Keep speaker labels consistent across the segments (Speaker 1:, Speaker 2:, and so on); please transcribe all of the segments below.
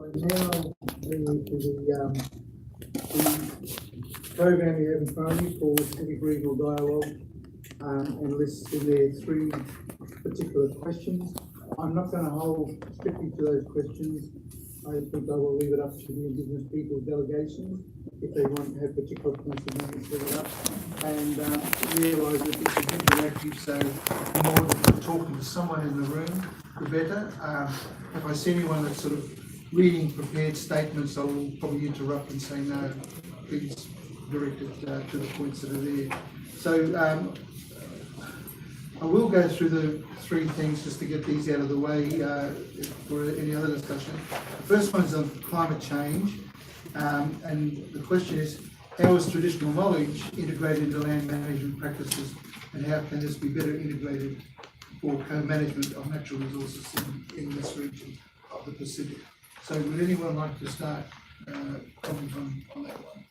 Speaker 1: now bring you to the program you have in front of you called Pacific Regional Dialogue, and lists in there 3 particular questions. I'm not going to hold strictly to those questions. I think I will leave it up to the Indigenous people's delegations if they want to have particular points of view, set it up, and realise that this is interactive, so the more that you're talking to someone in the room, the better. If I see anyone that's sort of reading prepared statements, I'll probably interrupt and say no, please direct it to the points that are there. So I will go through the 3 things just to get these out of the way for any other discussion. The first one is on climate change, and the question is, how is traditional knowledge integrated into land management practices, and how can this be better integrated for co-management of natural resources in this region of the Pacific? So would anyone like to start commenting on that one?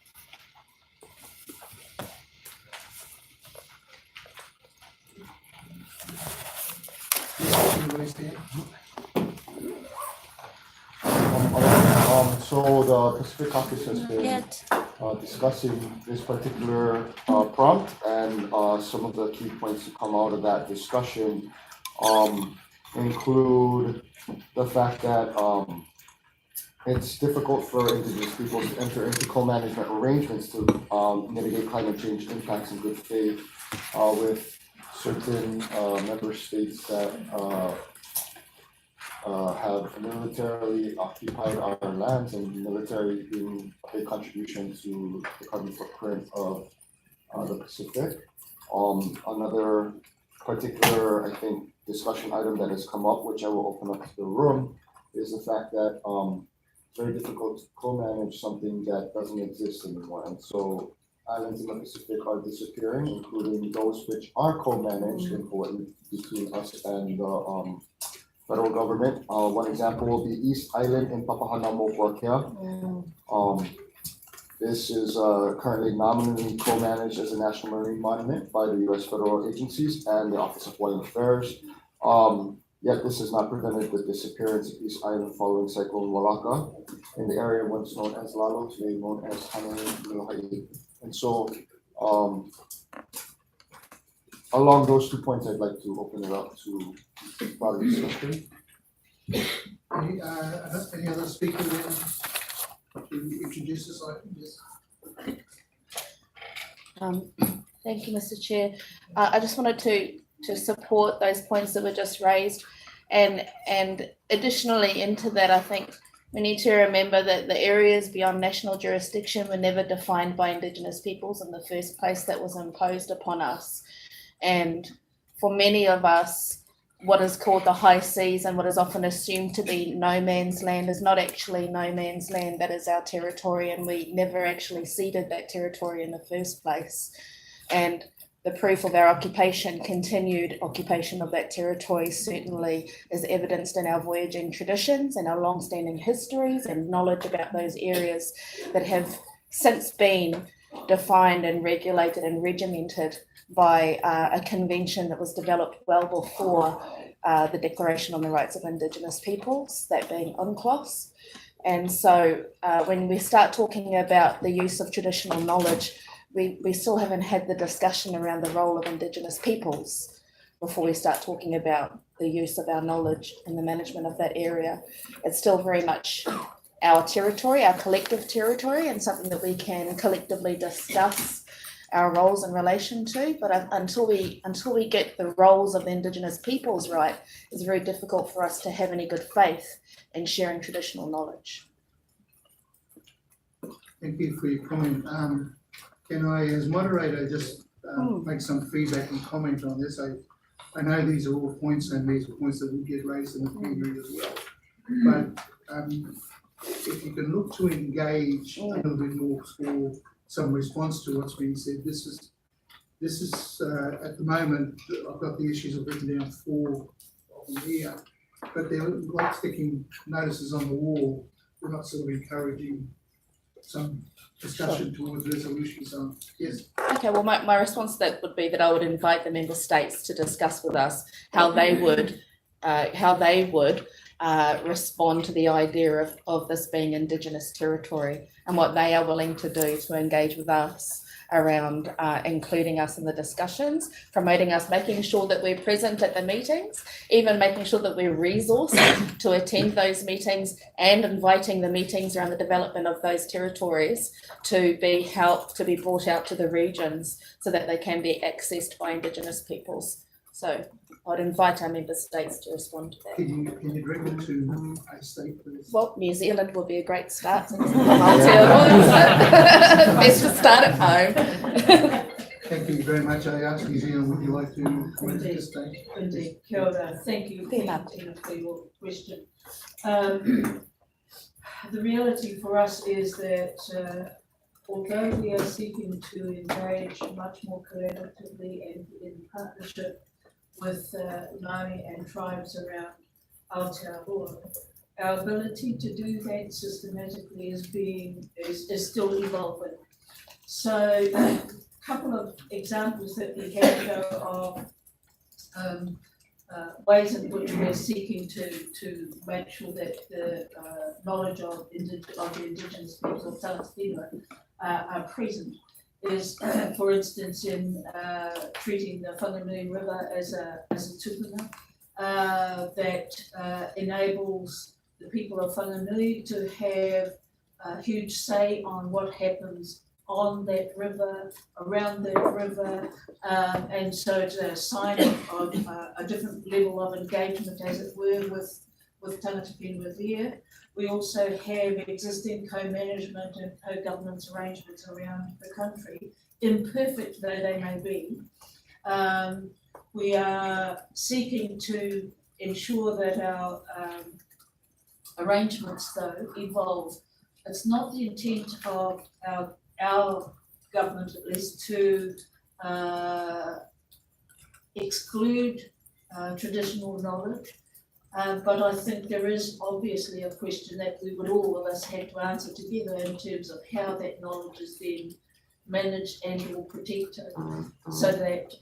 Speaker 2: So the Pacific Caucus has been discussing this particular prompt, and some of the key points to come out of that discussion include the fact that it's difficult for Indigenous peoples to enter into co-management arrangements to mitigate climate change impacts in good faith with certain member states that have militarily occupied our lands, and military being a big contribution to the carbon footprint of the Pacific. Another particular, I think, discussion item that has come up, which I will open up to the room, is the fact that it's very difficult to co-manage something that doesn't exist anymore. And so islands in the Pacific are disappearing, including those which are co-managed in Hawaii between us and the federal government. One example will be East Island in Papahanaumokuakea. This is currently nominally co-managed as a National Marine Monument by the U.S. federal agencies and the Office of Hawaiian Affairs. Yet this has not prevented the disappearance of East Island following Cyclone Walaka in the area once known as Lalo, today known as Hananui. And so, along those 2 points, I'd like to open it up to broader discussion.
Speaker 1: Any other speakers to introduce this item? Yes.
Speaker 3: Thank you, Mr. Chair. I just wanted to support those points that were just raised, and additionally into that, I think we need to remember that the areas beyond national jurisdiction were never defined by Indigenous peoples in the first place. That was imposed upon us. And for many of us, what is called the high seas and what is often assumed to be no man's land is not actually no man's land. That is our territory, and we never actually ceded that territory in the first place. And the proof of our continued occupation of that territory certainly is evidenced in our voyaging traditions and our long-standing histories and knowledge about those areas that have since been defined and regulated and regimented by a convention that was developed well before the Declaration on the Rights of Indigenous Peoples, that being UNCLOS. And so when we start talking about the use of traditional knowledge, we still haven't had the discussion around the role of Indigenous peoples before we start talking about the use of our knowledge and the management of that area. It's still very much our territory, our collective territory, and something that we can collectively discuss our roles in relation to. But until we get the roles of the Indigenous peoples right, it's very difficult for us to have any good faith in sharing traditional knowledge.
Speaker 1: Thank you for your comment. Can I, as moderator, just make some feedback and comment on this? I know these are all points, and these are points that will get raised in the plenary as well. But if you can look to engage a little bit more for some response to what's being said, this is at the moment, I've got the issues I've written down 4 of them here, but they're like sticking notices on the wall. We're not sort of encouraging some discussion towards resolutions. Yes.
Speaker 3: Okay, well, my response to that would be that I would invite the member states to discuss with us how they would respond to the idea of this being Indigenous territory and what they are willing to do to engage with us around including us in the discussions, promoting us, making sure that we're present at the meetings, even making sure that we're resourced to attend those meetings, and inviting the meetings around the development of those territories to be brought out to the regions so that they can be accessed by Indigenous peoples. So I'd invite our member states to respond to that.
Speaker 1: Can you direct it to a state, please?
Speaker 3: Well, New Zealand would be a great start. Best to start at home.
Speaker 1: Thank you very much. I ask New Zealand, would you like to comment at this stage?
Speaker 4: Indeed, kia ora. Thank you, Tina, for your question. The reality for us is that although we are seeking to engage much more collaboratively and in partnership with Māori and tribes around Aotearoa, our ability to do that systematically is still evolving. So a couple of examples that we can go of ways in which we're seeking to make sure that the knowledge of the Indigenous peoples of Tanzania are present is, for instance, in treating the Whanganui River as a tupuna that enables the people of Whanganui to have a huge say on what happens on that river, around that river, and so it's a sign of a different level of engagement, as it were, with tangata whenua there. We also have existing co-management and co-governance arrangements around the country, imperfect though they may be. We are seeking to ensure that our arrangements, though, evolve. It's not the intent of our government, at least, to exclude traditional knowledge. But I think there is obviously a question that we would all of us have to answer together in terms of how that knowledge is then managed and or protected, so that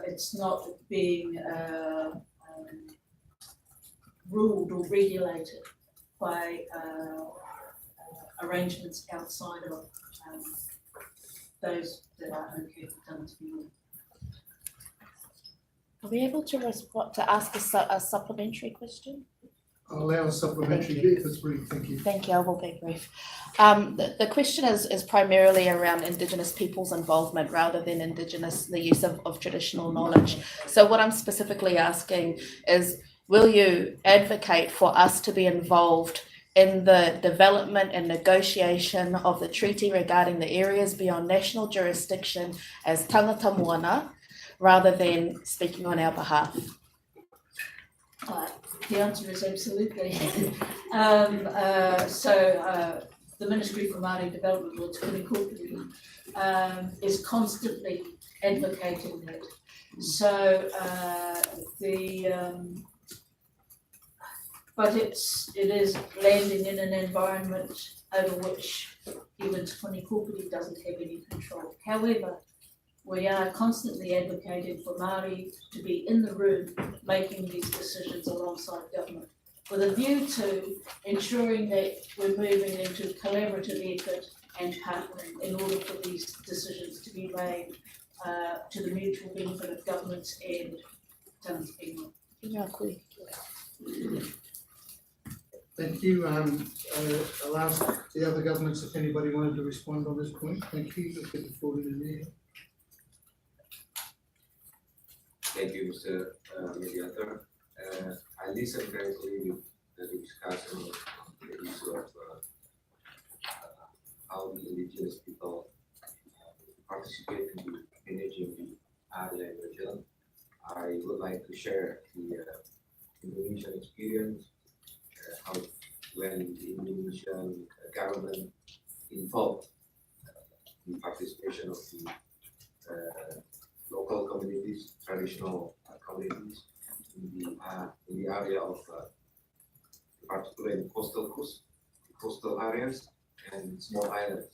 Speaker 4: it's not being ruled or regulated by arrangements outside of those that are okay for done to be.
Speaker 3: Are we able to ask a supplementary question?
Speaker 1: I'll allow a supplementary
Speaker 3: Thank you.
Speaker 1: if it's brief. Thank you.
Speaker 3: Thank you, I will be brief. The question is primarily around Indigenous people's involvement rather than the use of traditional knowledge. So what I'm specifically asking is, will you advocate for us to be involved in the development and negotiation of the treaty regarding the areas beyond national jurisdiction as tangata moana, rather than speaking on our behalf?
Speaker 4: The answer is absolutely. The Ministry for Māori Development, or Te Kūrikūpiri, is constantly advocating that. So but it is landing in an environment over which even Te Kūrikūpiri doesn't have any control. However, we are constantly advocating for Māori to be in the room making these decisions alongside government, with a view to ensuring that we're moving into collaborative effort and partnering in order for these decisions to be made to the mutual benefit of governments and tangata whenua.
Speaker 1: Thank you. I'll ask the other governments if anybody wanted to respond on this point. Thank you. Let's get the floor to the
Speaker 5: Thank you, Mr. Mediator. I listened carefully with the discussion on the issue of how the Indigenous people participate in the managing the area and region. I would like to share the Indonesian experience, how when the Indonesian government involved in participation of the local communities, traditional communities in the area of particularly in coastal areas and small islands.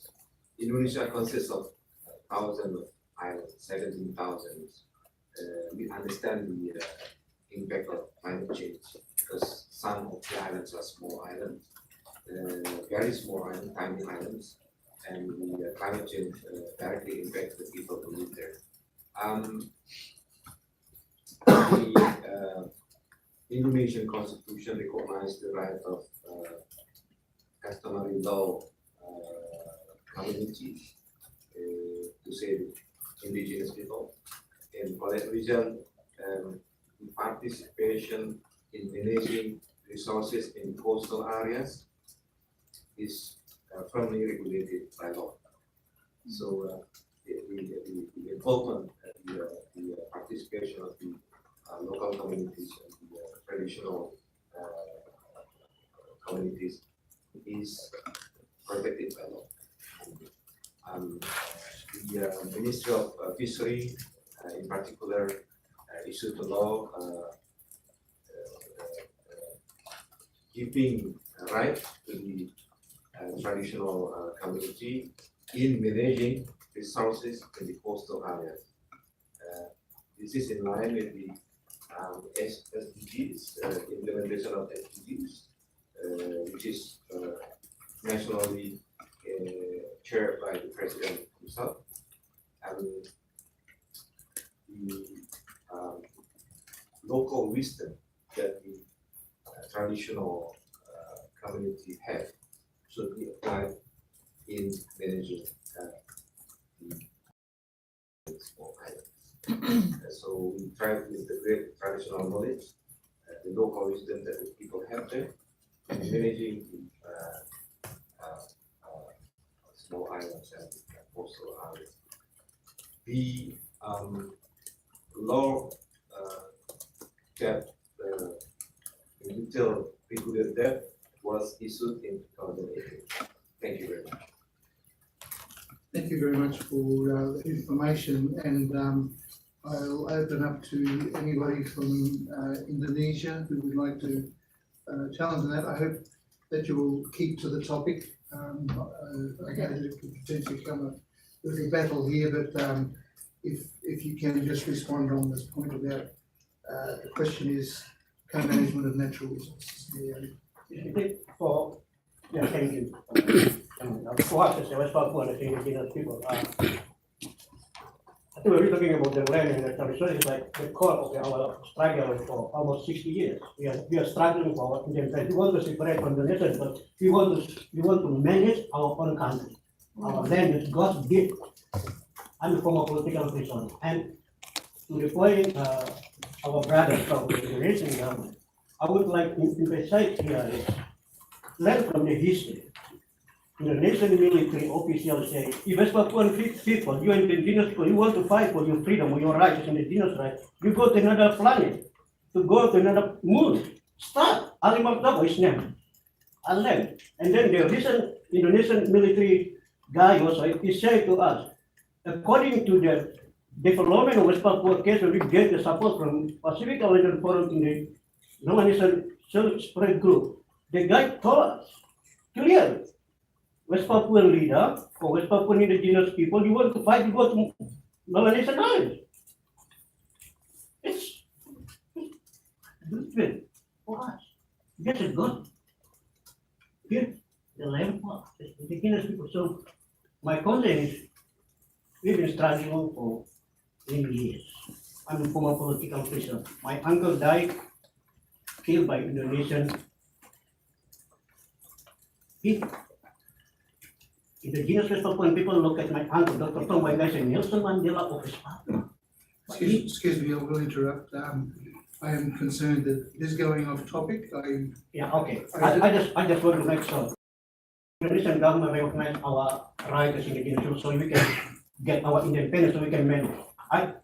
Speaker 5: Indonesia consists of thousands of islands, 17,000. We understand the impact of climate change, because some of the islands are small islands, very small islands, tiny islands, and the climate change directly impacts the people who live there. The Indonesian constitution recognizes the right of customary law communities to say indigenous people, and for that reason, the participation in managing resources in coastal areas is firmly regulated by law. So the involvement, the participation of the local communities and the traditional communities is protected by law. The Ministry of Fishery, in particular, issued a law giving right to the traditional community in managing resources in the coastal areas. This is in line with the SDGs, implementation of SDGs, which is nationally chaired by the president himself. And the local wisdom that the traditional community have should be applied in managing the small islands. So we try to integrate traditional knowledge, the local wisdom that the people have there, in managing the small islands and coastal areas. The law that little regulated debt was issued in 2018. Thank you very much.
Speaker 1: Thank you very much for the information, and I'll open up to anybody from Indonesia who would like to challenge that. I hope that you will keep to the topic. I know it could potentially come a little battle here, but if you can just respond on this point about the question is co-management of natural resources.
Speaker 6: Thank you. For us as a West Papua and indigenous people, I think we're talking about the land and the resources like the core of our struggle for almost 60 years. We are struggling for our independence. We want to separate from the nation, but we want to manage our own country. Our land is God's gift and from a political reason. And to the point, our brothers from the Indonesian government, I would like to emphasize here is learn from the history. Indonesian military officials say, if West Papuan people, you indigenous people, you want to fight for your freedom or your rights, indigenous rights, you go to another planet, to go to another moon. Start. Ali Martaba is name. And then the recent Indonesian military guy also, he said to us, according to the development of West Papua case, we get the support from Pacific Island Forum in the Nomination Spread Group. The guy told us clearly, West Papuan leader or West Papuan indigenous people, you want to fight, you go to Nomination Island. It's good for us. This is good. Give the land for the indigenous people. So my concern is we've been struggling for many years. I'm a former political prisoner. My uncle died, killed by Indonesian people. Indigenous West Papuan people look at my uncle, Dr. Tom Waigai, say Nelson Mandela of his father.
Speaker 1: Excuse me, I will interrupt. I am concerned that it is going off topic.
Speaker 6: Yeah, okay. I just want to make sure. Indonesian government recognize our right as indigenous, so we can get our independence, so we can manage. I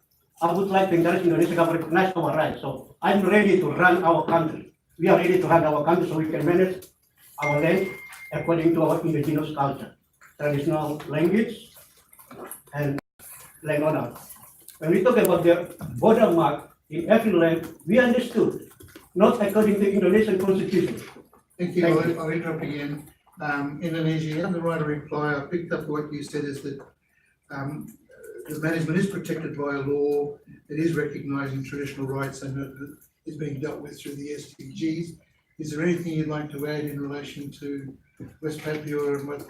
Speaker 6: would like to encourage Indonesian government to recognize our rights. So I'm ready to run our country. We are ready to run our country so we can manage our land according to our indigenous culture, traditional language, and land order. When we talk about the border mark in every land, we understood, not according to Indonesian constitution.
Speaker 1: Thank you. I'll interrupt again. Indonesia, and the right of reply, I picked up what you said is that the management is protected by a law, it is recognising traditional rights, and is being dealt with through the SDGs. Is there anything you'd like to add in relation to West Papua and what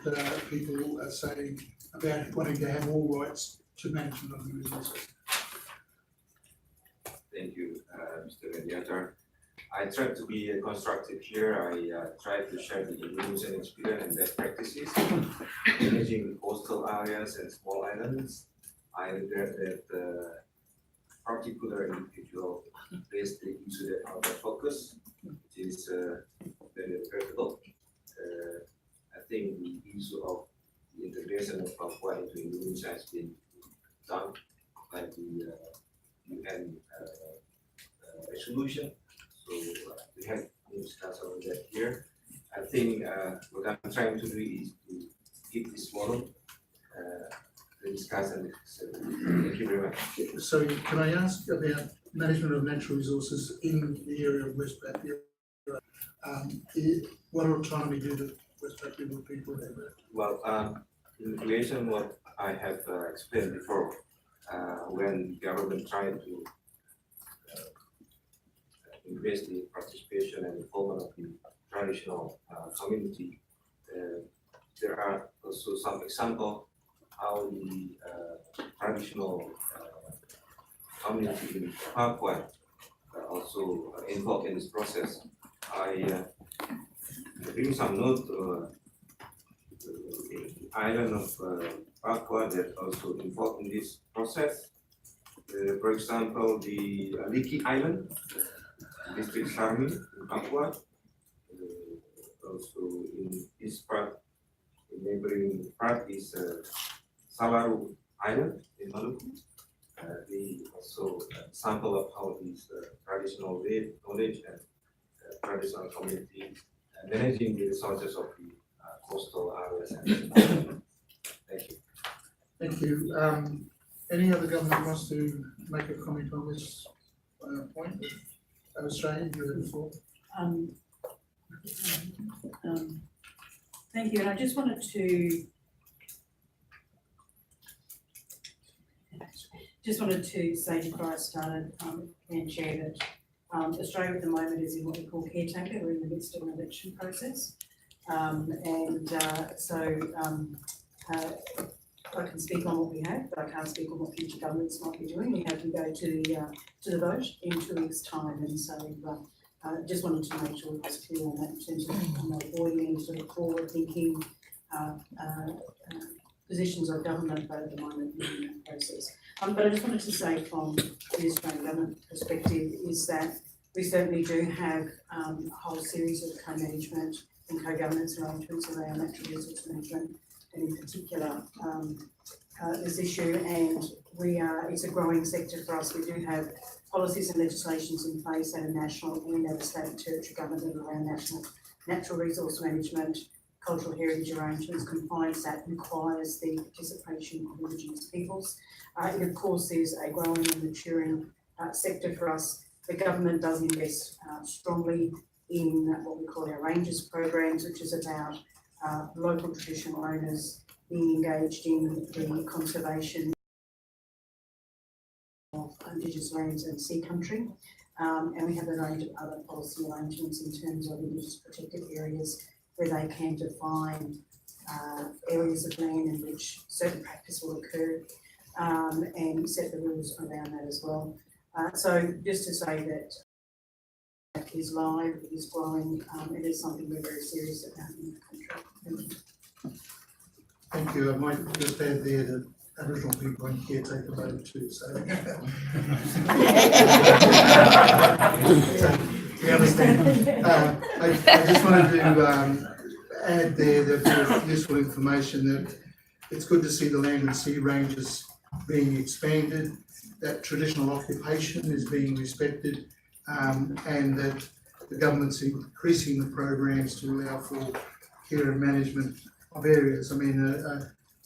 Speaker 1: people are saying about wanting to have all rights to management of the resources?
Speaker 5: Thank you, Mr. Mediator. I tried to be constructive here. I tried to share the Indonesian experience and best practices managing coastal areas and small islands. I regret that particular individual placed the issue that out of focus, which is very regrettable. I think the issue of the integration of Papua into Indonesia has been done by the UN resolution. So we have discussed on that here. I think what I'm trying to do is to keep this forum to discuss and thank you very much.
Speaker 1: So can I ask about management of natural resources in the area of West Papua? What autonomy do the West Papua people have?
Speaker 5: Well, in relation to what I have explained before, when the government tried to increase the participation and involvement of the traditional community, there are also some example how the traditional community in Papua are also involved in this process. I bring some note the island of Papua that also involved in this process. For example, the Liki Island, District Sarmi in Papua, also in this part, the neighboring part is Salaru Island in Maluku. They also sample of how these traditional knowledge and traditional community managing the resources of the coastal areas. Thank you.
Speaker 1: Thank you. Any other government wants to make a comment on this point? Australian, you heard before.
Speaker 7: Thank you, and I just wanted to say before I started, and share that Australia at the moment is in what we call caretaker. We're in the midst of an election process, I can speak on what we have, but I can't speak on what future governments might be doing. We have to go to the vote in 2 weeks' time, and so just wanted to make sure it was clear on that in terms of avoiding any sort of forward-thinking positions of government, but at the moment in that process. But I just wanted to say from the Australian government perspective is that we certainly do have a whole series of co-management and co-governance arrangements around natural resource management, and in particular this issue, and it's a growing sector for us. We do have policies and legislations in place at a national and at a state and territory government level around natural resource management, cultural heritage arrangements, compliance that requires the participation of Indigenous peoples. It of course is a growing and maturing sector for us. The government does invest strongly in what we call our Rangers programs, which is about local traditional owners being engaged in the conservation of Indigenous lands and sea country. And we have a range of other policy arrangements in terms of Indigenous protected areas where they can define areas of land in which certain practice will occur, and set the rules around that as well. So just to say that is live, it is growing, it is something we're very serious about in the country.
Speaker 1: Thank you. I might just add there that Aboriginal people and caretaker vote too, so. We understand. I just wanted to add there that useful information that it's good to see the land and sea ranges being expanded, that traditional occupation is being respected, and that the government's increasing the programs to allow for care and management of areas. I mean,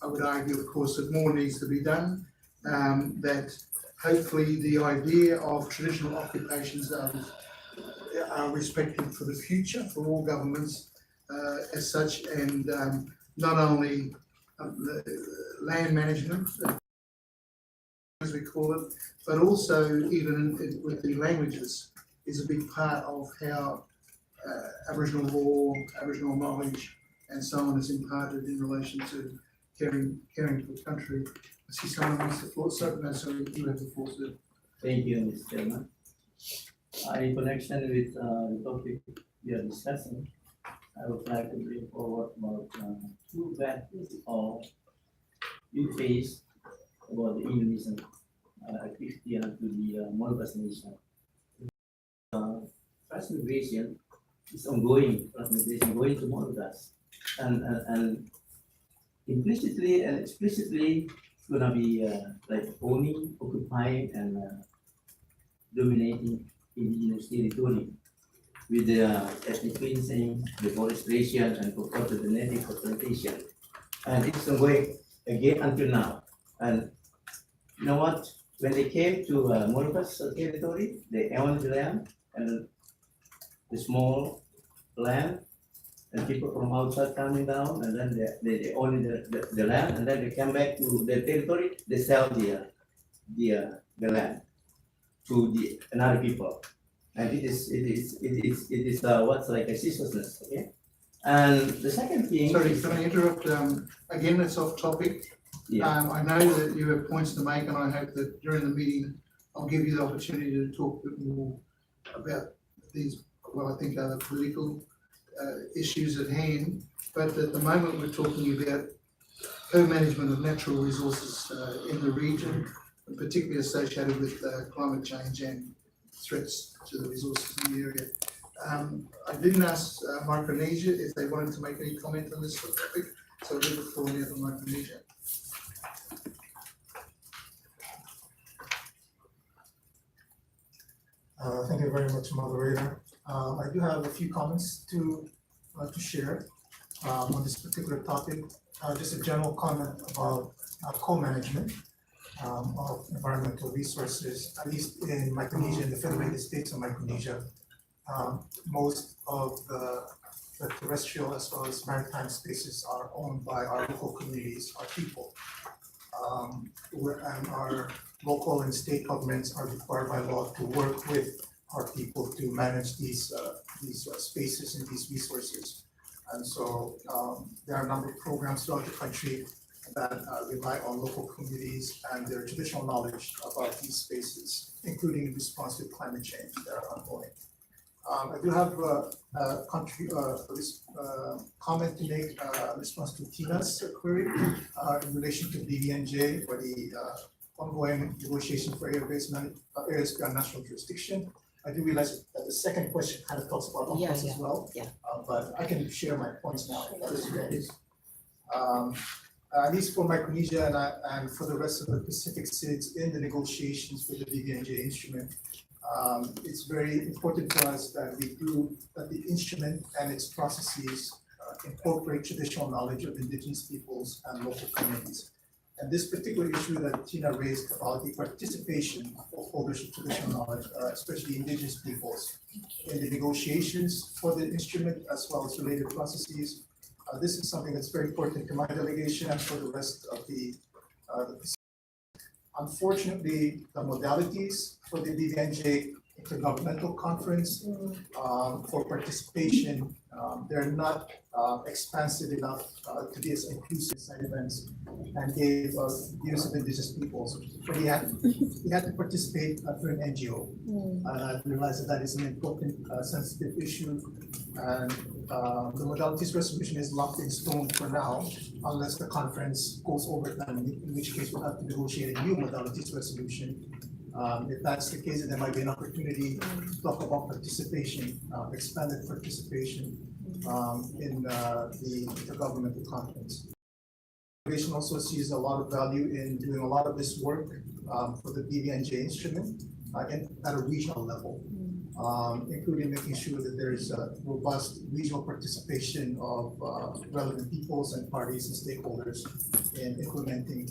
Speaker 1: I would argue, of course, that more needs to be done, that hopefully the idea of traditional occupations are respected for the future for all governments as such, and not only land management, as we call it, but also even with the languages. is a big part of how Aboriginal law, Aboriginal knowledge, and so on is imparted in relation to caring for the country. I see someone wants the floor, so you have the floor, sir.
Speaker 8: Thank you, Mr. Chairman. In connection with the topic we are discussing, I would like to bring forward about two bad or we face about the Indonesian activity to the Moluccas nation. First migration is ongoing, going to Moluccas, and implicitly and explicitly it's gonna be like owning, occupying, and dominating indigenous territory with the ethnic cleansing, deforestation, and purported native plantation. And it's ongoing again until now. And you know what? When they came to Moluccas territory, they owned the land and the small land, and people from outside coming down, and then they own the land, and then they come back to their territory, they sell the land to the another people, and it is what's like a ceaselessness, okay? And the second thing.
Speaker 1: Sorry, can I interrupt? Again, it's off topic.
Speaker 8: Yeah.
Speaker 1: I know that you have points to make, and I hope that during the meeting, I'll give you the opportunity to talk a bit more about these, what I think are the political issues at hand. But at the moment, we're talking about co-management of natural resources in the region, and particularly associated with climate change and threats to the resources in the area. I didn't ask Micronesia if they wanted to make any comment on this topic, so I'll give the floor now to Micronesia.
Speaker 9: Thank you very much, moderator. I do have a few comments to share on this particular topic. Just a general comment about co-management of environmental resources, at least in Micronesia, in the Federated States of Micronesia. Most of the terrestrial as well as maritime spaces are owned by our local communities, our people. And our local and state governments are required by law to work with our people to manage these spaces and these resources. And so there are a number of programs throughout the country that rely on local communities and their traditional knowledge about these spaces, including in response to climate change that are ongoing. I do have a comment to make in response to Tina's query in relation to BVNJ or the ongoing negotiation for areas beyond national jurisdiction. I do realize that the second question kind of talks about UNCLOS as well.
Speaker 7: Yeah.
Speaker 9: But I can share my points now. At least for Micronesia and for the rest of the Pacific SIDS in the negotiations for the BVNJ instrument, it's very important for us that the instrument and its processes incorporate traditional knowledge of indigenous peoples and local communities. And this particular issue that Tina raised about the participation of holders of traditional knowledge, especially indigenous peoples, in the negotiations for the instrument as well as related processes, this is something that's very important to my delegation and for the rest of the Unfortunately, the modalities for the BVNJ Intergovernmental Conference for participation, they're not expansive enough to be as inclusive side events and gave views of indigenous peoples. So we had to participate through an NGO. I realize that is an important sensitive issue, and the modalities resolution is locked in stone for now, unless the conference goes over time, in which case we'll have to negotiate a new modalities resolution. If that's the case, then there might be an opportunity to talk about participation, expanded participation in the intergovernmental conference. The organization also sees a lot of value in doing a lot of this work for the BVNJ instrument at a regional level, including making sure that there is robust regional participation of relevant peoples and parties and stakeholders in implementing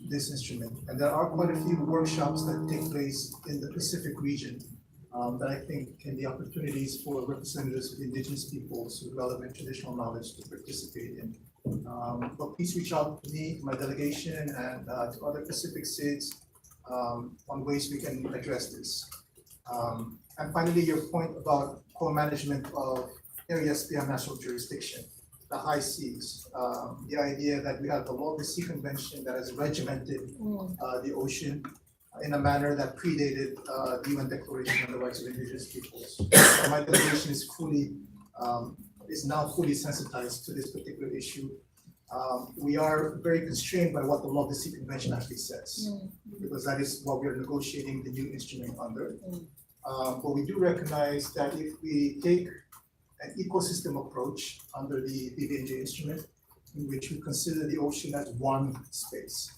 Speaker 9: this instrument. And there are quite a few workshops that take place in the Pacific region that I think can be opportunities for representatives of indigenous peoples with relevant traditional knowledge to participate in. But please reach out to me, to my delegation, and to other Pacific SIDS on ways we can address this. And finally, your point about co-management of areas beyond national jurisdiction, the high seas. The idea that we have the Law of the Sea Convention that has regimented the ocean in a manner that predated the UN Declaration on the Rights of Indigenous Peoples. My delegation is now fully sensitized to this particular issue. We are very constrained by what the Law of the Sea Convention actually says, because that is what we are negotiating the new instrument under. But we do recognize that if we take an ecosystem approach under the BVNJ instrument, in which we consider the ocean as one space,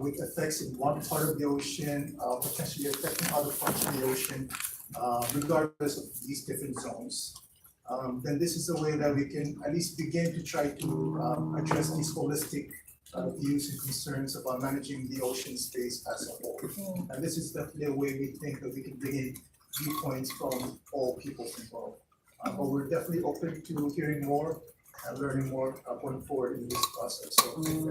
Speaker 9: with effects in one part of the ocean, potentially affecting other parts of the ocean, regardless of these different zones, then this is a way that we can at least begin to try to address these holistic views and concerns about managing the ocean space as a whole. And this is definitely a way we think that we can bring in viewpoints from all peoples involved. But we're definitely open to hearing more and learning more going forward in this process. So thank you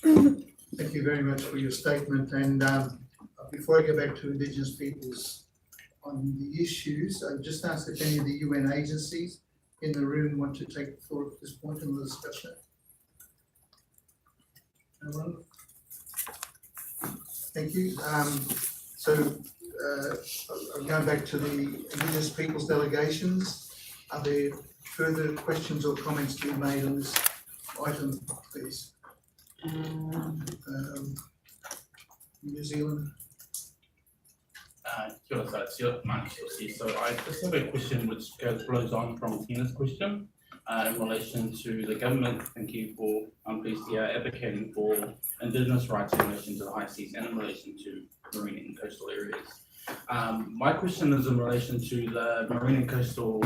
Speaker 9: very much.
Speaker 1: Thank you very much for your statement. And before I go back to Indigenous peoples on the issues, I just asked if any of the UN agencies in the room want to take the floor at this point in the discussion. Anyone? Thank you. I'm going back to the Indigenous peoples delegations. Are there further questions or comments to be made on this item, please? New Zealand.
Speaker 10: Sure, so it's your Mark Chelsea. So I just have a question which flows on from Tina's question in relation to the government. Thank you for, I'm pleased to hear, advocating for Indigenous rights in relation to the high seas and in relation to marine and coastal areas. My question is in relation to the Marine and Coastal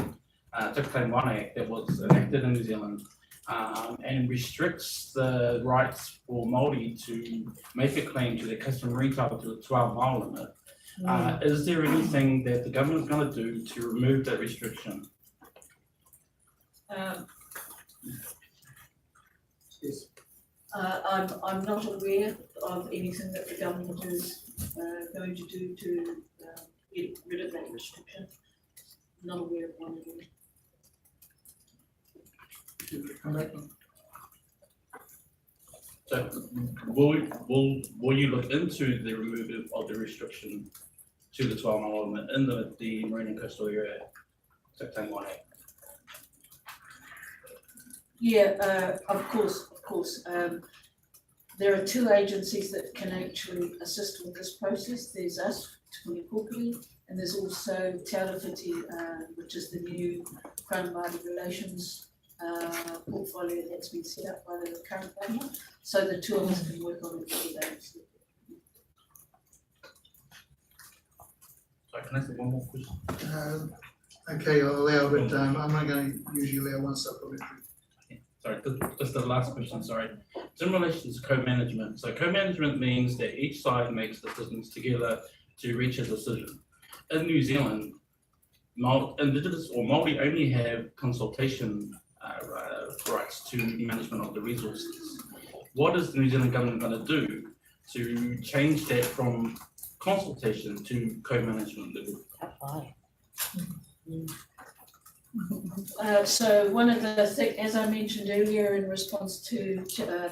Speaker 10: Claim 1 Act that was enacted in New Zealand and restricts the rights for Māori to make a claim to their customary title to the 12-mile limit. Is there anything that the government is going to do to remove that restriction?
Speaker 1: Yes.
Speaker 4: I'm not aware of anything that the government is going to do to get rid of that restriction. Not aware of one of them.
Speaker 10: So will you look into the removal of the restriction to the 12-mile limit in the marine and coastal area, Claim 1 Act?
Speaker 4: Yeah, of course. There are two agencies that can actually assist with this process. There's us, Te Puni, and there's also Te Arawhiti, which is the new Crown Māori Relations portfolio that's been set up by the current government. So the two of us can work on it together.
Speaker 10: Sorry, can I ask one more question?
Speaker 1: Okay, I'll allow, but I'm not going to usually allow one supplementary.
Speaker 10: Sorry, just the last question, sorry. It's in relation to co-management. So co-management means that each side makes decisions together to reach a decision. In New Zealand, Indigenous or Māori only have consultation rights to management of the resources. What is the New Zealand government going to do to change that from consultation to co-management level?
Speaker 4: So one of the things, as I mentioned earlier in response to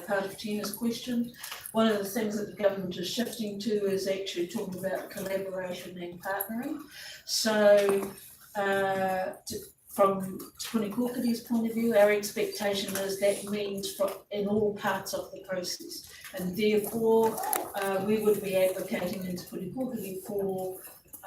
Speaker 4: part of Tina's question, one of the things that the government is shifting to is actually talking about collaboration and partnering. So from Te Puni point of view, our expectation is that means in all parts of the process. And therefore, we would be advocating in Te Puni for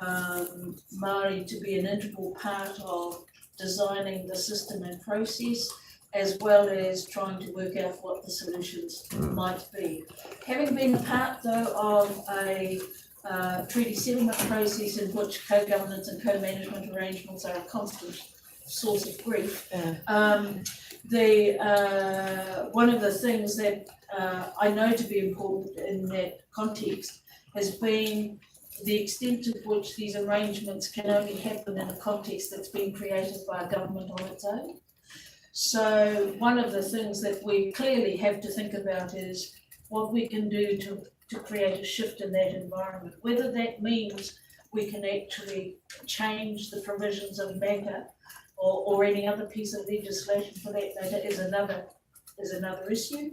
Speaker 4: Māori to be an integral part of designing the system and process, as well as trying to work out what the solutions might be. Having been a part, though, of a treaty settlement process in which co-governance and co-management arrangements are a constant source of grief, one of the things that I know to be important in that context has been the extent to which these arrangements can only happen in a context that's been created by a government on its own. So one of the things that we clearly have to think about is what we can do to create a shift in that environment, whether that means we can actually change the provisions of MACA or any other piece of legislation for that matter is another issue.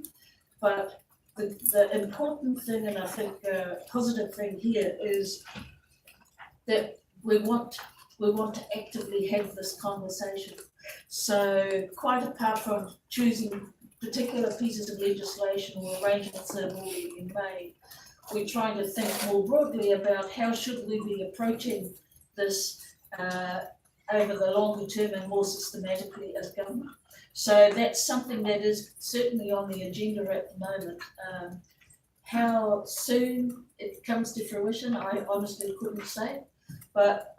Speaker 4: But the important thing, and I think positive thing here, is that we want to actively have this conversation. So quite apart from choosing particular pieces of legislation or arrangements that have already been made, we're trying to think more broadly about how should we be approaching this over the longer term and more systematically as government. So that's something that is certainly on the agenda at the moment. How soon it comes to fruition, I honestly couldn't say. But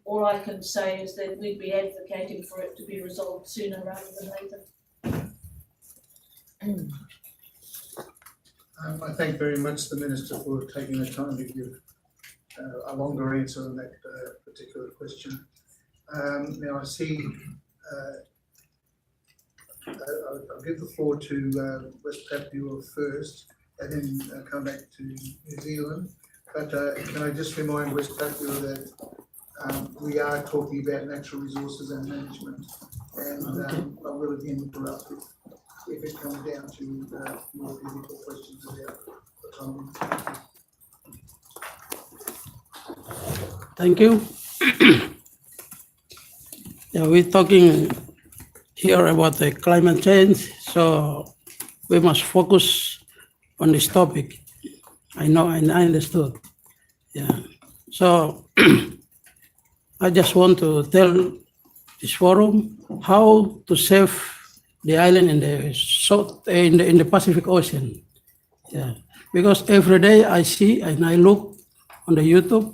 Speaker 4: all I can say is that we'd be advocating for it to be resolved sooner rather than later.
Speaker 1: I thank very much the Minister for taking the time to give a longer answer on that particular question. Now I see, I'll give the floor to West Papua first and then come back to New Zealand. But can I just remind West Papua that we are talking about natural resources and management, and I will again interrupt if it comes down to more difficult questions about the time.
Speaker 11: Thank you. Yeah, we're talking here about the climate change, so we must focus on this topic. I know, and I understood. Yeah. So I just want to tell this forum how to save the island in the south, in the Pacific Ocean. Yeah. Because every day I see and I look on the YouTube,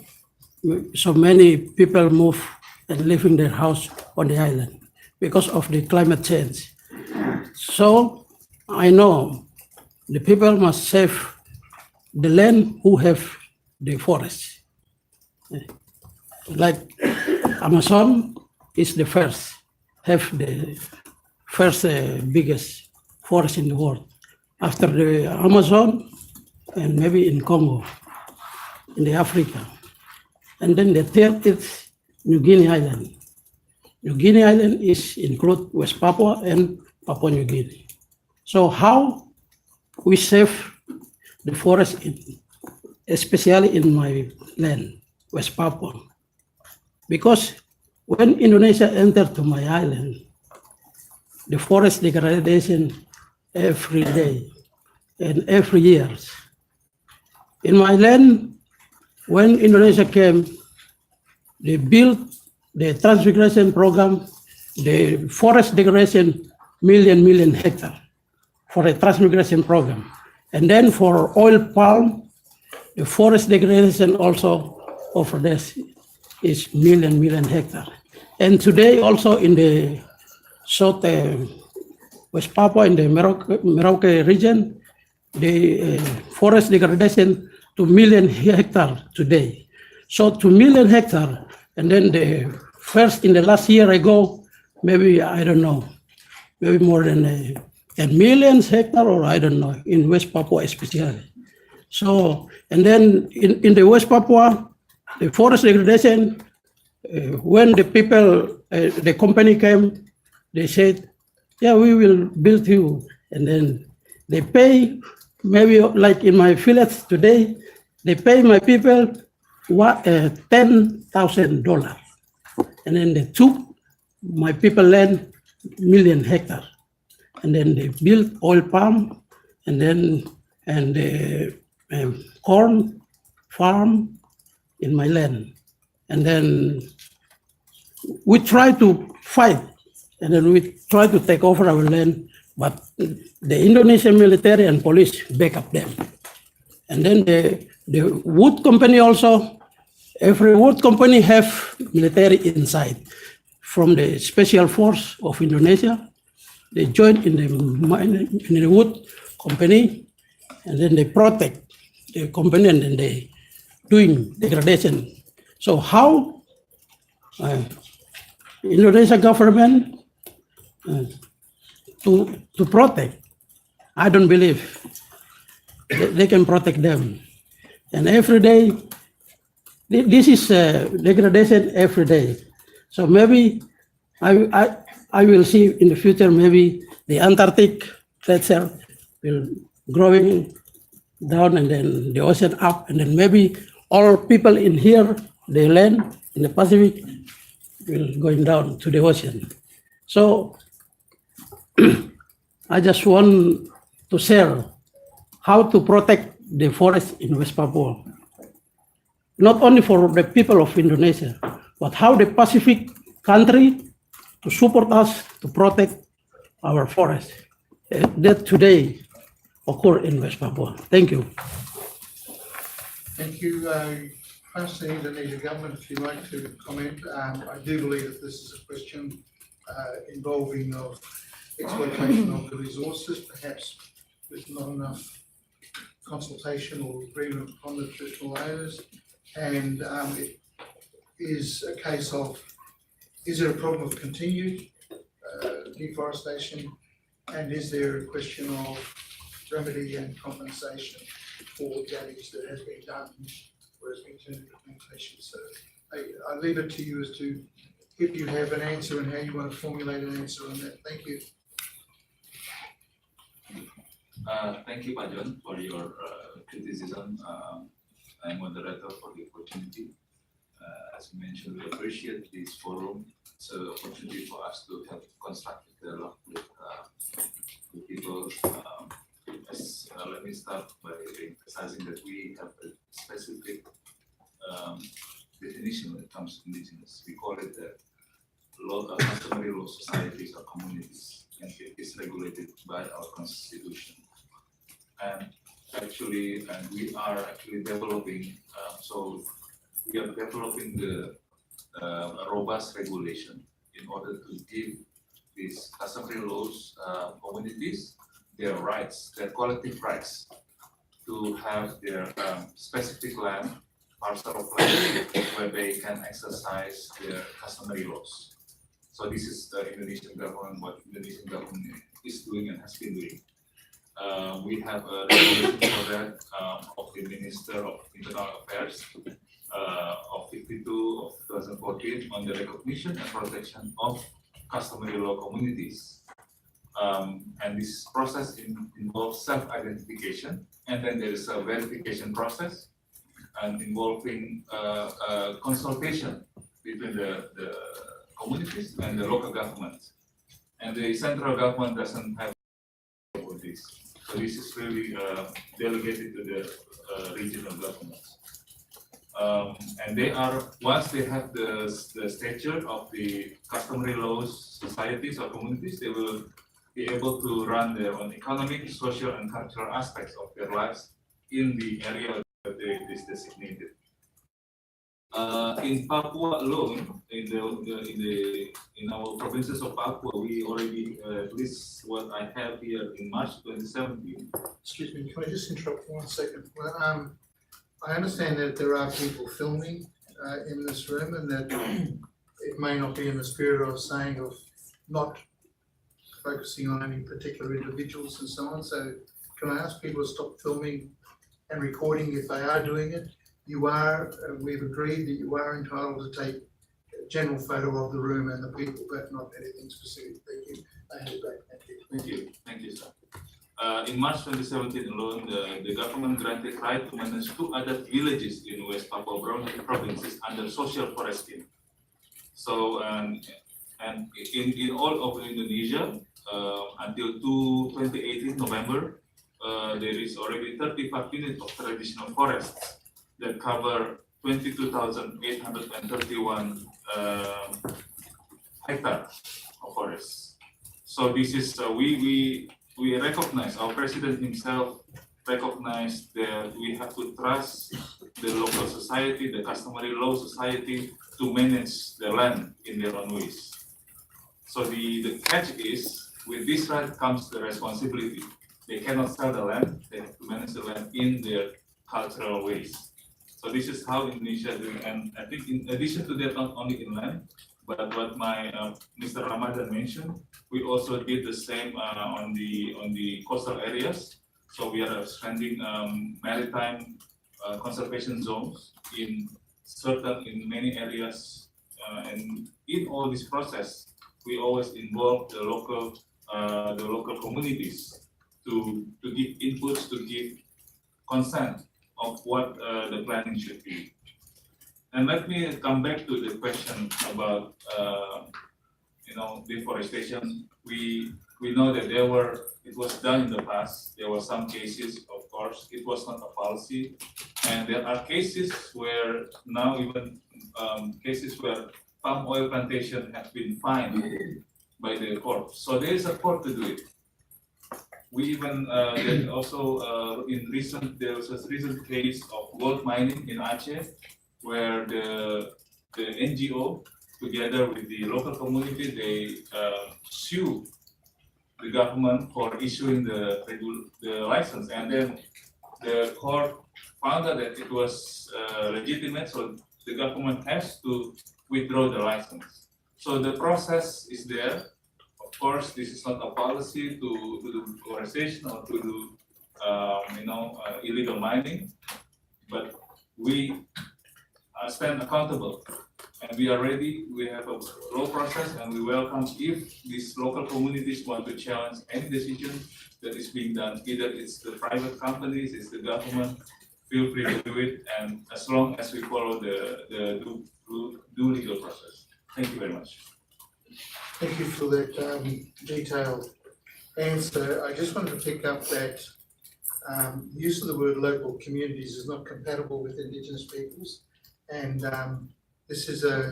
Speaker 11: so many people move and live in their house on the island because of the climate change. So I know the people must save the land who have the forest. Like Amazon is the first, have the first biggest forest in the world. After the Amazon, and maybe in Congo, in the Africa. And then the third is New Guinea Island. New Guinea Island is include West Papua and Papua New Guinea. So how we save the forest, especially in my land, West Papua? Because when Indonesia entered to my island, the forest degradation every day and every year. In my land, when Indonesia came, they built the transmigration program, the forest degradation, million hectare for a transmigration program. And then for oil palm, the forest degradation also over this is million hectare. And today also in the South West Papua, in the Merauke region, the forest degradation to million hectare today. So 2 million hectare, and then the first in the last year ago, maybe, I don't know, maybe more than 10 million hectare, or I don't know, in West Papua especially. So, and then in the West Papua, the forest degradation, when the people, the company came, they said, yeah, we will build you. And then they pay, maybe like in my village today, they pay my people $10,000. And then they took my people land million hectare. And then they built oil palm, and then corn farm in my land. And then we try to fight, and then we try to take over our land, but the Indonesian military and police back up them. And then the wood company also, every wood company have military inside. From the special force of Indonesia, they join in the wood company, and then they protect the company, and then they doing degradation. So how Indonesia government to protect? I don't believe they can protect them. And every day This is degradation every day. So maybe I will see in the future, maybe the Antarctic glacier will growing down and then the ocean up, and then maybe all people in here, the land in the Pacific will going down to the ocean. So I just want to share how to protect the forest in West Papua. Not only for the people of Indonesia, but how the Pacific country to support us to protect our forest that today occur in West Papua. Thank you.
Speaker 1: Thank you. First, the Indonesian government, if you'd like to comment. I do believe that this is a question involving of exploitation of the resources, perhaps with not enough consultation or agreement on the traditional owners. And it is a case of, is there a problem of continued deforestation? And is there a question of remedy and compensation for damage that has been done or has been turned into implementation? So I leave it to you as to if you have an answer and how you want to formulate an answer on that. Thank you.
Speaker 12: Thank you, Pak John, for your criticism and moderator for the opportunity. As you mentioned, we appreciate this forum. It's an opportunity for us to have constructive dialogue with people. Let me start by emphasizing that we have a specific definition when it comes to indigenous. We call it the customary law societies or communities, and it is regulated by our constitution. And we are actually developing. So we are developing the robust regulation in order to give these customary laws communities their rights, their collective rights to have their specific land, parcel of land, where they can exercise their customary laws. So this is the Indonesian government, what Indonesian government is doing and has been doing. We have a regulation for that of the Minister of Internal Affairs of 52 of 2014 on the recognition and protection of customary law communities. And this process involves self-identification, and then there is a verification process and involving consultation between the communities and the local government. And the central government doesn't have all this. So this is really delegated to the regional governments. And they are, once they have the stature of the customary laws societies or communities, they will be able to run their own economic, social, and cultural aspects of their lives in the area that they is designated. In Papua alone, in our provinces of Papua, we already, at least what I have here in March 2017.
Speaker 1: Excuse me, can I just interrupt for 1 second? Well, I understand that there are people filming in this room, and that it may not be in the spirit of saying of not focusing on any particular individuals and so on. So can I ask people to stop filming and recording if they are doing it? You are, we've agreed that you are entitled to take a general photo of the room and the people, but not anything specific. Thank you. I hand it back. Thank you.
Speaker 12: Thank you. Thank you, sir. In March 2017 alone, the government granted right to manage 2 other villages in West Papua provinces under social forest scheme. So, and in all of Indonesia, until 2018 November, there is already 35 units of traditional forests that cover 22,831 hectares of forests. So this is we recognize, our president himself recognized that we have to trust the local society, the customary law society, to manage the land in their own ways. So the catch is, with this right comes the responsibility. They cannot sell the land, they have to manage the land in their cultural ways. So this is how Indonesia is doing, and I think in addition to that, not only inland, but what my Mr. Ramadan mentioned, we also did the same on the coastal areas. So we are expanding maritime conservation zones in certain in many areas, and in all this process, we always involve the local communities to give inputs, to give consent of what the planning should be. And let me come back to the question about deforestation. We know that it was done in the past. There were some cases, of course, it was not a policy. And there are cases where now even cases where palm oil plantation have been fined by the court. So there is a court to do it. We even there also there was a recent case of gold mining in Aceh, where the NGO together with the local community, they sue the government for issuing the license, and then the court found out that it was legitimate, so the government has to withdraw the license. So the process is there. Of course, this is not a policy to do deforestation or to do illegal mining, but we stand accountable. And we are ready, we have a law process, and we welcome if these local communities want to challenge any decision that is being done, either it's the private companies, it's the government, feel free to do it, and as long as we follow the due legal process. Thank you very much.
Speaker 1: Thank you for that detailed answer. I just wanted to pick up that use of the word local communities is not compatible with Indigenous peoples, and this is a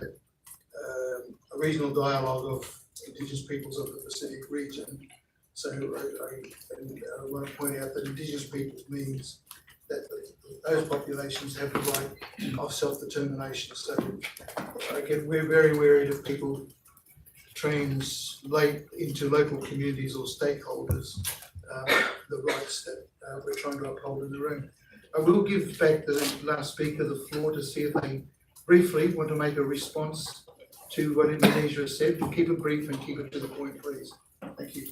Speaker 1: regional dialogue of Indigenous peoples of the Pacific region. So I want to point out that Indigenous peoples means that those populations have the right of self-determination. So we're very worried if people translate into local communities or stakeholders the rights that we're trying to uphold in the room. I will give back the last speaker the floor to see if they briefly want to make a response to what Indonesia has said. Keep it brief and keep it to the point, please. Thank you.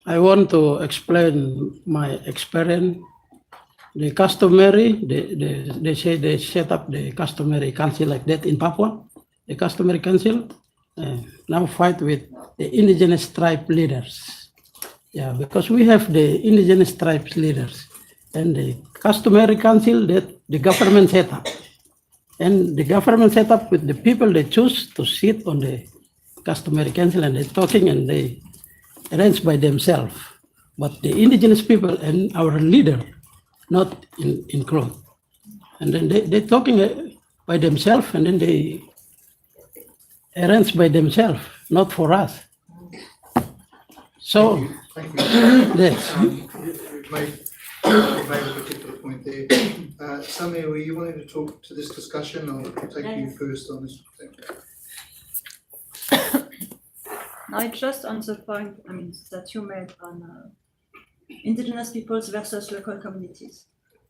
Speaker 11: I want to explain my experience. The customary, they say they set up the customary council like that in Papua. The customary council now fight with the indigenous tribe leaders. Yeah, because we have the indigenous tribes leaders and the customary council that the government set up. And the government set up with the people they choose to sit on the customary council, and they're talking and they arrange by themselves. But the indigenous people and our leader not include. And then they're talking by themselves, and then they arrange by themselves, not for us. So,
Speaker 1: Thank you.
Speaker 11: yes.
Speaker 1: You've made a particular point there. Samir, were you wanting to talk to this discussion? I'll take you first on this. Thank you.
Speaker 13: Now, just on the point, that you made on indigenous peoples versus local communities.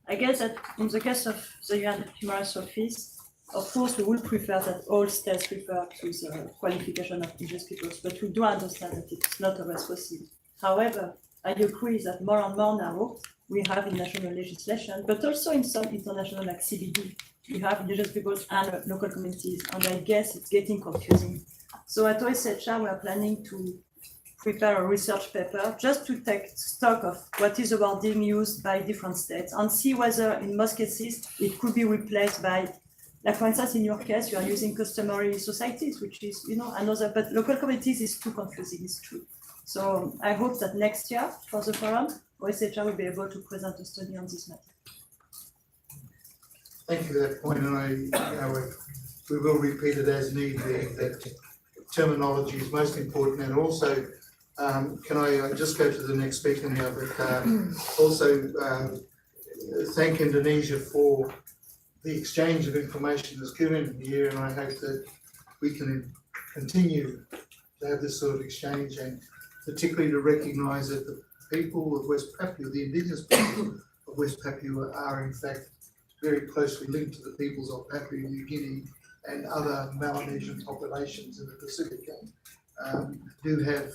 Speaker 13: I guess that in the case of the UN Human Rights Office, of course, we would prefer that all states refer to the qualification of indigenous peoples, but we do understand that it's not always possible. However, I agree that more and more now we have in national legislation, but also in some international like CBD, we have indigenous peoples and local communities, and I guess it's getting confusing. So at OSHA, we are planning to prepare a research paper just to take stock of what is the wording used by different states and see whether in most cases it could be replaced by, like for instance, in your case, you are using customary societies, which is, another, but local communities is too confusing, it's true. So I hope that next year for the forum, OSHA will be able to present a study on this matter.
Speaker 1: Thank you for that point, and we will repeat it as need be, that terminology is most important. And also, can I just go to the next speaker now, but also thank Indonesia for the exchange of information that's given here, and I hope that we can continue to have this sort of exchange, and particularly to recognise that the people of West Papua, the indigenous people of West Papua, are in fact very closely linked to the peoples of Papua New Guinea and other Melanesian populations in the Pacific, and do have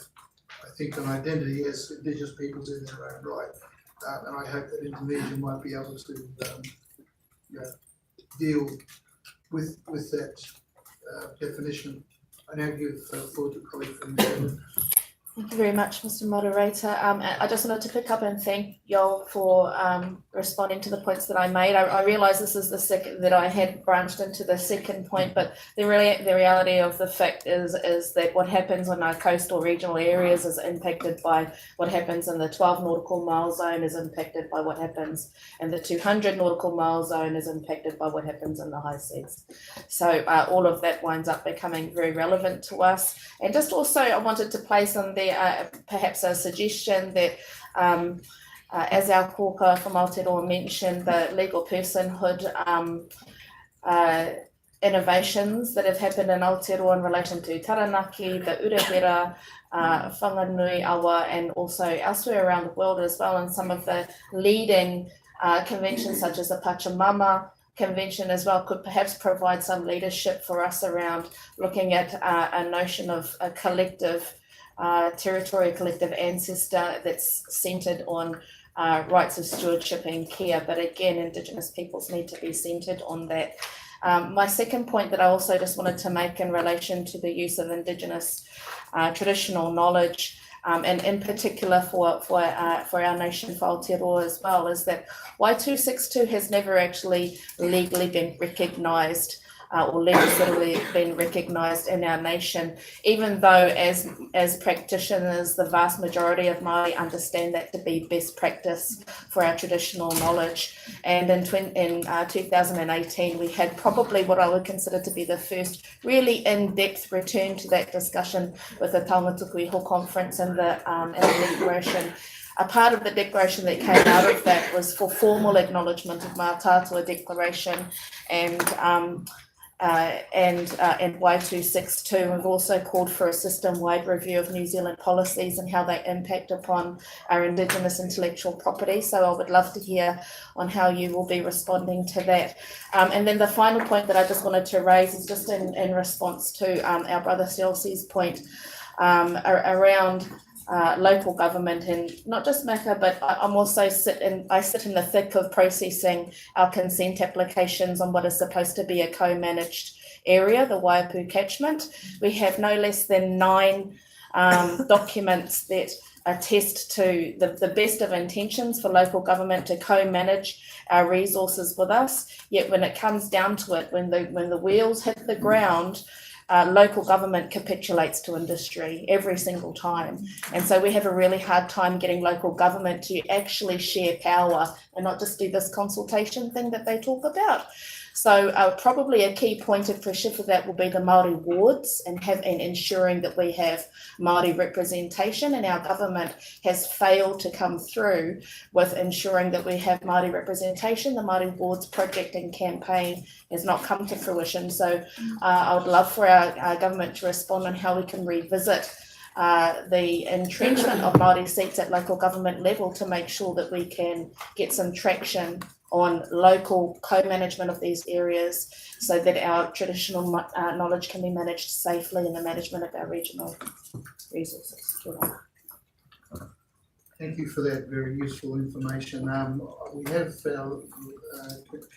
Speaker 1: I think, an identity as Indigenous peoples in their own right. And I hope that Indonesia might be able to deal with that definition. I now give floor to a colleague from New Zealand.
Speaker 3: Thank you very much, Mr. Moderator. I just wanted to pick up and thank y'all for responding to the points that I made. I realise this is the second that I had branched into the second point, but the reality of the fact is that what happens in our coastal regional areas is impacted by what happens in the 12 nautical mile zone, is impacted by what happens in the 200 nautical mile zone, is impacted by what happens in the high seas. So all of that winds up becoming very relevant to us. And just also, I wanted to place on there perhaps a suggestion that, as our kōka from Aotearoa mentioned, the legal personhood innovations that have happened in Aotearoa in relation to Taranaki, the Urewera, Whanganui Awa, and also elsewhere around the world as well, and some of the leading conventions such as the Pachamama Convention as well could perhaps provide some leadership for us around looking at a notion of a collective territory, a collective ancestor that's centred on rights of stewardship and care. But again, Indigenous peoples need to be centred on that. My second point that I also just wanted to make in relation to the use of Indigenous traditional knowledge, and in particular for our nation, for Aotearoa as well, is that Y262 has never actually legally been recognised or legislatively been recognised in our nation, even though as practitioners, the vast majority of Māori understand that to be best practice for our traditional knowledge. And in 2018, we had probably what I would consider to be the first really in-depth return to that discussion with the Taumatuku Iho conference and the declaration. A part of the declaration that came out of that was for formal acknowledgement of Mātātua Declaration and Y262. We've also called for a system-wide review of New Zealand policies and how they impact upon our Indigenous intellectual property. So I would love to hear on how you will be responding to that. And then the final point that I just wanted to raise is just in response to our brother Chelsea's point around local government, and not just MACA, but I'm also sit in the thick of processing our consent applications on what is supposed to be a co-managed area, the Waipu catchment. We have no less than 9 documents that attest to the best of intentions for local government to co-manage our resources with us. Yet when it comes down to it, when the wheels hit the ground, local government capitulates to industry every single time. And so we have a really hard time getting local government to actually share power and not just do this consultation thing that they talk about. So probably a key point of pressure for that will be the Māori wards and ensuring that we have Māori representation, and our government has failed to come through with ensuring that we have Māori representation. The Māori wards project and campaign has not come to fruition. So I would love for our government to respond on how we can revisit the entrenchment of Māori seats at local government level to make sure that we can get some traction on local co-management of these areas so that our traditional knowledge can be managed safely in the management of our regional resources.
Speaker 1: Thank you for that very useful information. We have, can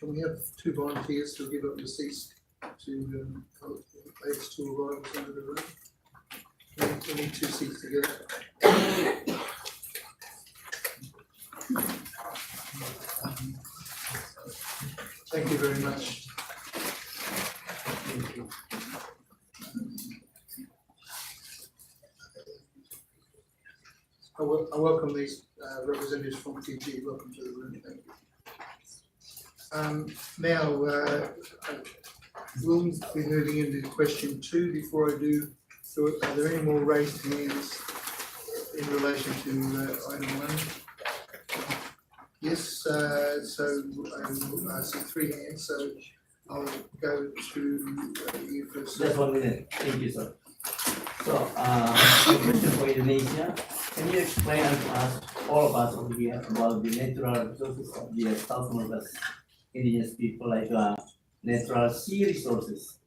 Speaker 1: we have 2 volunteers to give up the seats to place 2 arrivals into the room? We need 2 seats together. Thank you very much. Thank you. I welcome these representatives from Fiji. Welcome to the room. Thank you. Now, we'll be moving into question 2. Before I do, so are there any more raised hands in relation to item 1? Yes, so I see 3 hands, so I'll go to you first.
Speaker 8: Just 1 minute. Thank you, sir. So, a question for Indonesia. Can you explain to us, all of us over here, about the natural resources of the South Northwest Indigenous people, like natural sea resources,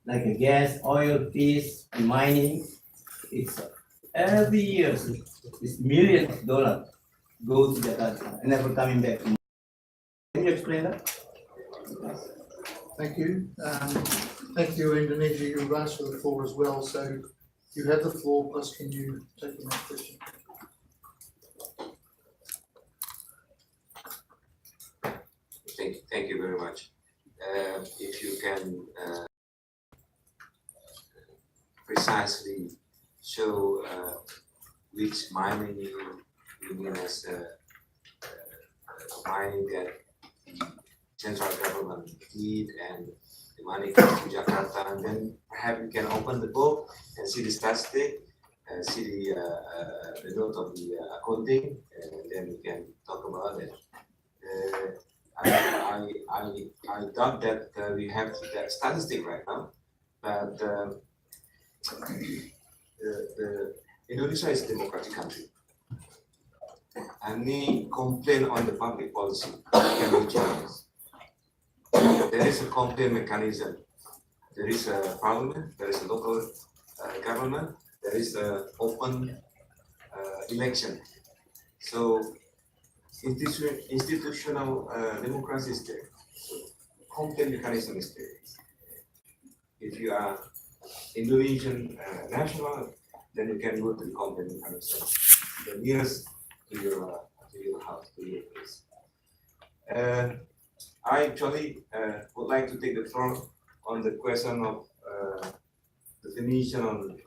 Speaker 8: like gas, oil, fish, and mining? It's every year, it's millions of dollars go to Jakarta and never coming back. Can you explain that?
Speaker 1: Thank you. Thank you, Indonesia. You've asked for the floor as well, so you have the floor, plus can you take the next question?
Speaker 5: Thank you very much. If you can precisely show which mining you mean as mining that the central government did and the money comes to Jakarta, and then perhaps we can open the book and see the statistic, see the note of the accounting, and then we can talk about it. I doubt that we have that statistic right now, but the Indonesia is a democratic country. Any complaint on the public policy can be challenged. There is a complaint mechanism. There is a parliament, there is a local government, there is an open election. So institutional democracy is there. So complaint mechanism is there. If you are Indonesian national, then you can go to the complaint mechanism, the nearest to your house, to your place. I actually would like to take the floor on the question of definition on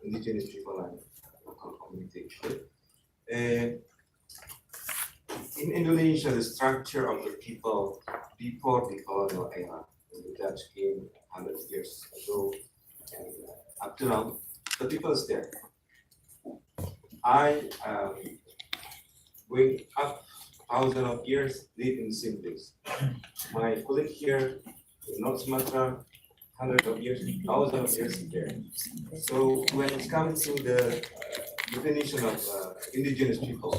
Speaker 5: indigenous people and local community. In Indonesia, the structure of the people before the colonial era, when the Dutch came 100 years ago, and up to now, the people is there. I, going up thousands of years, live in same place. My colleague here in North Sumatra, hundreds of years, thousands of years there. So when it comes to the definition of indigenous people,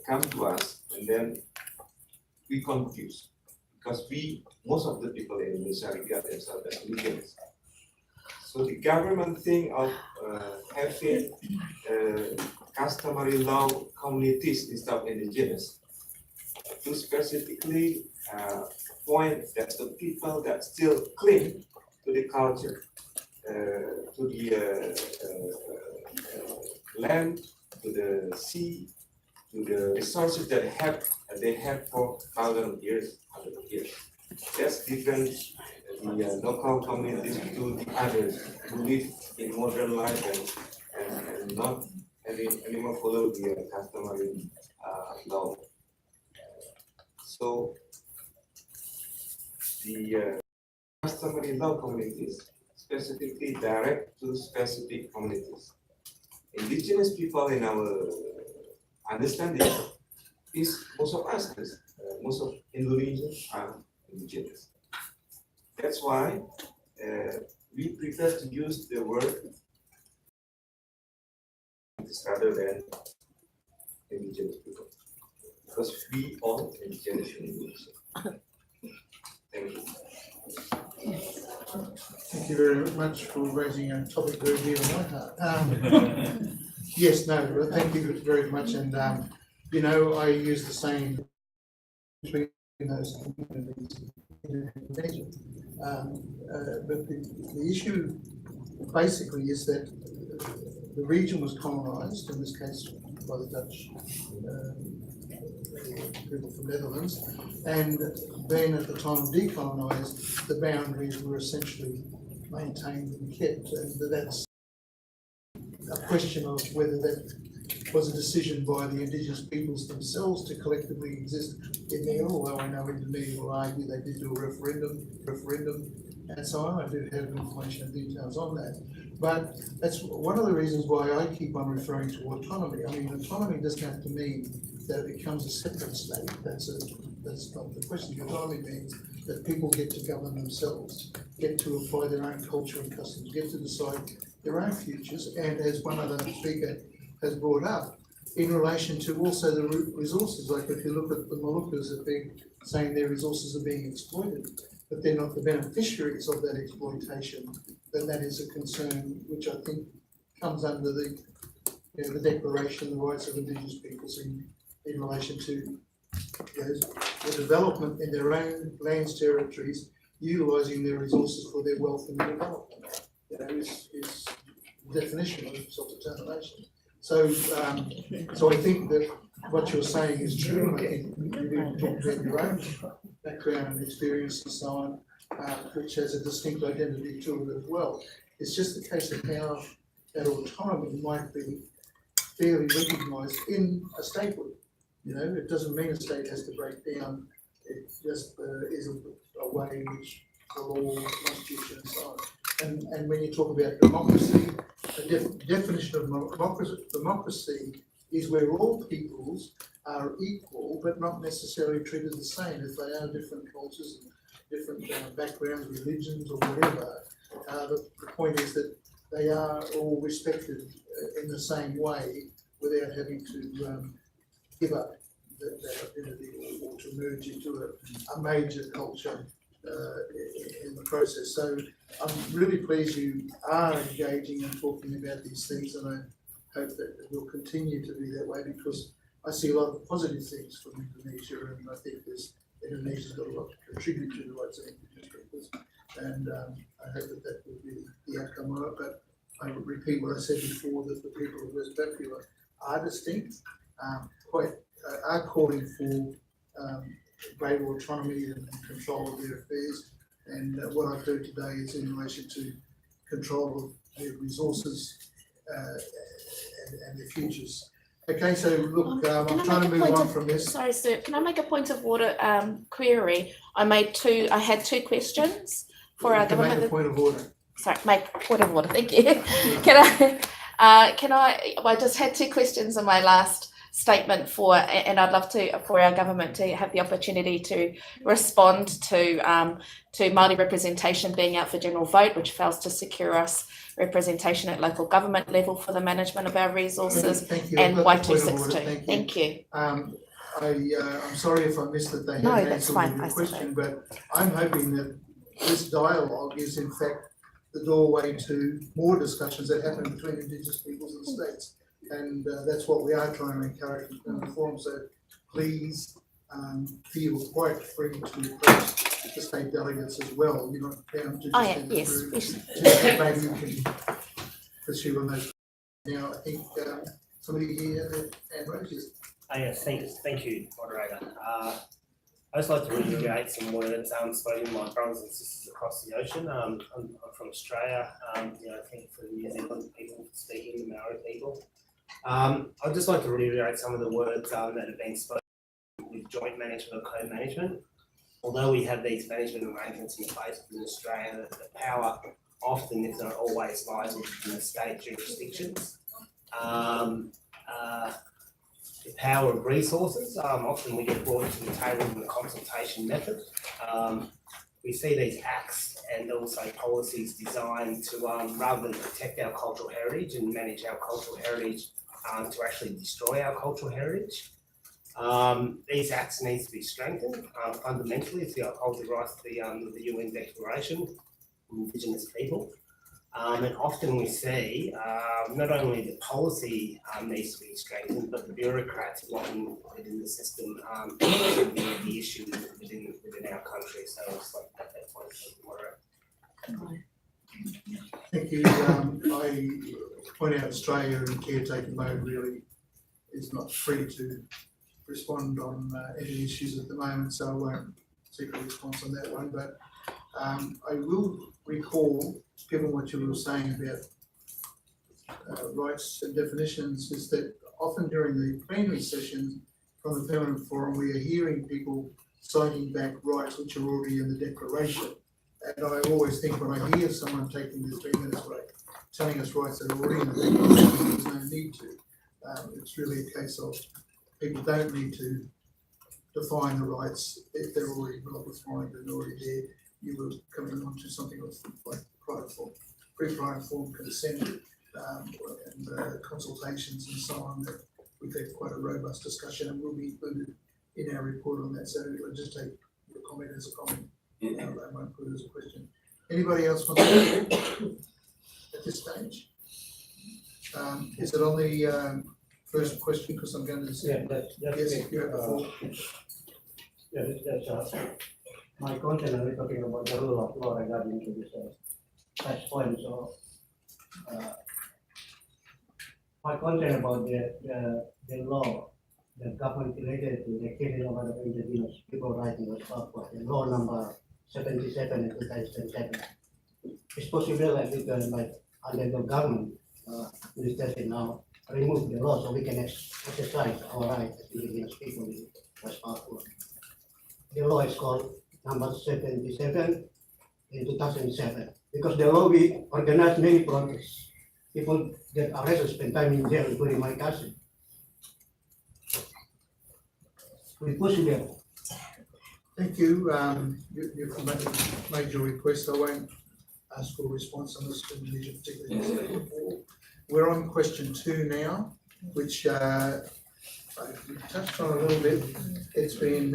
Speaker 5: come to us, and then we confuse, because most of the people in Indonesia regard themselves as indigenous. So the government thing of having customary law communities instead of indigenous, to specifically point that the people that still cling to the culture, to the land, to the sea, to the resources that they have for thousands of years, hundreds of years. That's different the local communities to the others who live in modern life and not anymore follow the customary law. So the customary law communities specifically direct to specific communities. Indigenous people in our understanding is most of us, most of Indonesians are indigenous. That's why we prefer to use the word rather than indigenous people, because we all indigenous in Indonesia. Thank you.
Speaker 1: Thank you very much for raising a topic very dear to my heart. Yes, no, thank you very much, and I use the same between those communities in Indonesia. But the issue basically is that the region was colonised, in this case by the Dutch people from the Netherlands, and then at the time of decolonised, the boundaries were essentially maintained and kept, and that's a question of whether that was a decision by the indigenous peoples themselves to collectively exist in there, although I know Indonesia will argue they did do a referendum, and so on. I do have information and details on that. But that's one of the reasons why I keep on referring to autonomy. I mean, autonomy doesn't have to mean that it becomes a separate state. That's not the question. Autonomy means that people get to govern themselves, get to apply their own culture and customs, get to decide their own futures, and as one other speaker has brought up, in relation to also the resources, like if you look at the Moluccas that they're saying their resources are being exploited, but they're not the beneficiaries of that exploitation, then that is a concern which I think comes under the, the Declaration of the Rights of Indigenous Peoples in relation to the development in their own lands, territories, utilising their resources for their wealth and development. Is the definition of self-determination. So I think that what you're saying is true, and I think you talk about your own background and experience and so on, which has a distinct identity to it as well. It's just the case of how that autonomy might be fairly recognised in a statehood. It doesn't mean a state has to break down. It just is a way in which the law, constitution, and so on. And when you talk about democracy, the definition of democracy is where all peoples are equal, but not necessarily treated the same if they are different cultures and different backgrounds, religions, or whatever. The point is that they are all respected in the same way without having to give up that identity or to merge into a major culture in the process. So I'm really pleased you are engaging and talking about these things, and I hope that it will continue to be that way, because I see a lot of positive things from Indonesia, and I think Indonesia's got a lot to contribute to the rights of Indigenous peoples, and I hope that will be the outcome of it. But I will repeat what I said before, that the people of West Papua are distinct, are calling for greater autonomy and control of their affairs. And what I do today is in relation to control of their resources and their futures. Okay, so look, I'm trying to move on from this.
Speaker 3: Sorry, sir. Can I make a point of order query? I had two questions for our government.
Speaker 1: Make a point of order.
Speaker 3: Sorry, make point of order. Thank you. Can I? Well, I just had two questions in my last statement and I'd love for our government to have the opportunity to respond to Māori representation being out for general vote, which fails to secure us representation at local government level for the management of our resources, and Y262. Thank you.
Speaker 1: I'm sorry if I missed that they haven't answered your question, but I'm hoping that this dialogue is in fact the doorway to more discussions that happen between Indigenous peoples and states. And that's what we are trying to encourage in the forum. So please feel quite free to approach the state delegates as well. You're not bound to just maybe you can pursue on those. Now, I think somebody here had their hand raised.
Speaker 14: Yes, thank you, moderator. I'd just like to reiterate some words spoken by my brothers and sisters across the ocean. I'm from Australia. Thank for the New Zealand people speaking, the Maori people. I'd just like to reiterate some of the words that have been spoken with joint management or co-management. Although we have these management arrangements in place in Australia, the power often, if not always, lies within the state jurisdictions. The power of resources, often we get brought to the table in the consultation method. We see these acts and also policies designed to, rather than protect our cultural heritage and manage our cultural heritage, to actually destroy our cultural heritage. These acts need to be strengthened fundamentally to uphold the rights of the UN Declaration of Indigenous People. And often we see not only the policy needs to be strengthened, but the bureaucrats working within the system the issue within our country. So it's like that point of moderate.
Speaker 1: Thank you. I point out Australia in caretaker mode really is not free to respond on any issues at the moment, so I won't seek a response on that one. But I will recall, given what you were saying about rights and definitions, is that often during the plenary sessions from the Permanent Forum, we are hearing people signing back rights which are already in the Declaration. And I always think when I hear someone taking this 3 minutes break, telling us rights that are already in the Declaration, there's no need to. It's really a case of people don't need to define the rights if they're already well defined and already there. You were coming on to something like pre-prior form consent and consultations and so on. That we've had quite a robust discussion and will be included in our report on that. So I'll just take your comment as a comment. I won't put it as a question. Anybody else want to speak at this stage? Is it on the first question, because I'm going to say,
Speaker 6: Yeah, that's
Speaker 1: yes,
Speaker 6: it.
Speaker 1: you have the floor.
Speaker 6: Yeah, that's my content, I'm talking about the rule of law regarding to this touch point, so my content about the law, the government related to the killing of other indigenous people right in West Papua, the law number 77 in 2007. It's possible that we can, like, under the government, legislation now, remove the law so we can exercise our right as indigenous people in West Papua. The law is called number 77 in 2007, because the law we organized many protests. People get arrested, spend time in jail, including my cousin. We push them.
Speaker 1: Thank you. You've made your request. I won't ask for a response on this particular statement. We're on question 2 now, which I touched on a little bit. It's been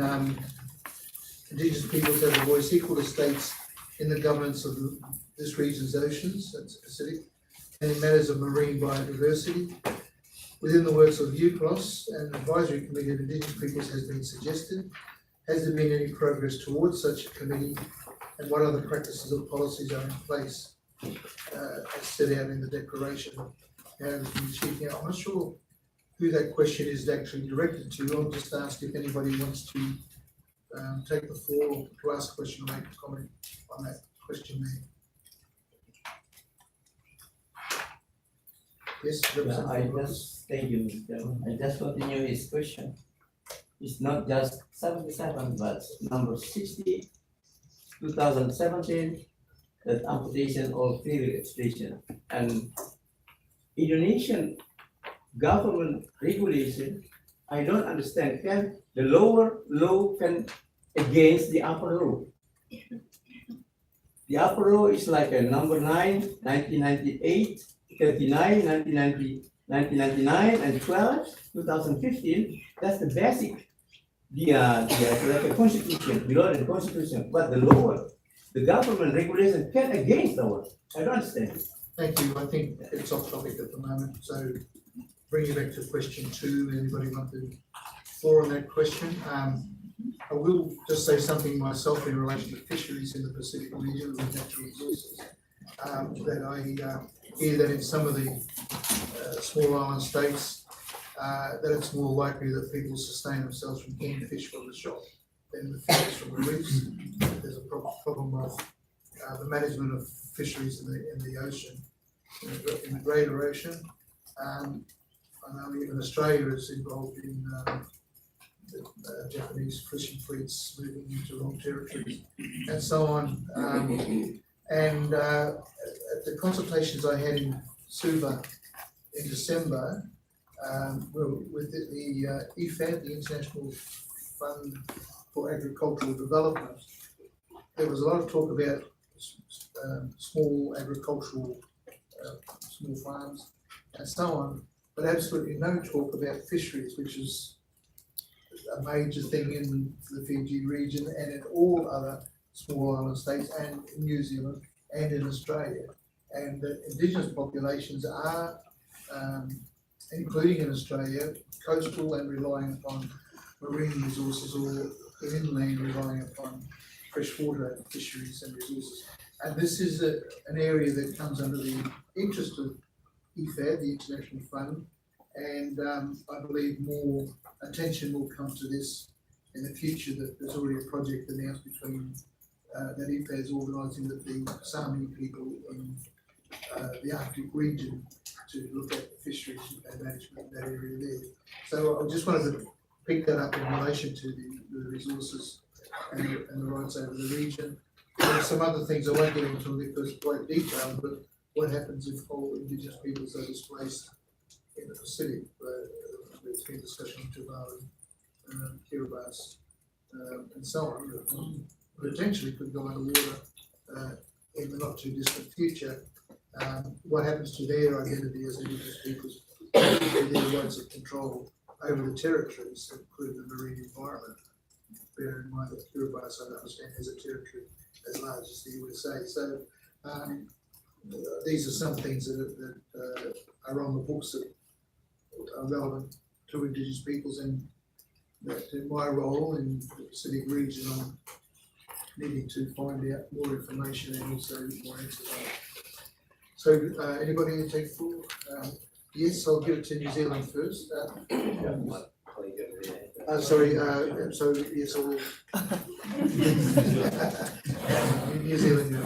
Speaker 1: Indigenous peoples have a voice equal to states in the governance of this region's oceans, that's the Pacific, and in matters of marine biodiversity. Within the works of WPLO, an advisory committee of Indigenous peoples has been suggested. Has there been any progress towards such a committee, and what other practices or policies are in place as set out in the declaration? I'm not sure who that question is actually directed to. I'll just ask if anybody wants to take the floor to ask a question or make a comment on that question there. Yes,
Speaker 8: Thank you, Mr. I just continue his question. It's not just 77, but number 60, 2017, that amputation or free expression. And Indonesian government regulation, I don't understand, can the lower law can against the upper law? The upper law is like a number 9, 1998, 39, 1999, and 12, 2015. That's the basic, like a constitution, below the constitution. But the lower, the government regulation can against our. I don't understand.
Speaker 1: Thank you. I think it's off topic at the moment, so bring you back to question 2. Anybody want the floor on that question? I will just say something myself in relation to fisheries in the Pacific region with natural resources. That I hear that in some of the small island states, that it's more likely that people sustain themselves from canned fish from the shop than the fish from the reefs. There's a problem with the management of fisheries in the ocean, in the greater ocean. I know even Australia is involved in the Japanese fishing fleets moving into wrong territories and so on. And at the consultations I had in Suva in December, with the IFAD, the International Fund for Agricultural Development, there was a lot of talk about small agricultural, small farms and so on, but absolutely no talk about fisheries, which is a major thing in the Fiji region and in all other small island states and in New Zealand and in Australia. And the Indigenous populations are, including in Australia, coastal and relying upon marine resources, or inland relying upon freshwater fisheries and resources. And this is an area that comes under the interest of IFAD, the International Fund, and I believe more attention will come to this in the future. That there's already a project announced between that IFAD is organising with the Sami people in the Arctic region to look at the fisheries and management in that area there. So I just wanted to pick that up in relation to the resources and the rights over the region. There are some other things I won't get into because it's quite detailed, but what happens if whole Indigenous peoples are displaced in the Pacific? There's been discussion of Tuvalu, Kiribati, and so on. Potentially could go underwater in the not too distant future. What happens to their identity as Indigenous peoples, their rights of control over the territories, including the marine environment? Bear in mind that Kiribati, I understand, has a territory as large as the USA. So these are some things that are on the books that are relevant to Indigenous peoples, and that in my role in the Pacific region, I'm needing to find out more information and also more answers on it. So, anybody in the team for? Yes, I'll give it to New Zealand first. Sorry, so yes, all. New Zealand, yeah.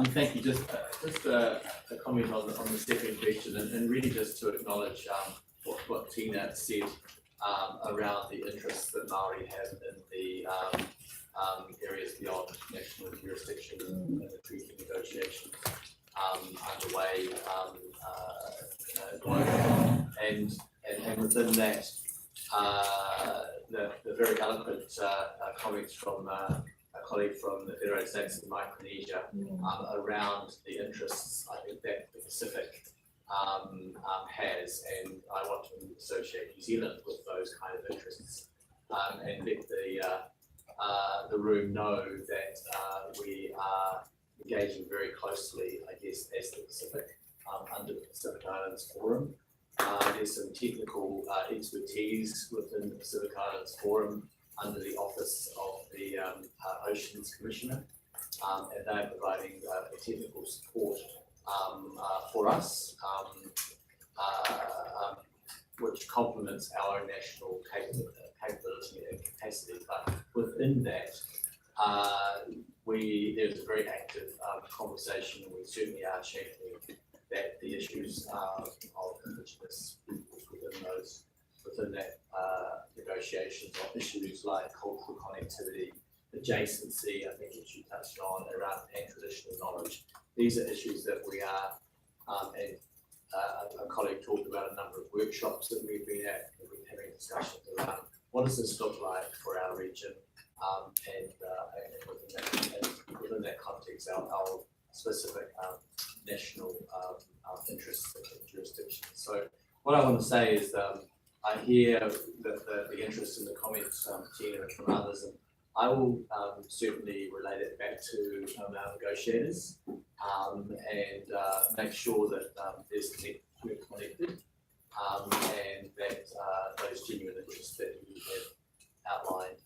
Speaker 15: Thank you. Just a comment on the second question, and really just to acknowledge what Tina said around the interests that Maori have in the areas beyond national jurisdiction and the treaty negotiations underway globally. And within that, the very eloquent comments from a colleague from the Federated States of Micronesia around the interests I think that the Pacific has, and I want to associate New Zealand with those kind of interests, and let the room know that we are engaging very closely, I guess, as the Pacific under the Pacific Islands Forum. There's some technical expertise within the Pacific Islands Forum under the Office of the Oceans Commissioner, and they're providing technical support for us, which complements our own national capability and capacity. But within that, there's a very active conversation. We certainly are championing that the issues of Indigenous peoples within that negotiations on issues like cultural connectivity, adjacency, I think which you touched on, around pan-traditional knowledge. These are issues that we are, and a colleague talked about a number of workshops that we've been at, and we're having discussions around what does this look like for our region, and within that context, our specific national interests and jurisdictions. So what I want to say is I hear the interest in the comments, Tina, and from others, and I will certainly relate it back to our negotiators and make sure that we're connected and that those genuine interests that you have outlined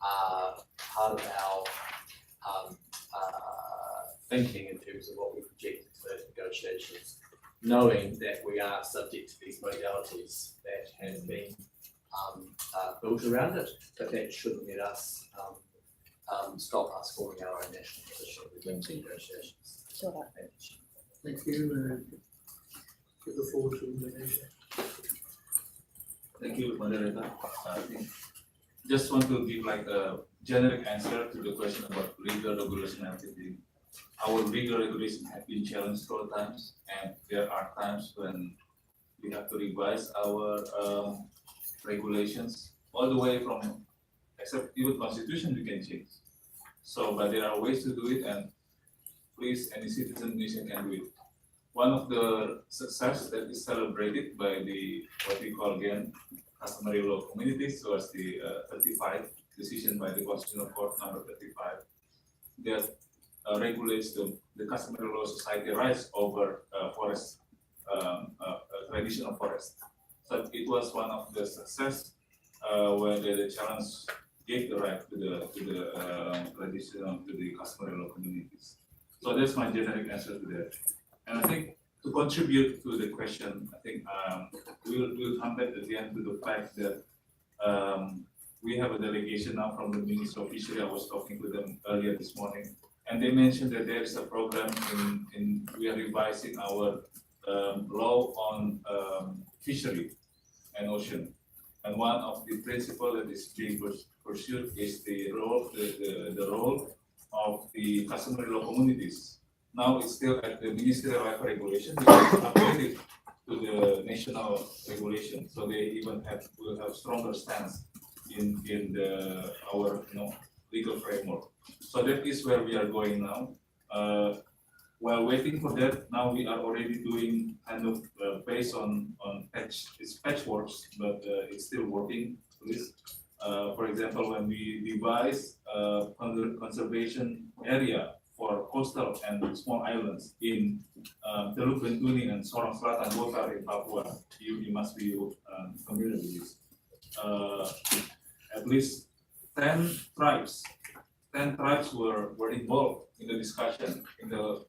Speaker 15: are part of our thinking in terms of what we project into those negotiations, knowing that we are subject to these modalities that have been built around it, but that shouldn't let us stop us forming our own national position within negotiations.
Speaker 3: Sure.
Speaker 1: Thank you. Give the floor to Indonesia.
Speaker 12: Thank you, Moderator. Just want to give like a generic answer to the question about legal regulation and everything. Our legal regulation have been challenged several times, and there are times when we have to revise our regulations all the way from, except even constitution we can change. So, but there are ways to do it, and please, any citizen nation can do it. One of the success that is celebrated by the, what we call again, customary law communities, was the 35 decision by the Constitutional Court number 35 that regulates the customary law society rights over forest, traditional forest. So it was one of the success where the challenge gave the right to the traditional, to the customary law communities. So that's my generic answer to that. And I think to contribute to the question, I think we'll come back at the end to the fact that we have a delegation now from the Ministry of Fisheries. I was talking to them earlier this morning, and they mentioned that there is a program we are revising our law on fishery and ocean. And one of the principles that is being pursued is the role of the customary law communities. Now it's still at the ministerial level regulation, which is upgraded to the national regulation. So they even will have stronger stance in our legal framework. So that is where we are going now. While waiting for that, now we are already doing kind of based on patchworks, but it's still working. For example, when we devise conservation area for coastal and small islands in Teluk Bentuni and Sorong Selatan Bogor in Papua. You must be familiar with this. At least 10 tribes were involved in the discussion in the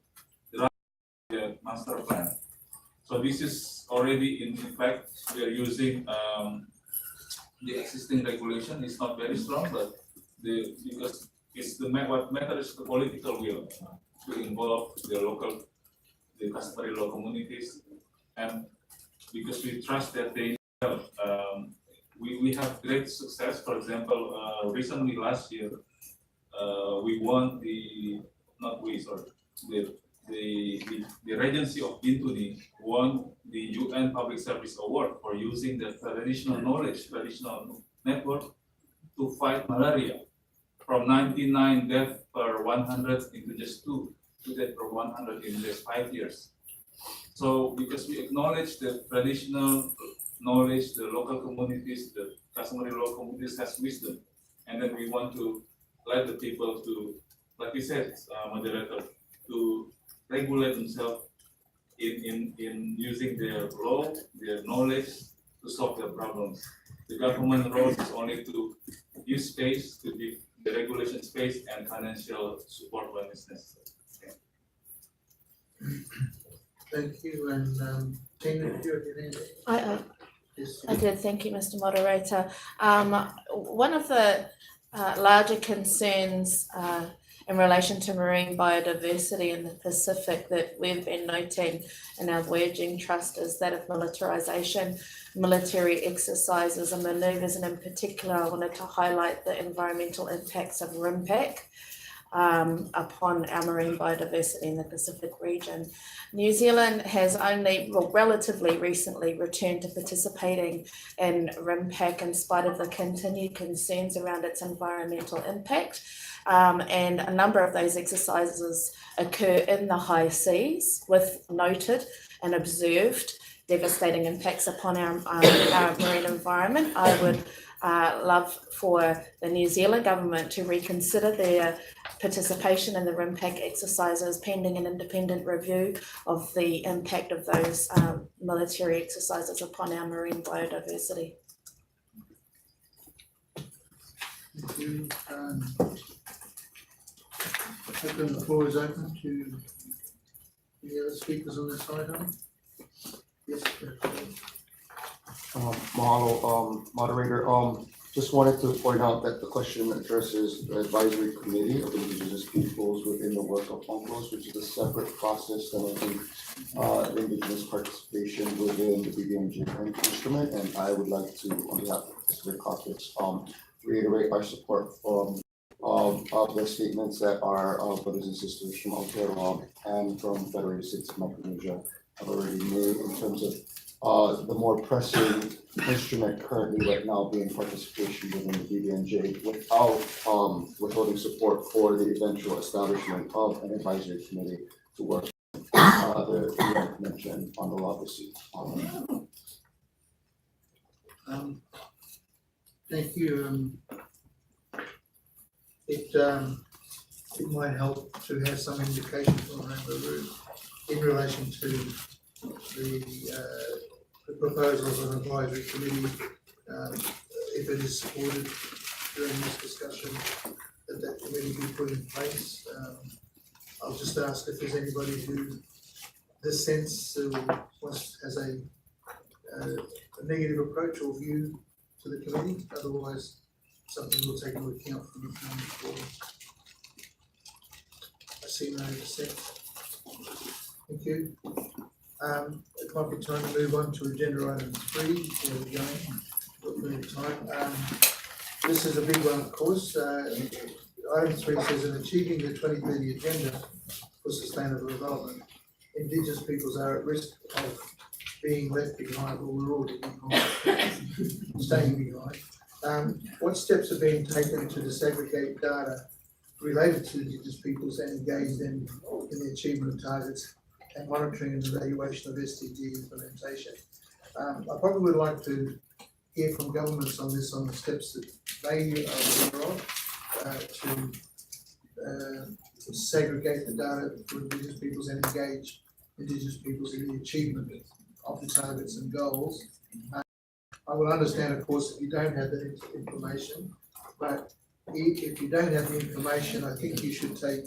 Speaker 12: master plan. So this is already in fact we are using the existing regulation is not very strong, but because it's what matters is the political will to involve the customary law communities, and because we trust that they we have great success. For example, recently last year, we won the Regency of Bintuni won the UN Public Service Award for using the traditional network to fight malaria from 99 deaths per 100 into just 2 to death per 100 in just 5 years. So because we acknowledge the traditional knowledge, the local communities, the customary law communities has wisdom, and then we want to let the people to, like you said, moderator, to regulate themselves in using their law, their knowledge to solve their problems. The government role is only to use space, to give the regulation space and financial support when it's necessary. Okay.
Speaker 1: Thank you, and Tina, do you have anything?
Speaker 3: I did, thank you, Mr. Moderator. One of the larger concerns in relation to marine biodiversity in the Pacific that we've been noting in our voyaging trust is that of militarization, military exercises and maneuvers, and in particular I wanted to highlight the environmental impacts of RIMPAC upon our marine biodiversity in the Pacific region. New Zealand has only relatively recently returned to participating in RIMPAC in spite of the continued concerns around its environmental impact. And a number of those exercises occur in the high seas with noted and observed devastating impacts upon our marine environment. I would love for the New Zealand government to reconsider their participation in the RIMPAC exercises pending an independent review of the impact of those military exercises upon our marine biodiversity.
Speaker 1: Thank you. Open, the floor is open to any other speakers on this item. Yes,
Speaker 2: Mahalo, moderator. Just wanted to point out that the question addresses the advisory committee of indigenous peoples within the work of UNCLOS, which is a separate process than I think indigenous participation within the BBMJ instrument. And I would like to, on behalf of the Pacific Caucus, reiterate our support of the statements that our brothers and sisters from Aotearoa and from Federated States of Micronesia have already made in terms of the more pressing instrument currently right now being participation within the BBNJ without withholding support for the eventual establishment of an advisory committee to work the UN Convention on the Law of the Sea.
Speaker 1: thank you. It might help to have some indication from around the room in relation to the proposals of an advisory committee, if it is supported during this discussion, that committee be put in place. I'll just ask if there's anybody who this sense has a negative approach or view to the committee. Otherwise, something we'll take into account from the committee forward. I see no dissent. Thank you. It might be time to move on to agenda item 3. There we go. Got plenty of time. This is a big one, of course. Item 3 says, in achieving the 2030 agenda for sustainable development, Indigenous peoples are at risk of being left behind, or we're already behind, staying behind. What steps are being taken to disaggregate data related to Indigenous peoples and engage them in the achievement of targets and monitoring and evaluation of SDG implementation? I probably would like to hear from governments on this, on the steps that they are aware of, to segregate the data for Indigenous peoples and engage Indigenous peoples in the achievement of the targets and goals. I will understand, of course, if you don't have that information, but if you don't have the information, I think you should take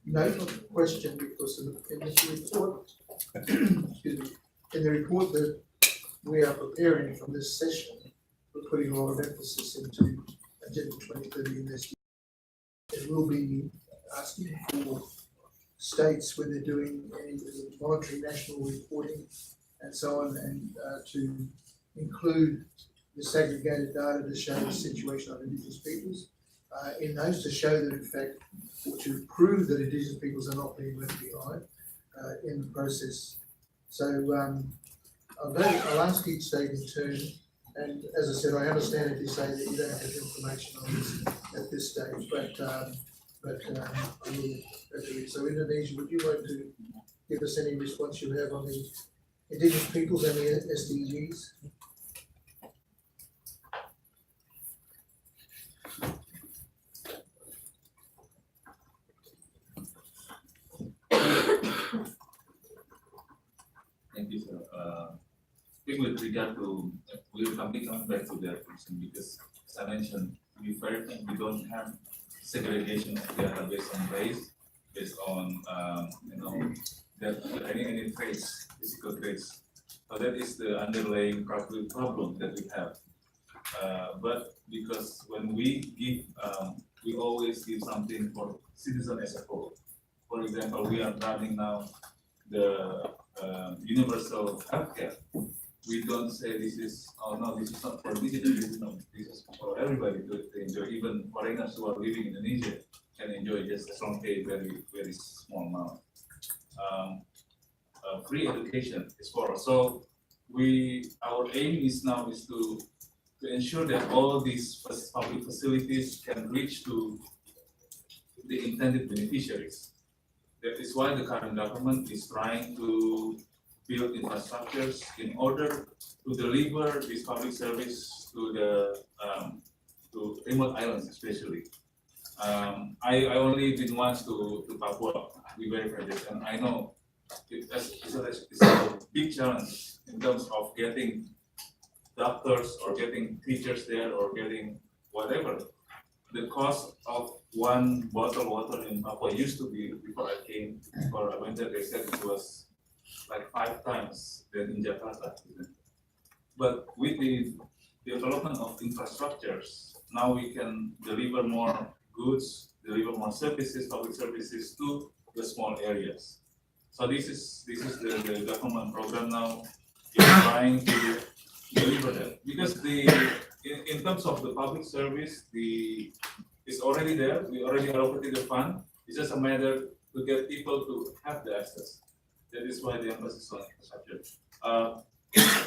Speaker 1: note of the question, because in this report, excuse me, in the report that we are preparing from this session, we're putting a lot of emphasis into Agenda 2030 in this. It will be asking for states when they're doing any voluntary national reporting and so on, and to include the segregated data to show the situation of Indigenous peoples in those, to show that in fact, or to prove that Indigenous peoples are not being left behind in the process. So I'll ask each state in turn, and as I said, I understand if you say that you don't have information on this at this stage, but I will do it. So Indonesia, would you like to give us any response you have on the Indigenous peoples and the SDGs?
Speaker 12: Thank you, sir. I think with regard to, we'll coming back to that question, because as I mentioned, to be fair, we don't have segregation of data based on race, based on that any trace, physical trace. So that is the underlying problem that we have. But because when we give, we always give something for citizen as a whole. For example, we are running now the universal healthcare. We don't say this is, oh no, this is not for indigenous, this is for everybody to enjoy. Even foreigners who are living in Indonesia can enjoy just as long as very, very small amount. Free education is for us. So our aim is now to ensure that all these public facilities can reach to the intended beneficiaries. That is why the current government is trying to build infrastructures in order to deliver this public service to the to remote islands, especially. I only been once to Papua. We very present, and I know it's a big challenge in terms of getting doctors or getting teachers there or getting whatever. The cost of one bottle of water in Papua used to be, before I went there, they said it was like 5 times than in Jakarta. But with the development of infrastructures, now we can deliver more goods, deliver more services, public services to the small areas. So this is the government program now is trying to deliver that, because in terms of the public service, it's already there. We already allocated the fund. It's just a matter to get people to have the access. That is why the emphasis on infrastructure.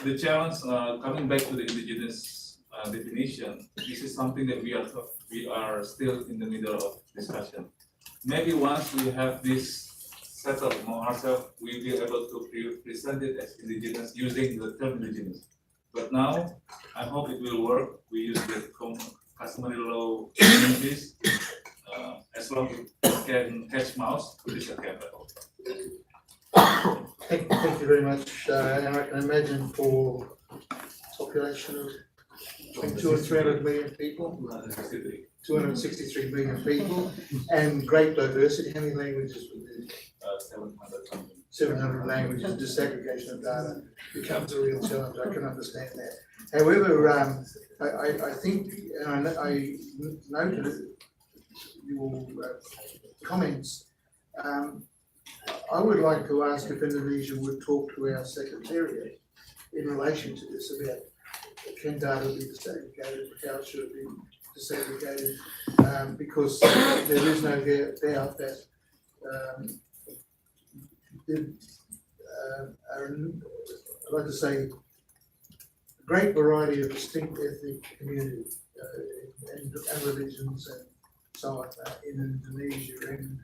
Speaker 12: The challenge, coming back to the indigenous definition, this is something that we are still in the middle of discussion. Maybe once we have this settled among ourselves, we'll be able to present it as indigenous using the term indigenous. But now, I hope it will work. We use the customary law communities as long as it can catch mouse, it is a capital.
Speaker 1: Thank you very much. And I can imagine for population of between 200 and 300 million people, 263 million people, and great diversity. How many languages would there? 700 languages. Disaggregation of data becomes a real challenge. I can understand that. However, I think, and I noted your comments. I would like to ask if Indonesia would talk to our Secretariat in relation to this about can data be disaggregated, how should it be disaggregated, because there is no doubt that I'd like to say a great variety of distinct ethnic communities and religions and so on in Indonesia, and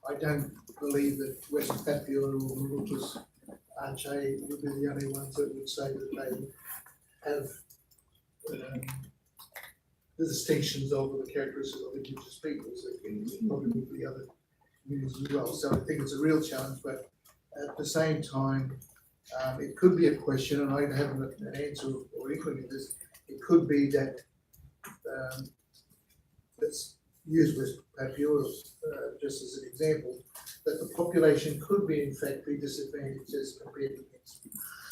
Speaker 1: I don't believe that West Papua or Mauritius Aceh would be the only ones that would say that they have the distinctions of the characteristics of Indigenous peoples that can probably with the other communities as well. So I think it's a real challenge, but at the same time, it could be a question, and I don't have an answer or inkling of this. It could be that let's use West Papua just as an example, that the population could be in fact be disadvantaged as compared against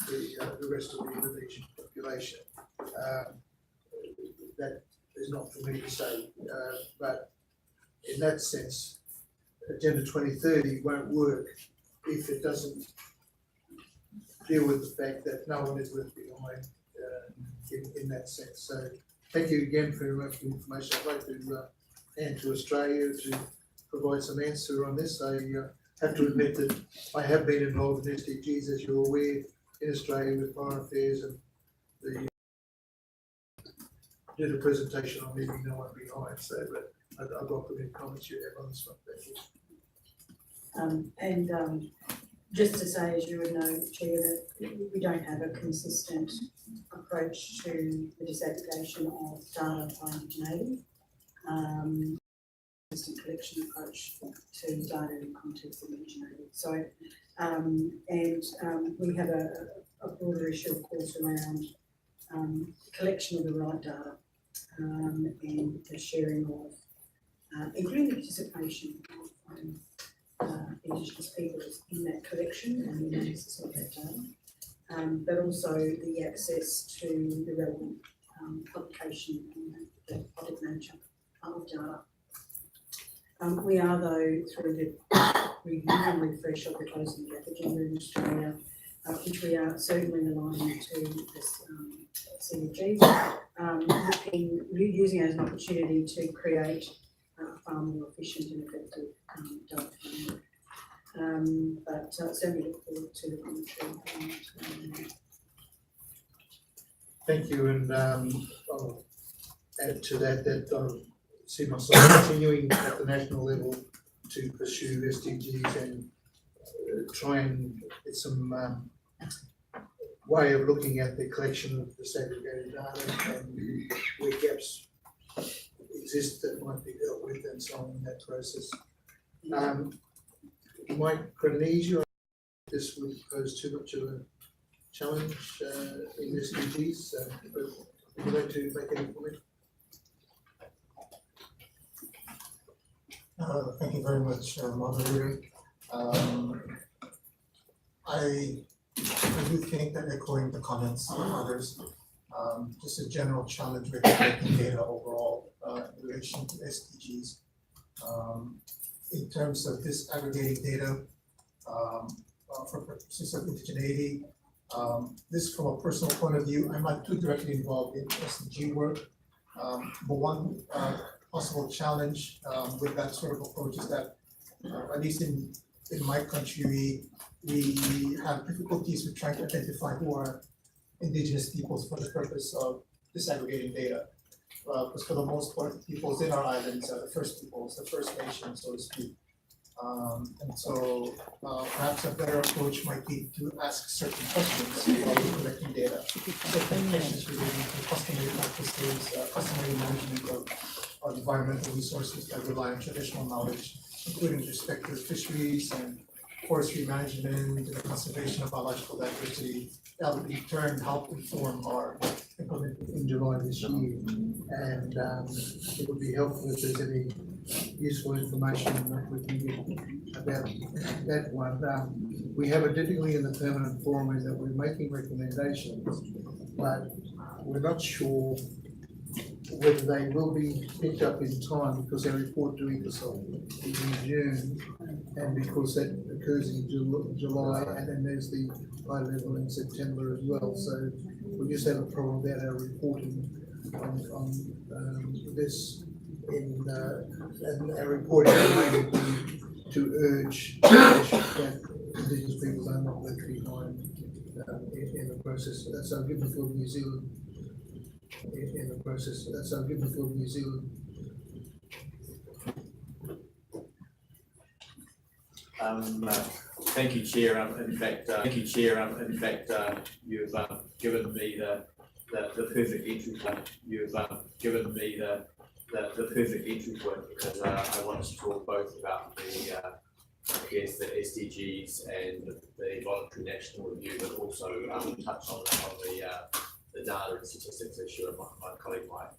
Speaker 1: the rest of the Indonesian population. That is not for me to say, but in that sense, Agenda 2030 won't work if it doesn't deal with the fact that no one is left behind in that sense. So thank you again very much for the information. I'd like to hand to Australia to provide some answer on this. I have to admit that I have been involved in SDGs, as you're aware, in Australia with Foreign Affairs, and did a presentation on leaving no one behind. So, but I'd welcome any comments you have on this one. Thank you.
Speaker 7: Just to say, as you would know, Chair, that we don't have a consistent approach to the disaggregation of data by indigeneity. Consistent collection approach to data in the context of indigeneity. So, we have a broader issue, of course, around collection of the right data and the sharing of, including the participation of Indigenous peoples in that collection and the analysis of that data, but also the access to the relevant publication and the public nature of data. We are, though, through the review and refresh of the closing gap agenda in Australia, which we are certainly aligning to this CFG, using it as an opportunity to create far more efficient and effective data framework. But certainly look forward to the commentary.
Speaker 1: Thank you, and I'll add to that I see myself continuing at the national level to pursue SDGs and try and get some way of looking at the collection of disaggregated data and where gaps exist that might be dealt with and so on in that process. Micronesia, this would pose too much of a challenge in SDGs, but would you like to make any comment?
Speaker 9: Thank you very much, moderator. I do think that echoing the comments of others, just a general challenge with collecting data overall in relation to SDGs. In terms of disaggregating data for purposes of indigeneity, this from a personal point of view, I'm not too directly involved in SDG work, but one possible challenge with that sort of approach is that, at least in my country, we have difficulties with trying to identify who are Indigenous peoples for the purpose of disaggregating data. Because for the most part, the peoples in our islands are the first peoples, the First Nations, so to speak. And so perhaps a better approach might be to ask certain questions while we're collecting data. Certain questions relating to customary practices, customary management of environmental resources that rely on traditional knowledge, including with respect to fisheries and forestry management and the conservation of biological diversity. That would in turn help inform our implementation
Speaker 1: In July this year, and it would be helpful if there's any useful information that we can get about that one. We have a difficulty in the permanent forum in that we're making recommendations, but we're not sure whether they will be picked up in time because our report to ECOSOC is in June, and because that occurs in July, and then there's the high level in September as well. So we just have a problem about our reporting on this, and our reporting would be to urge that Indigenous people are not left behind in the process. That's our given for New Zealand. In the process, that's our given for New Zealand.
Speaker 15: Thank you, Chair. In fact, you've given me the perfect entry point. You've given me the perfect entry point because I want to talk both about the I guess the SDGs and the voluntary national review, but also touch on the data and statistics issue. And my colleague might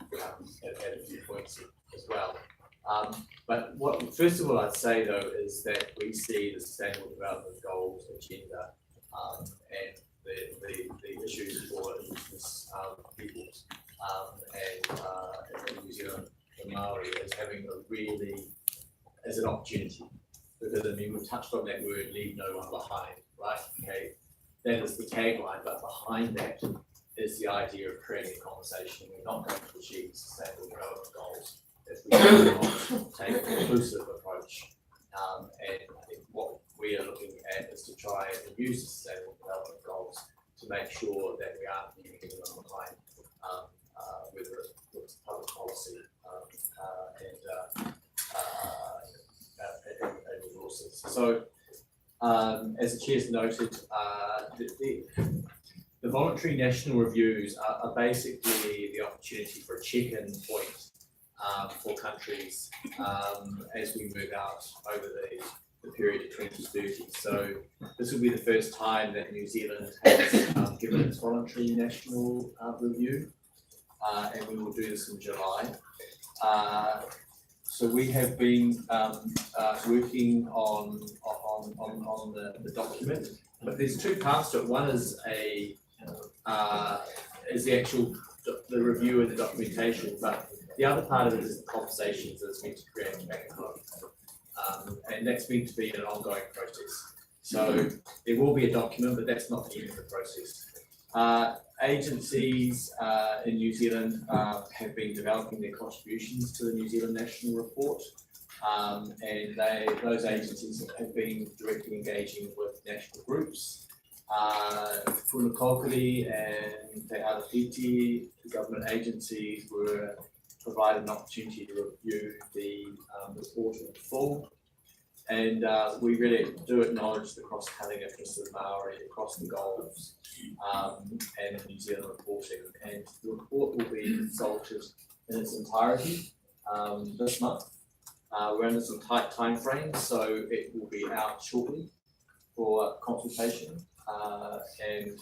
Speaker 15: add a few points as well. But first of all, I'd say though is that we see the Sustainable Development Goals agenda and the issues for Indigenous peoples and New Zealand and Maori as having as an opportunity. Because I mean, we've touched on that word, leave no one behind, right? Okay, that is the tagline, but behind that is the idea of creating a conversation. We're not going to achieve sustainable development goals if we do not take an inclusive approach. And I think what we are looking at is to try and use the sustainable development goals to make sure that we aren't leaving anyone behind, whether it's public policy and resources. So, as the chair's noted, the voluntary national reviews are basically the opportunity for a check-in point for countries as we move out over the period of 2030. So this will be the first time that New Zealand has given its voluntary national review, and we will do this in July. So we have been working on the document, but there's two parts to it. One is the review and the documentation, but the other part of it is the conversations that's meant to create back and forth, and that's meant to be an ongoing process. So there will be a document, but that's not the end of the process. Agencies in New Zealand have been developing their contributions to the New Zealand National Report, and those agencies have been directly engaging with national groups. Punakokiri and Te Arapiti, government agencies, were provided an opportunity to review the report in full. And we really do acknowledge the cross-cutting interests of Maori across the goals and New Zealand reporting. And the report will be consulted in its entirety this month. We're under some tight timeframes, so it will be out shortly for consultation. And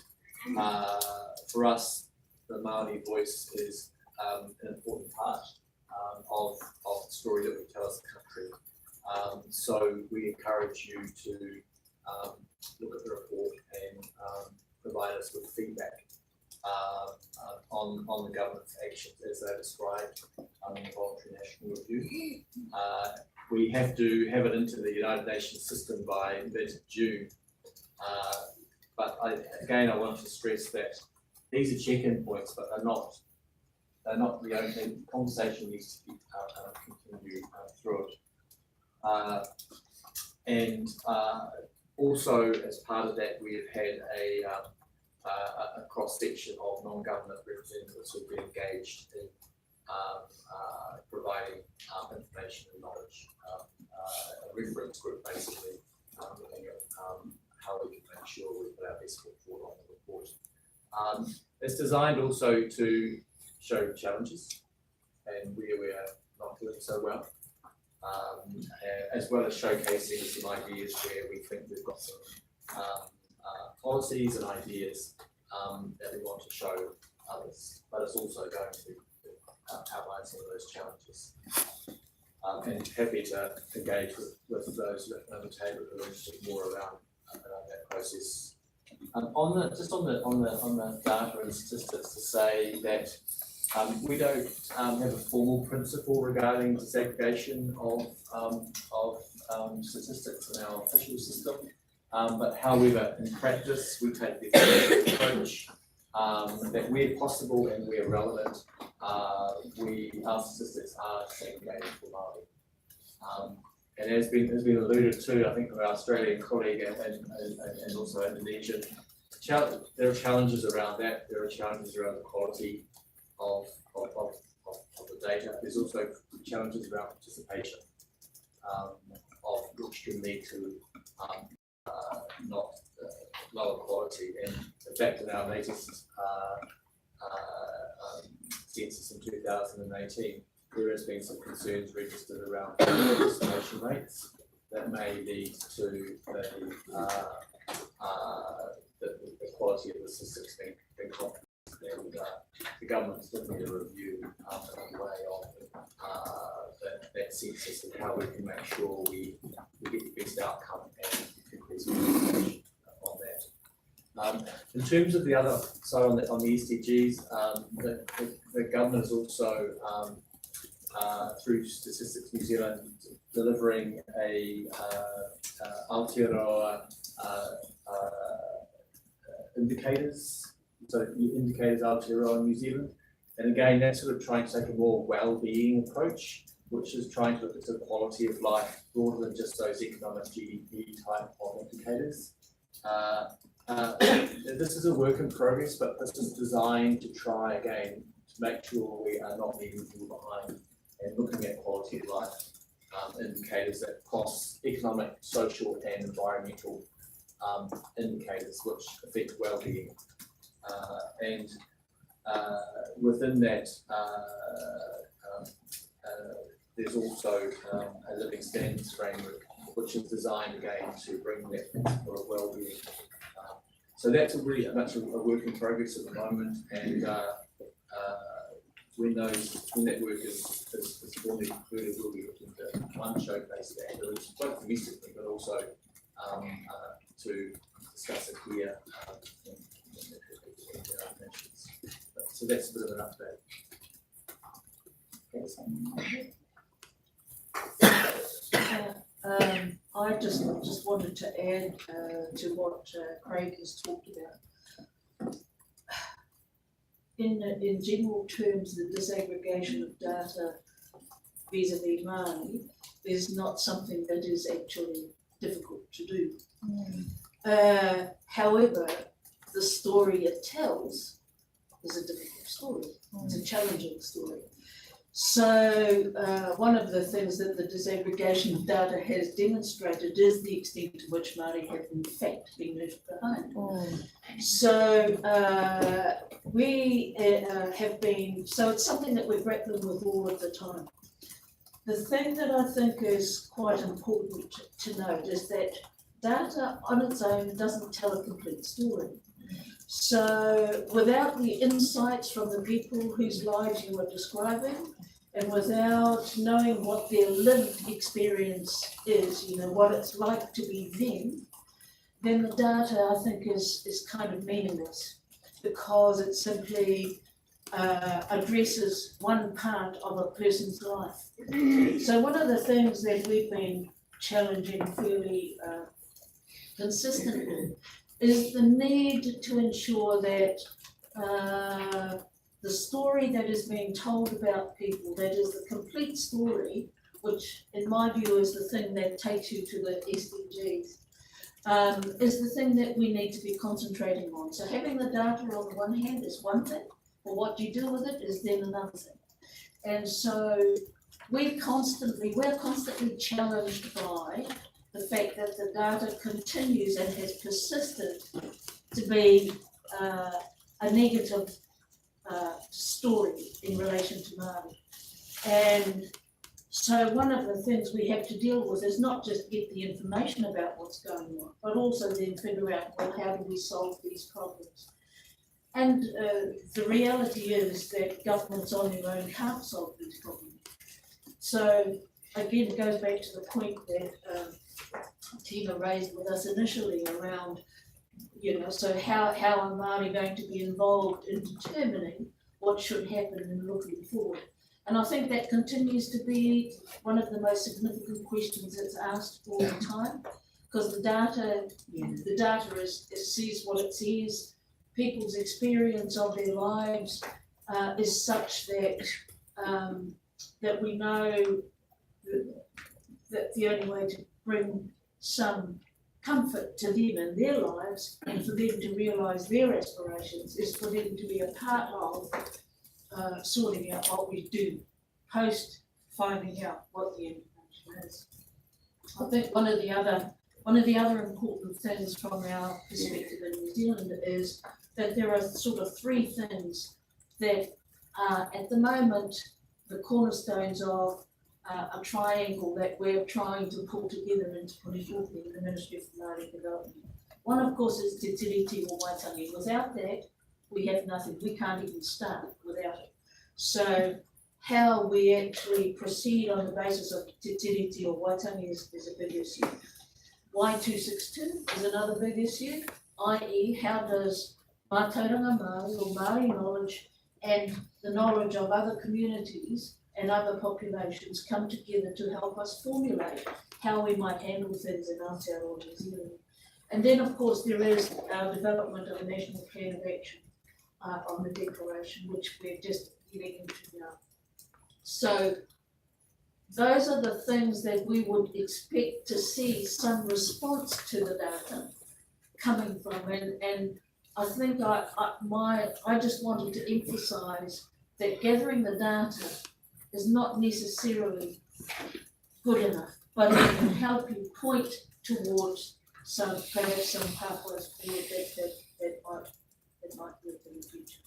Speaker 15: for us, the Maori voice is an important part of the story that we tell as a country. So we encourage you to look at the report and provide us with feedback on the government's actions as they're described in the voluntary national review. We have to have it into the United Nations system by mid-June. But I want to stress that these are check-in points, but they're not the only thing. The conversation needs to be continued through it. And also, as part of that, we have had a cross-section of non-government representatives who've been engaged in providing information and knowledge, a reference group basically, looking at how we can make sure we put our best foot forward on the report. It's designed also to show challenges and where we are not doing so well. As well as showcasing some ideas where we think we've got some policies and ideas that we want to show others, but it's also going to outline some of those challenges. And happy to engage with those at the table who are interested more around that process. On the data and statistics, to say that we don't have a formal principle regarding disaggregation of statistics in our official system, but however, in practice, we take the approach that where possible and where relevant, our statistics are segregated for Māori. And as been alluded to, I think, from our Australian colleague and also Indonesian, there are challenges around that. There are challenges around the quality of the data. There's also challenges around participation, of which can lead to not lower quality. And in fact, in our latest census in 2018, there has been some concerns registered around participation rates that may lead to the quality of the statistics being compromised. And the government's looking at a review underway of that census and how we can make sure we get the best outcome and increase participation on that. In terms of the other side on the SDGs, the government is also through Statistics New Zealand delivering a Aotearoa indicators. So indicators Aotearoa New Zealand, and again that's sort of trying to take a more well-being approach, which is trying to look at the quality of life broader than just those economic GDP type of indicators. This is a work in progress, but this is designed to try again to make sure we are not leaving people behind and looking at quality of life indicators that cross economic, social, and environmental indicators which affect well-being. And within that, there's also a living standards framework, which is designed again to bring that principle of well-being. So that's a really much a work in progress at the moment, and when that work is formally concluded, we'll be looking to one showcase that both domestically, but also to discuss it here. So that's a bit of an update.
Speaker 4: I just wanted to add to what Craig has talked about. In general terms, the disaggregation of data vis-a-vis Māori is not something that is actually difficult to do. However, the story it tells is a difficult story. It's a challenging story. So one of the things that the disaggregation of data has demonstrated is the extent to which Māori have in fact been left behind. So we have been, so it's something that we're grappling with all of the time. The thing that I think is quite important to note is that data on its own doesn't tell a complete story. So without the insights from the people whose lives you are describing, and without knowing what their lived experience is, you know, what it's like to be them, then the data I think is kind of meaningless, because it simply addresses one part of a person's life. So one of the things that we've been challenging fairly consistently is the need to ensure that the story that is being told about people, that is the complete story, which in my view is the thing that takes you to the SDGs, is the thing that we need to be concentrating on. So having the data on the one hand is one thing, but what you do with it is then another thing. And so we're constantly challenged by the fact that the data continues and has persisted to be a negative story in relation to Māori. And so one of the things we have to deal with is not just get the information about what's going on, but also then figure out, well, how do we solve these problems? And the reality is that governments on their own can't solve these problems. So again, it goes back to the point that Tina raised with us initially around, you know, so how are Māori going to be involved in determining what should happen and looking forward? And I think that continues to be one of the most significant questions that's asked all the time, because the data sees what it sees. People's experience of their lives is such that that we know that the only way to bring some comfort to them in their lives and for them to realise their aspirations is for them to be a part of sorting out what we do post finding out what the information is. I think one of the other important things from our perspective in New Zealand is that there are sort of three things that At the moment, the cornerstones of a triangle that we're trying to pull together into Punifupi in the Ministry of Māori Development. One, of course, is Te Tiriti or Waitangi. Without that, we have nothing. We can't even start without it. So how we actually proceed on the basis of Te Tiriti or Waitangi is a big issue. Y262 is another big issue, i.e. how does Mātauranga Māori or Māori knowledge and the knowledge of other communities and other populations come together to help us formulate how we might handle things in Aotearoa, New Zealand. And then, of course, there is our development of a national plan of action on the declaration, which we're just getting into now. So those are the things that we would expect to see some response to the data coming from. And I think I just wanted to emphasize that gathering the data is not necessarily good enough, but it can help you point towards perhaps some pathways forward that might work in the future.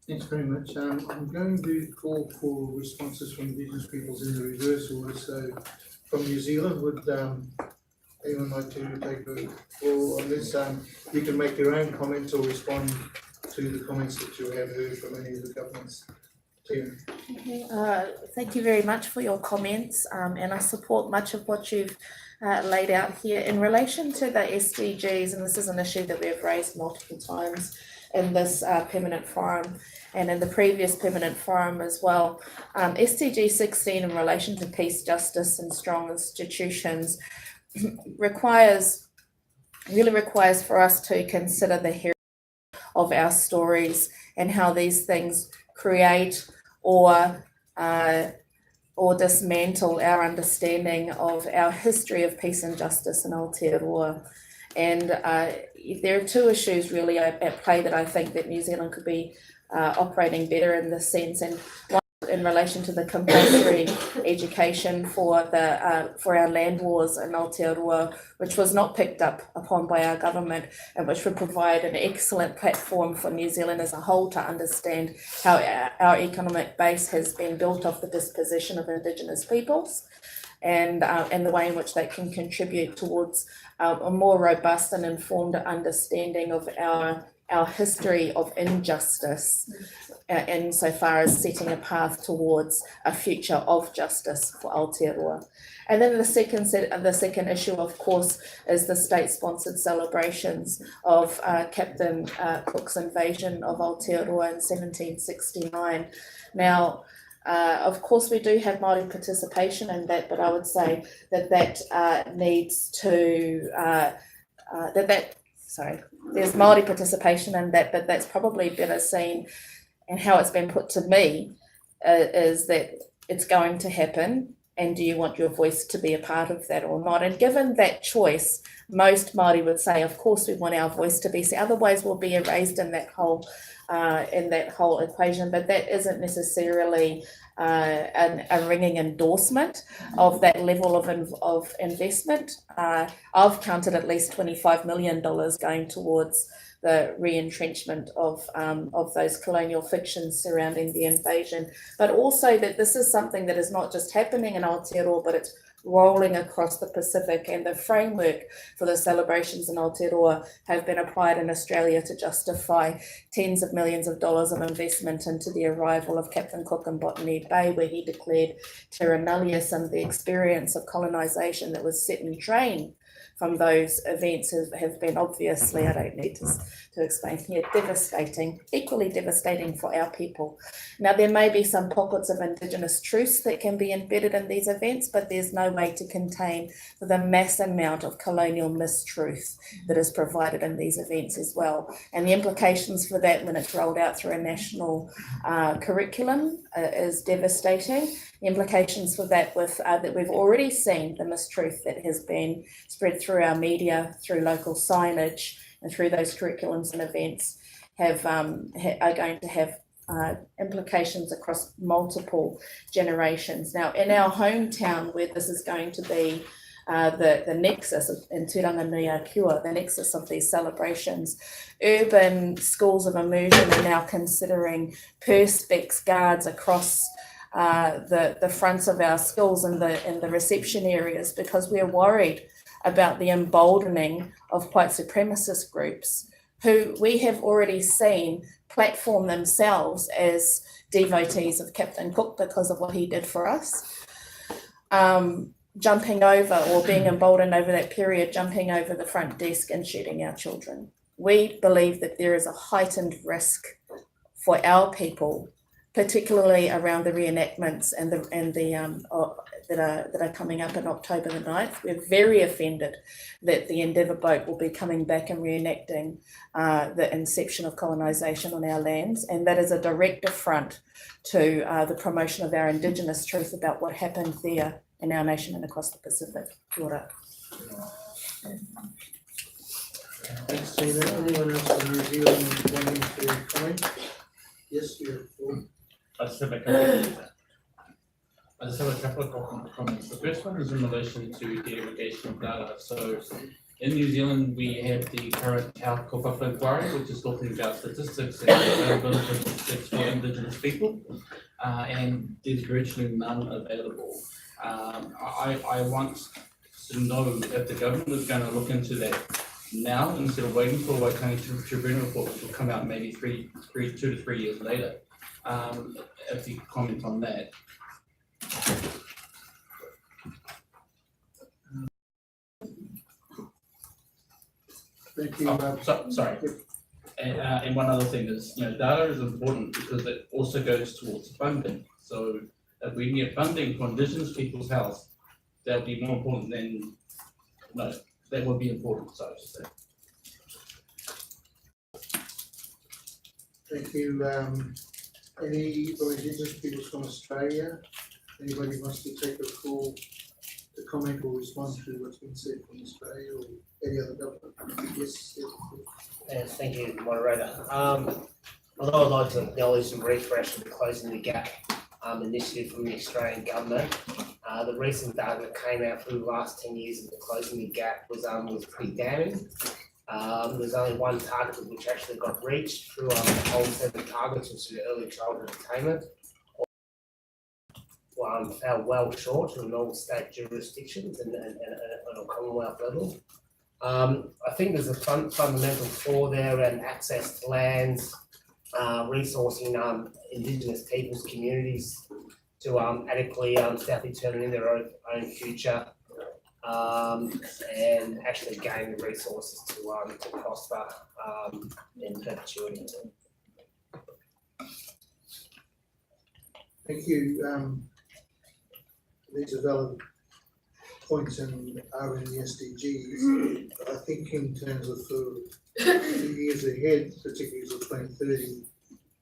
Speaker 1: Thanks very much. I'm going to call for responses from Indigenous peoples in the reverse order. So from New Zealand, would anyone like to take the floor on this? You can make your own comments or respond to the comments that you have heard from any of the governments. Tim.
Speaker 3: Thank you very much for your comments, and I support much of what you've laid out here in relation to the SDGs, and this is an issue that we have raised multiple times in this permanent forum and in the previous permanent forum as well. SDG 16 in relation to peace, justice and strong institutions really requires for us to consider the heritage of our stories and how these things create or dismantle our understanding of our history of peace and justice in Aotearoa. And there are two issues really at play that I think that New Zealand could be operating better in this sense. And one in relation to the compulsory education for our land wars in Aotearoa, which was not picked up upon by our government, and which would provide an excellent platform for New Zealand as a whole to understand how our economic base has been built off the dispossession of Indigenous peoples, and the way in which they can contribute towards a more robust and informed understanding of our history of injustice, insofar as setting a path towards a future of justice for Aotearoa. And then the second issue, of course, is the state-sponsored celebrations of Captain Cook's invasion of Aotearoa in 1769. Now, of course, we do have Māori participation in that, but I would say that needs to there's Māori participation in that, but that's probably better seen, and how it's been put to me is that it's going to happen, and do you want your voice to be a part of that or not? And given that choice, most Māori would say, of course, we want our voice to be, so otherwise we'll be erased in that whole equation. But that isn't necessarily a ringing endorsement of that level of investment. I've counted at least $25 million going towards the re-entrenchment of those colonial fictions surrounding the invasion, but also that this is something that is not just happening in Aotearoa, but it's rolling across the Pacific, and the framework for the celebrations in Aotearoa have been applied in Australia to justify tens of millions of dollars of investment into the arrival of Captain Cook in Botany Bay, where he declared terra nullius, and the experience of colonisation that was set in train from those events have been obviously, I don't need to explain here, devastating, equally devastating for our people. Now, there may be some pockets of Indigenous truths that can be embedded in these events, but there's no way to contain the mass amount of colonial mistruth that is provided in these events as well. And the implications for that when it's rolled out through a national curriculum is devastating. The implications for that that we've already seen, the mistruth that has been spread through our media, through local signage, and through those curriculums and events are going to have implications across multiple generations. Now, in our hometown, where this is going to be the nexus in Turanga Nui a Kua, the nexus of these celebrations. Urban schools of immersion are now considering perspex guards across the fronts of our schools and the reception areas, because we're worried about the emboldening of white supremacist groups who we have already seen platform themselves as devotees of Captain Cook because of what he did for us. Jumping over, or being emboldened over that period, jumping over the front desk and shooting our children. We believe that there is a heightened risk for our people, particularly around the reenactments and that are coming up on October the 9th. We're very offended that the Endeavour boat will be coming back and reenacting the inception of colonisation on our lands, and that is a direct affront to the promotion of our Indigenous truth about what happened there in our nation and across the Pacific. Kia ora.
Speaker 1: Thanks, Tina. Anyone else from New Zealand wanting to comment? Yes, you have four.
Speaker 10: I just have a couple of comments. The first one is in relation to the aggregation of data. So in New Zealand, we have the current Health Kaupapa inquiry, which is talking about statistics and availability of statistics for Indigenous people, and there's virtually none available. I want to know if the government is going to look into that now instead of waiting for the Waitangi Tribunal report, which will come out maybe 2 to 3 years later. If you comment on that.
Speaker 1: Thank you.
Speaker 10: Sorry. And one other thing is, data is important because it also goes towards funding. So if we can get funding for Indigenous people's health, that would be more important than, that would be important, so to say.
Speaker 1: Thank you. Any Indigenous peoples from Australia? Anybody wants to take a call to comment or respond to what's been said from Australia or any other government? Yes.
Speaker 14: Yes, thank you, moderator. Although I'd like to acknowledge and refresh the Closing the Gap initiative from the Australian government, the recent data that came out for the last 10 years of the Closing the Gap was pretty damning. There's only one target which actually got reached through the whole 7 targets, which is early childhood attainment. Fell well short in all state jurisdictions and on a Commonwealth level. I think there's a fundamental flaw there and access to lands, resourcing Indigenous peoples' communities to adequately self-determine their own future, and actually gain the resources to prosper in perpetuity.
Speaker 1: Thank you. These are valid points and are in the SDGs. I think in terms of the years ahead, particularly for 2030,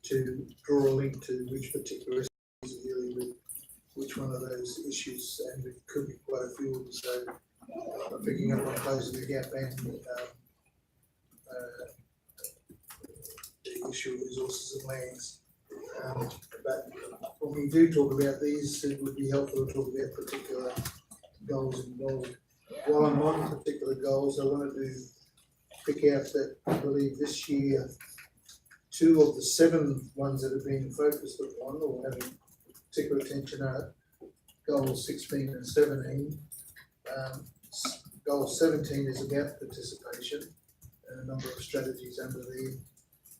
Speaker 1: to draw a link to which particular issues are dealing with which one of those issues, and it could be quite a few. So picking up on Closing the Gap and the issue of resources and lands. But when we do talk about these, it would be helpful to talk about particular goals involved. While I'm on particular goals, I wanted to pick out that I believe this year 2 of the 7 ones that have been focused upon or having particular attention are goals 16 and 17. Goal 17 is about participation and a number of strategies under there.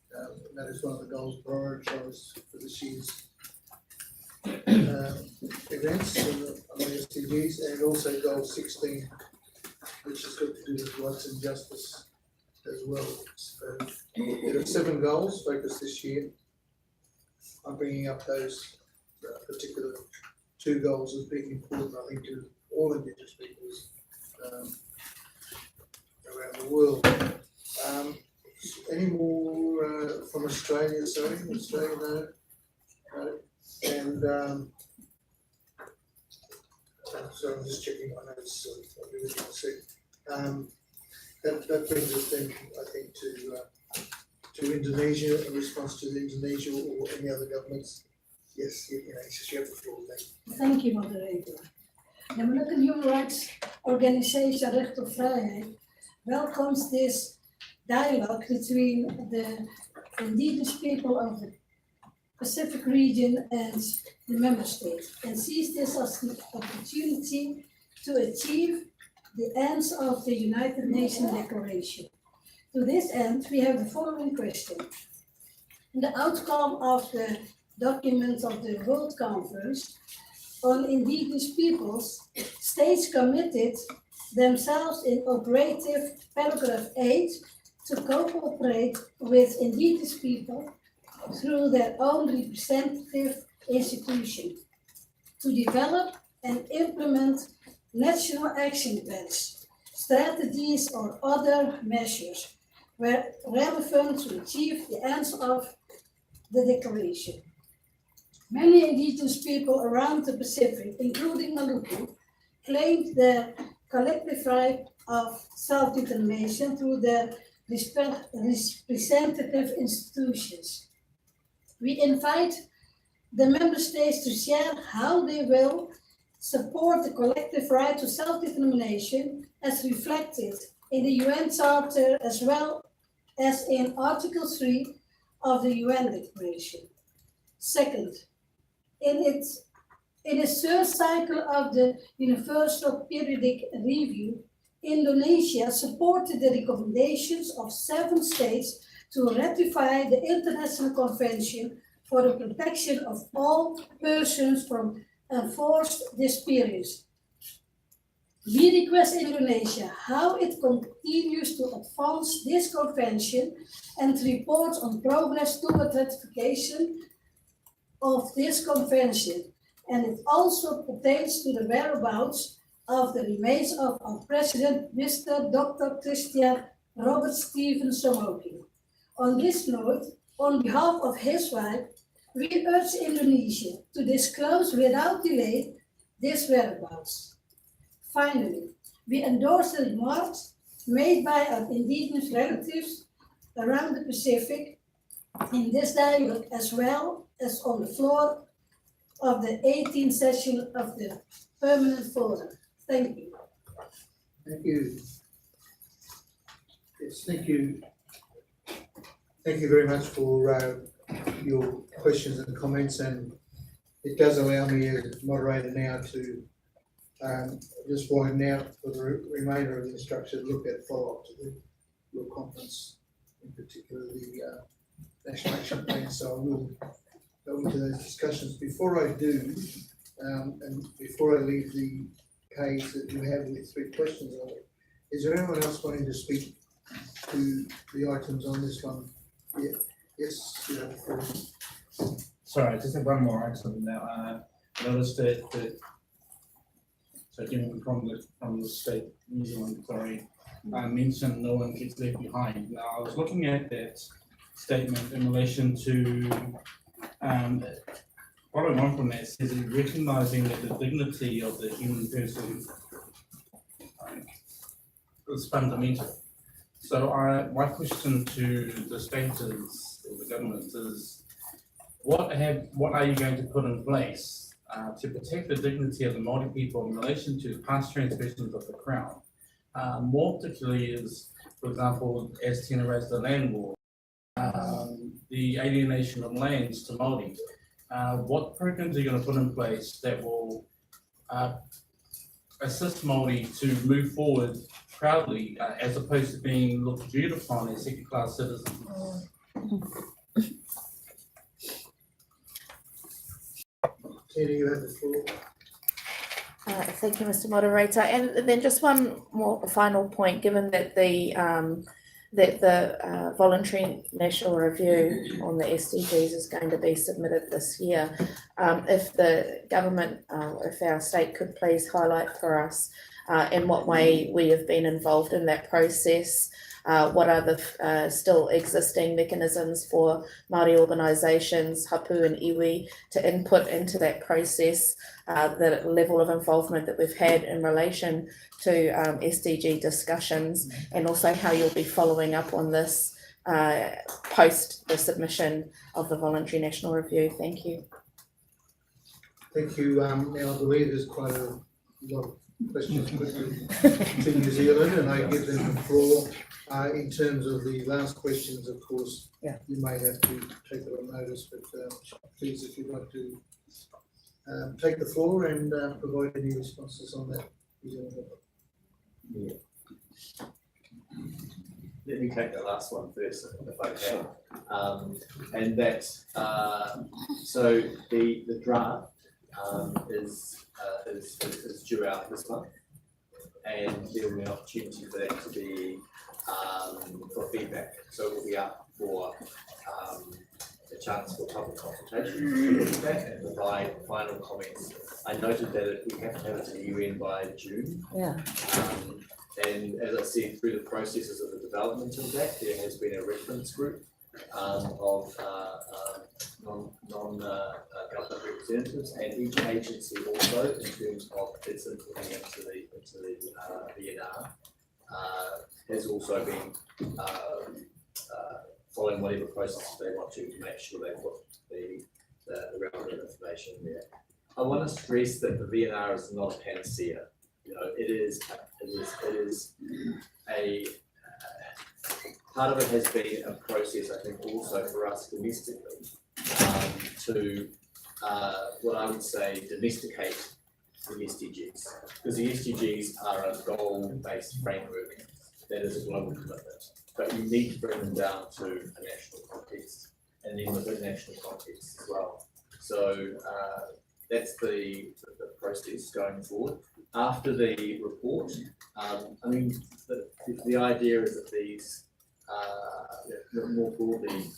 Speaker 1: And that is one of the goals prioritised for this year's events on the SDGs, and also goal 16, which has got to do with rights and justice as well. So there are 7 goals focused this year. I'm bringing up those particular 2 goals as being important, I think, to all Indigenous peoples around the world. Any more from Australia? Sorry, Australia, no. And so I'm just checking my notes. So I'll do it in a sec. That brings us then, I think, to Indonesia, a response to Indonesia or any other governments. Yes, you have the floor.
Speaker 16: Thank you, moderator. The American Human Rights organization Recht op Vrijheid welcomes this dialogue between the indigenous people of the Pacific region and the member states, and sees this as the opportunity to achieve the ends of the United Nations Declaration. To this end, we have the following question. The outcome of the document of the World Conference on Indigenous Peoples states committed themselves in operative paragraph 8 to cooperate with Indigenous people through their own representative institution to develop and implement national action plans, strategies or other measures where relevant to achieve the ends of the declaration. Many indigenous people around the Pacific, including Maluku, claimed their collective right of self-determination through their representative institutions. We invite the member states to share how they will support the collective right to self-determination as reflected in the UN Charter as well as in Article 3 of the UN Declaration. Second, in its third cycle of the Universal Periodic Review, Indonesia supported the recommendations of 7 states to ratify the International Convention for the Protection of All Persons from Enforced Disappearance. We request Indonesia how it continues to advance this convention and reports on progress toward ratification of this convention, and it also pertains to the whereabouts of the remains of our President, Mr. Dr. Christian Robert Stephen Somoki. On this note, on behalf of his wife, we urge Indonesia to disclose without delay this whereabouts. Finally, we endorse the remarks made by our indigenous relatives around the Pacific in this dialogue, as well as on the floor of the 18th session of the Permanent Forum. Thank you.
Speaker 1: Thank you. Yes, thank you. Thank you very much for your questions and comments, and it does allow me as moderator now to just widen out for the remainder of the structure, look at follow-up to your conference, in particular the National Action Plan. So I will go into those discussions. Before I do, and before I leave the case that you have with 3 questions on it, is there anyone else wanting to speak to the items on this one? Yeah. Yes. Yeah.
Speaker 10: Sorry, I just have one more item now. I noticed that so given from the state, New Zealand, sorry, mentioned no one gets left behind. Now, I was looking at that statement in relation to following on from that, says it recognizing that the dignity of the human person is fundamental. So my question to the state is, or the government is, what are you going to put in place to protect the dignity of the Māori people in relation to past transgressions of the Crown? More particularly is, for example, as Tina raised the land war, the alienation of lands to Māori. What programs are you going to put in place that will assist Māori to move forward proudly, as opposed to being looked upon as second-class citizens?
Speaker 1: Tina, you have the floor.
Speaker 3: Thank you, Mr. Moderator. And then just one more final point, given that the voluntary national review on the SDGs is going to be submitted this year, if the government, if our state could please highlight for us in what way we have been involved in that process, what are the still existing mechanisms for Māori organisations, hapu and iwi, to input into that process, the level of involvement that we've had in relation to SDG discussions, and also how you'll be following up on this post the submission of the voluntary national review. Thank you.
Speaker 1: Thank you. Now I believe there's quite a lot of questions quickly to New Zealand, and I give them the floor. In terms of the last questions, of course, you may have to take it on notice, but please, if you'd like to take the floor and provide any responses on that.
Speaker 15: Yeah. Let me take the last one first, if I can. And that, so the draft is due out this month, and there will be an opportunity for that to be for feedback. So it will be up for a chance for public consultation and provide final comments. I noted that we have to have it to the UN by June.
Speaker 17: Yeah.
Speaker 15: And as I said, through the processes of the development of that, there has been a reference group of non-government representatives, and each agency also, in terms of its implementing into the VNR, has also been following whatever processes they want to make sure they put the relevant information there. I want to stress that the VNR is not a panacea. You know, it is a part of it has been a process, I think, also for us domestically to what I would say domesticate the SDGs, because the SDGs are a goal-based framework that is a global commitment, but you need to bring them down to a national context, and then within national context as well. So that's the process going forward. After the report, I mean, the idea is that these, more broadly,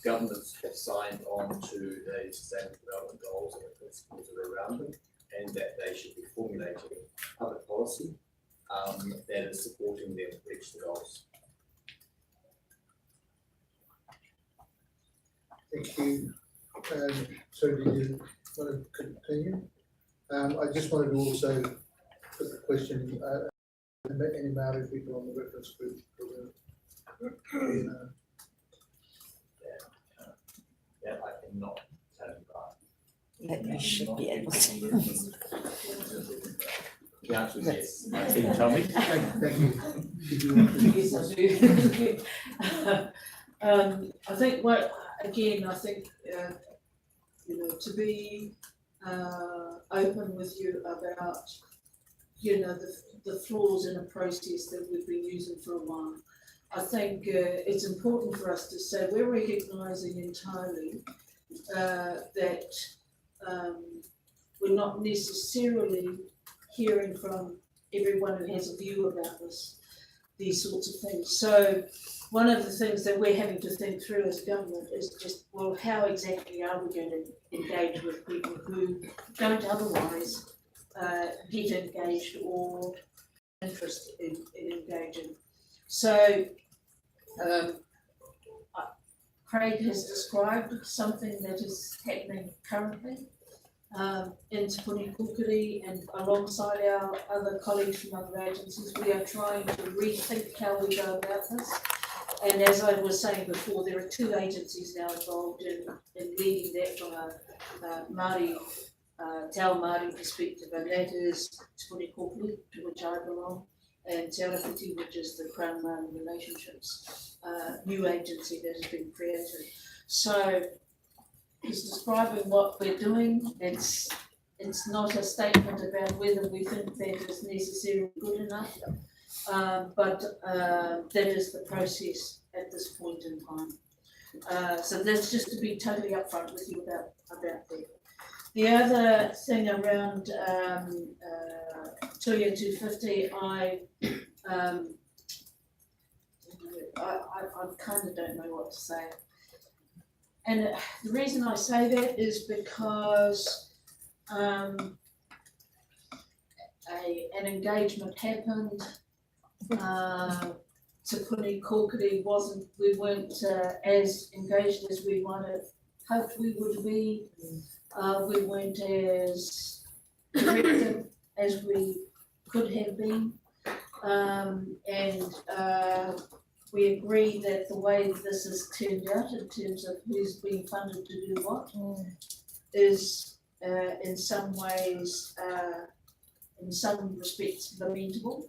Speaker 15: governments have signed on to the Sustainable Development Goals and the principles that are around them, and that they should be formulating public policy that is supporting them to reach the goals.
Speaker 1: Thank you. So did you want to continue? I just wanted to also put the question, any Maori people on the reference group?
Speaker 15: Yeah, I cannot tell you that.
Speaker 17: That you should be able to.
Speaker 15: The answer is yes. Can you tell me?
Speaker 1: Thank you. Did you want to?
Speaker 4: Yes, I do. I think I think, to be open with you about, the flaws in a process that we've been using for a while. I think it's important for us to say we're recognising entirely that we're not necessarily hearing from everyone who has a view about these sorts of things. So one of the things that we're having to think through as government is just, well, how exactly are we going to engage with people who don't otherwise get engaged or interest in engaging? So Craig has described something that is happening currently in Te Puni Kukuri, and alongside our other colleagues from other agencies, we are trying to rethink how we go about this. And as I was saying before, there are two agencies now involved in leading that from a Māori, Te Ao Māori perspective, and that is Te Puni Kukuri, to which I belong, and Te Arawhiti, which is the Crown Māori Relationships new agency that has been created. So he's describing what we're doing. It's not a statement about whether we think that is necessarily good enough, but that is the process at this point in time. So that's just to be totally upfront with you about that. The other thing around Tuia 250, I kind of don't know what to say. And the reason I say that is because an engagement happened. Te Puni Kukuri we weren't as engaged as we might have hoped we would be. We weren't as directive as we could have been. And we agree that the way this has turned out in terms of who's being funded to do what is in some ways in some respects lamentable.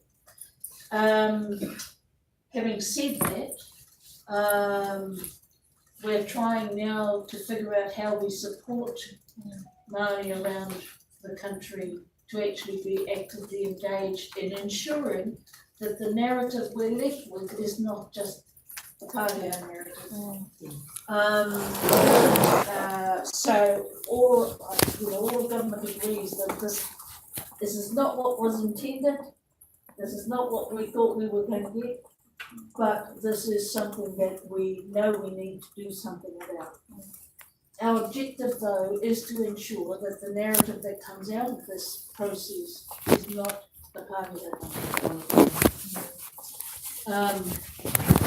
Speaker 4: Having said that, we're trying now to figure out how we support Māori around the country to actually be actively engaged in ensuring that the narrative we're left with is not just a Pākehā narrative. So all government agrees that this is not what was intended, this is not what we thought we were going to get, but this is something that we know we need to do something about. Our objective, though, is to ensure that the narrative that comes out of this process is not the Pākehā narrative.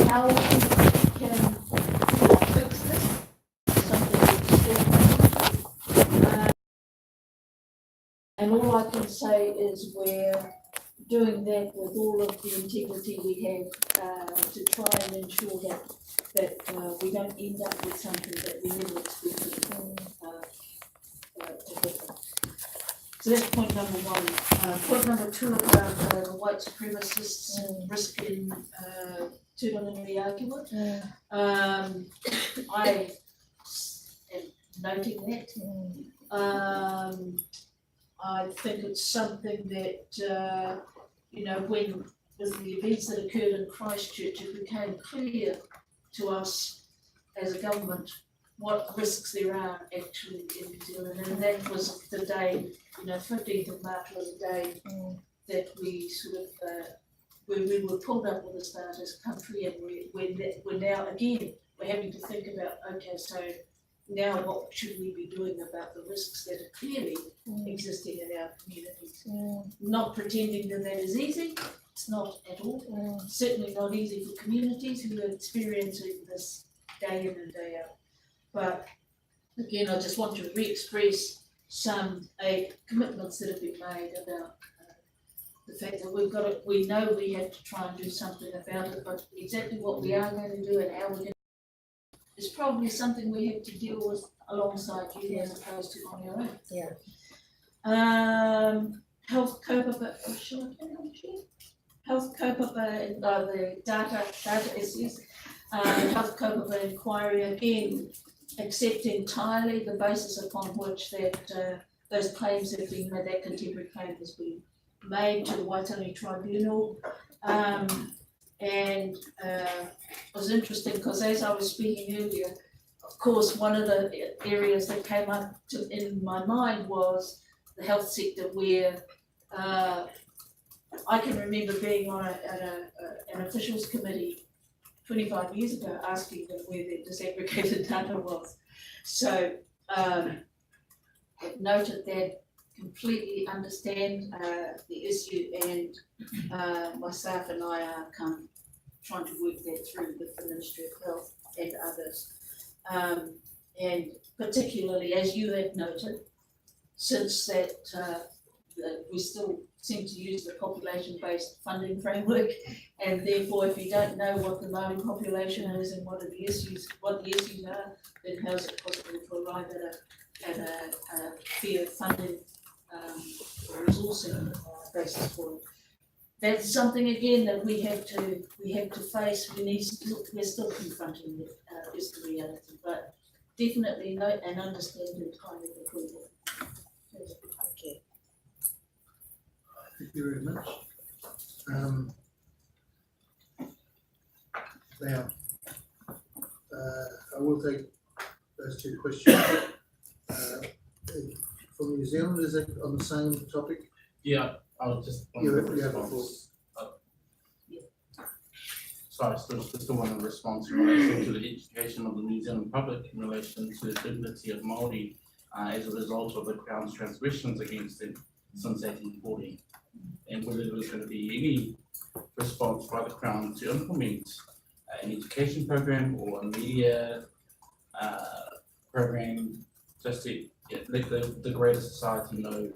Speaker 4: How we can fix this is something we still and all I can say is we're doing that with all of the integrity we have to try and ensure that we don't end up with something that we never expected to happen. So that's point number one. Point number two about the white supremacists risk in Tūrangi-Akiwa. I am noting that. I think it's something that, when with the events that occurred in Christchurch, it became clear to us as a government what risks there are actually in New Zealand. And that was the day, 15th of March was the day that we sort of, when we were pulled up with a start as a country, and we're now, again, we're having to think about, okay, so now what should we be doing about the risks that are clearly existing in our communities? Not pretending that is easy, it's not at all. Certainly not easy for communities who are experiencing this day in and day out. But again, I just want to re-express some commitments that have been made about the fact that we know we have to try and do something about it, but exactly what we are going to do and how we're going to is probably something we have to deal with alongside you as opposed to on your own. Health COPA, Health COPA, the data issues. Health COPA inquiry, again, accept entirely the basis upon which that those claims have been made, that contemporary claim has been made to the Waitangi Tribunal. And it was interesting because as I was speaking earlier, of course, one of the areas that came up in my mind was the health sector, where I can remember being on an officials committee 25 years ago asking them where their disaggregated data was. So I've noted that, completely understand the issue, and my staff and I are trying to work that through with the Ministry of Health and others. And particularly, as you had noted, since that we still seem to use the population-based funding framework, and therefore if you don't know what the Māori population is and what the issues are, then how is it possible to arrive at a fair funding resourcing basis for it? That's something again that we have to face. We're still confronting it, is the reality, but definitely note and understand entirely the problem. Okay.
Speaker 1: Thank you very much. Now, I will take those two questions. From New Zealand, is it on the same topic?
Speaker 10: Yeah, I'll just. Sorry, still want to respond in relation to the education of the New Zealand public in relation to the dignity of Māori as a result of the Crown's transgressions against them since 1840, and whether there was going to be any response by the Crown to implement an education program or a media program just to let the greater society know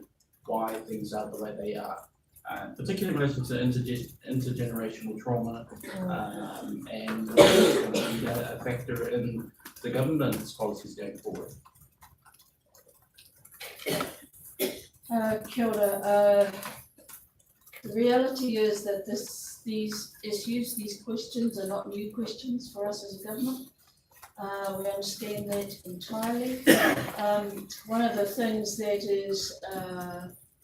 Speaker 10: why things are the way they are. Particularly in relation to intergenerational trauma, and a factor in the government's policies going forward.
Speaker 4: Kia ora. reality is that these issues, these questions are not new questions for us as a government. We understand that entirely. One of the things that is,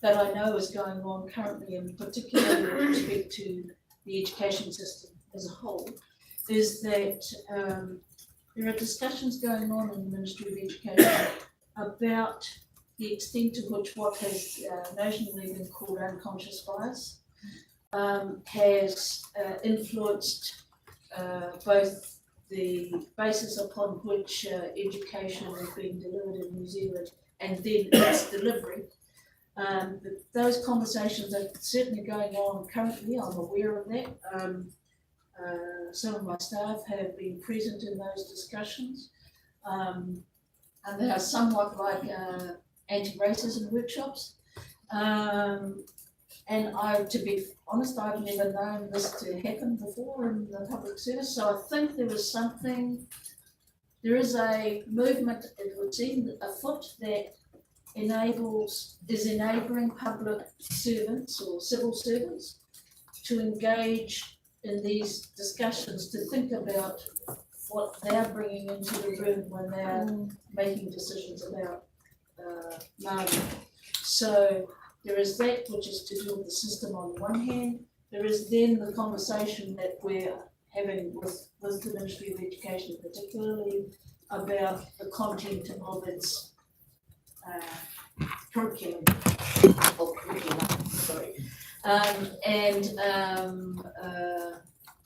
Speaker 4: that I know is going on currently, and particularly with respect to the education system as a whole, is that there are discussions going on in the Ministry of Education about the extent to which what has notionally been called unconscious bias has influenced both the basis upon which education is being delivered in New Zealand and then its delivery. Those conversations are certainly going on currently. I'm aware of that. Some of my staff have been present in those discussions, and they are somewhat like anti-racism workshops. And to be honest, I've never known this to happen before in the public service. So I think there is a movement, it would seem, afoot that is enabling public servants or civil servants to engage in these discussions, to think about what they're bringing into the room when they're making decisions about Māori. So there is that which is to do with the system on one hand. There is then the conversation that we're having with the Ministry of Education particularly about the content of its curriculum, sorry.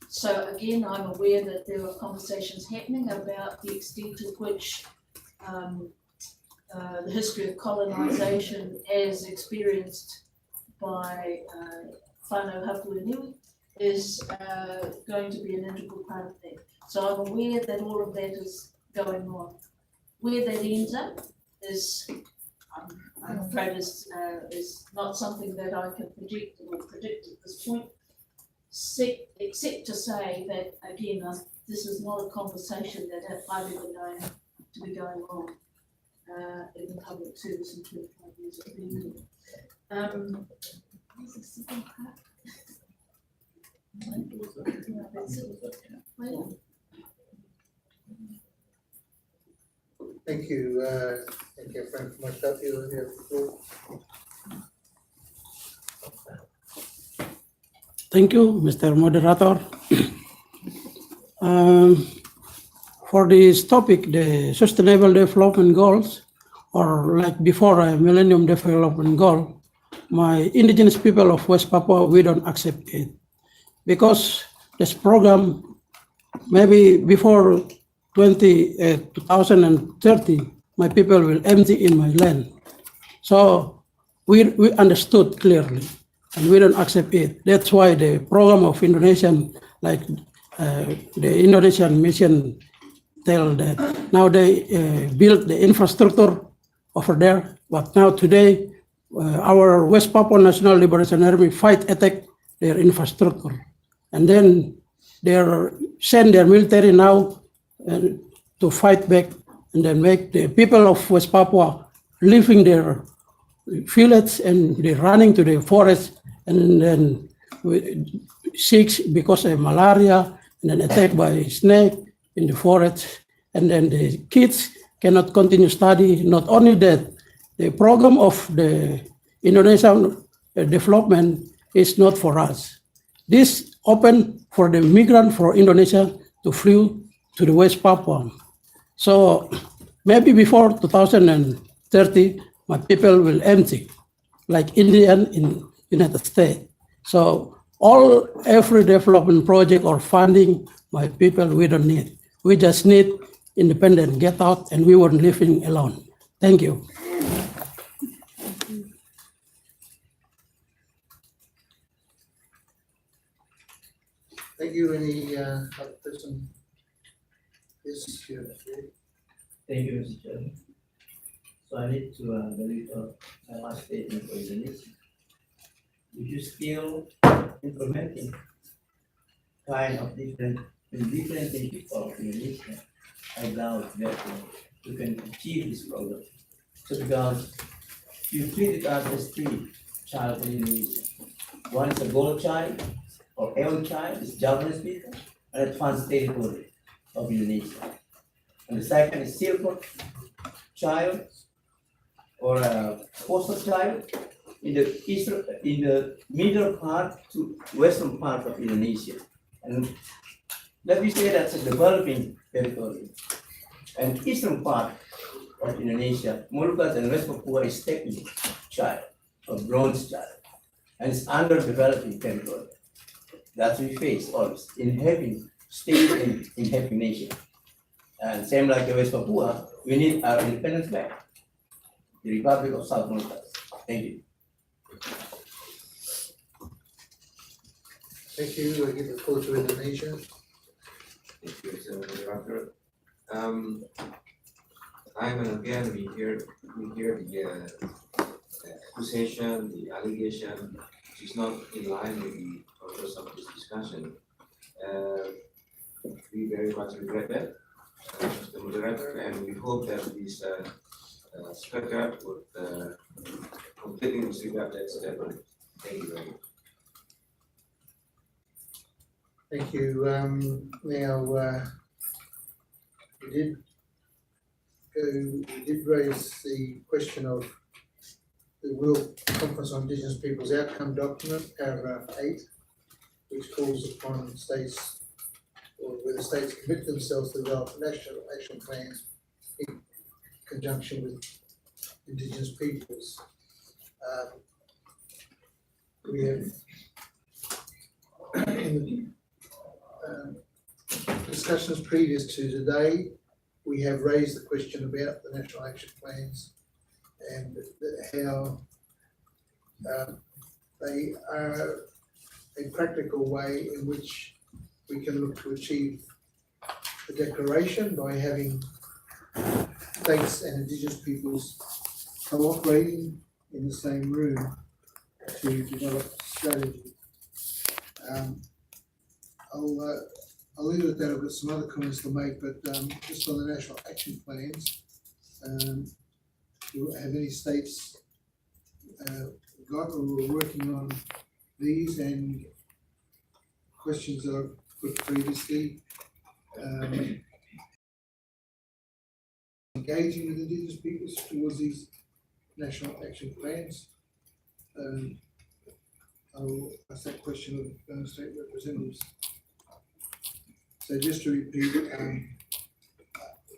Speaker 4: So again, I'm aware that there are conversations happening about the extent to which the history of colonisation as experienced by whānau hapuinui is going to be an integral part of that. So I'm aware that all of that is going on. Where that ends up is, I'm afraid, is not something that I can predict at this point, except to say that, again, this is not a conversation that I've ever known to be going on in the public service in 25 years of being here. There's a second part.
Speaker 1: Thank you, friend from myself, you have the floor.
Speaker 11: Thank you, Mr. Moderator. For this topic, the Sustainable Development Goals, or like before a Millennium Development Goal, my indigenous people of West Papua, we don't accept it. Because this program, maybe before 2030, my people will empty in my land. So we understood clearly, and we don't accept it. That's why the program of Indonesian, like the Indonesian mission, tell that now they build the infrastructure over there, but now today our West Papua National Liberation Army attack their infrastructure, and then they send their military now to fight back, and then make the people of West Papua leaving their village and they're running to the forest, and then sick because of malaria, and then attacked by snake in the forest, and then the kids cannot continue study. Not only that, the program of the Indonesian development is not for us. This open for the migrant for Indonesia to flee to the West Papua. So maybe before 2030, my people will empty, like Indian in United States. So every development project or funding, my people, we don't need. We just need independent, get out, and we weren't living alone. Thank you.
Speaker 1: Thank you. Any other person? Yes, sure.
Speaker 8: Thank you, Mr. Chairman. So I need to deliver my last statement for Indonesia. If you still implementing kind of different people of Indonesia, I doubt that you can achieve this program. So because you treat it as a street child in Indonesia, One is a Golo child or Eon child, is Javanese people, and advanced territory of Indonesia. And the second is Silkworm child or a coastal child in the middle part to western part of Indonesia. And let me say that's a developing territory. And eastern part of Indonesia, Moluccas and West Papua is steppe child or bronze child, and it's underdeveloping territory that we face always in having state and in having nation. And same like the West Papua, we need our independence back, the Republic of South Moluccas. Thank you.
Speaker 1: Thank you. I give the floor to Indonesia.
Speaker 5: Thank you, Mr. Moderator. Time and again, we hear the accusation, the allegation, which is not in line with the purpose of this discussion. We very much regret that, Mr. Moderator, and we hope that this speaker would completely disregard that statement. Thank you very much.
Speaker 1: Thank you. Now, we did raise the question of the World Conference on Indigenous Peoples Outcome Document, paragraph 8, which calls upon states, or where the states commit themselves to develop national action plans in conjunction with Indigenous peoples. We have in the discussions previous to today, we have raised the question about the national action plans and how they are a practical way in which we can look to achieve the declaration by having states and Indigenous peoples cooperating in the same room to develop strategy. I'll leave it at that. I've got some other comments to make, but just on the national action plans, do have any states got or were working on these and questions that I've put previously, engaging with Indigenous peoples towards these national action plans? I'll ask that question of state representatives. So just to repeat,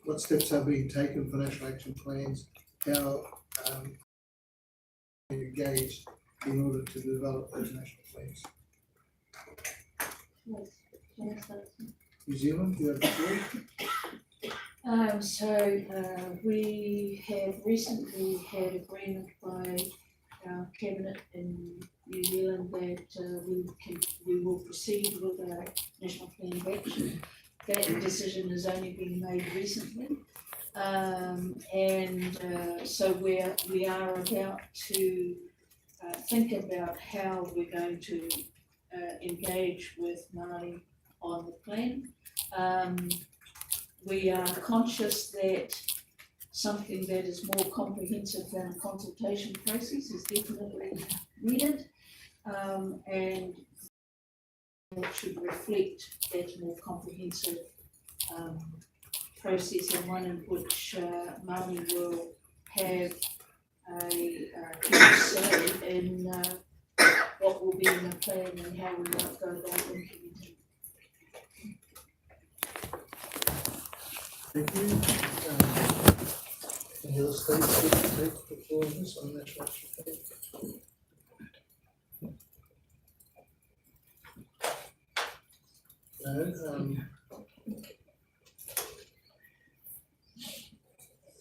Speaker 1: what steps are being taken for national action plans? How engaged in order to develop those national plans? New Zealand, do you have the floor?
Speaker 4: We have recently had agreement by our cabinet in New Zealand that we will proceed with our national plan of action. That decision has only been made recently. So we are about to think about how we're going to engage with Māori on the plan. We are conscious that something that is more comprehensive than a consultation process is definitely needed, and it should reflect that more comprehensive process, and one in which Māori will have a key say in what will be in the plan and how we might go about implementing.
Speaker 1: Thank you. Any other states that take the floor on this on national action plan? No.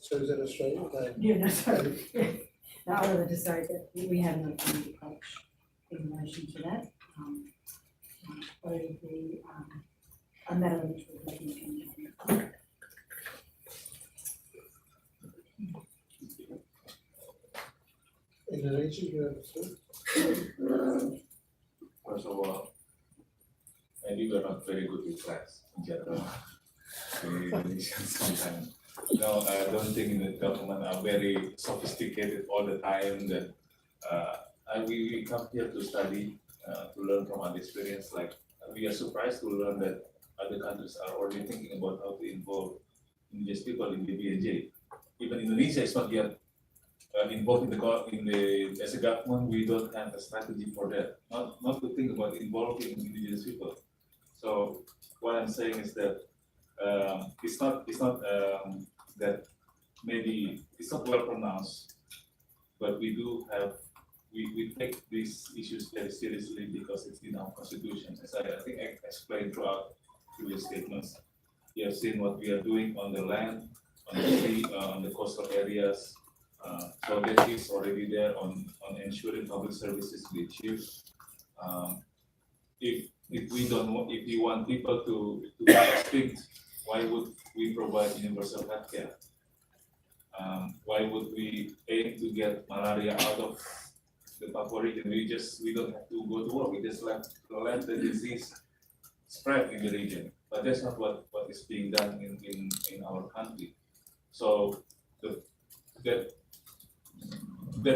Speaker 1: So is that Australia? No.
Speaker 7: Yeah, no, sorry. No, I wanted to say that we have no approach in relation to that. But it would be a matter which we're looking at.
Speaker 1: Indonesia, you have the floor.
Speaker 12: First of all, maybe we're not very good with facts in general. We Indonesians sometimes. No, I don't think the government are very sophisticated all the time that we come here to study to learn from our experience. Like we are surprised to learn that other countries are already thinking about how to involve indigenous people in the BNJ. Even Indonesia is not yet involved in the as a government. We don't have a strategy for that. Not to think about involving indigenous people. So what I'm saying is that it's not that maybe it's not well pronounced, but we take these issues very seriously because it's in our constitution. As I think I explained throughout previous statements, you have seen what we are doing on the land, on the sea, on the coastal areas. So that is already there on ensuring public services be achieved. If we want people to be extinct, why would we provide universal healthcare? Why would we aim to get malaria out of the Papua region? We don't have to go to war. We just let the disease spread in the region. But that's not what is being done in our country. So that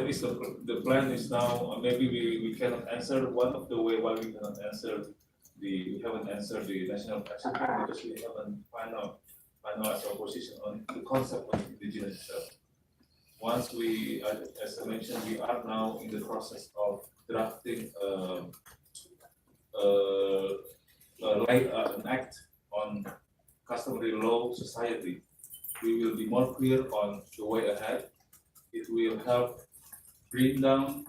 Speaker 12: is the plan is now. Maybe we cannot answer one of the way why we cannot answer we haven't answered the national action plan because we haven't finalized our position on the concept of indigenous itself. Once we, as I mentioned, we are now in the process of drafting an act on customary law society. We will be more clear on the way ahead. It will help bring down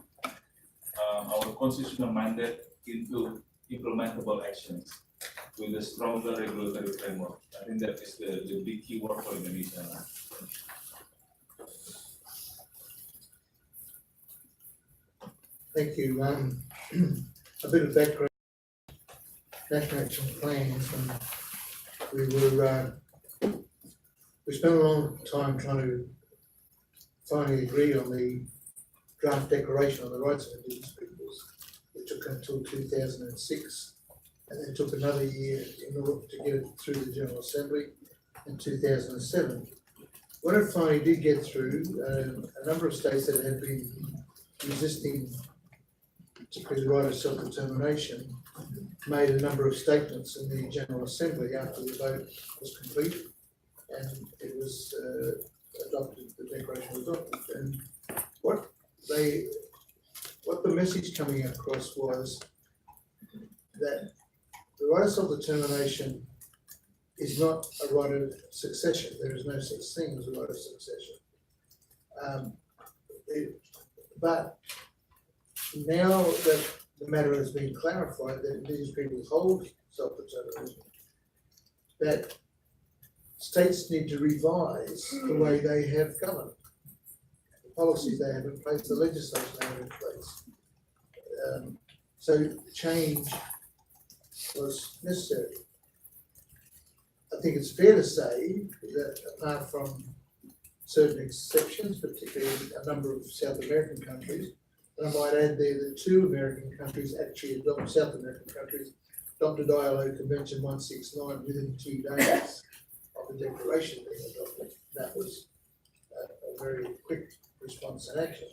Speaker 12: our constitutional mandate into implementable actions with a stronger regulatory framework. I think that is the big key word for Indonesia now.
Speaker 1: Thank you. A bit of background. National Action Plans, and we spent a long time trying to finally agree on the draft declaration on the rights of Indigenous peoples. It took until 2006, and then took another year in order to get it through the General Assembly in 2007. When it finally did get through, a number of states that had been resisting, particularly the right of self-determination, made a number of statements in the General Assembly after the vote was complete, and it was adopted, the declaration was adopted. And what the message coming across was that the right of self-determination is not a right of succession. There is no such thing as a right of succession. But now that the matter has been clarified that Indigenous peoples hold self-determination, that states need to revise the way they have governed, the policies they have in place, the legislation they have in place. So change was necessary. I think it's fair to say that apart from certain exceptions, particularly a number of South American countries, and I might add there that 2 American countries actually adopted, South American countries, adopted ILO Convention 169 within 2 days of the declaration being adopted. That was a very quick response and action.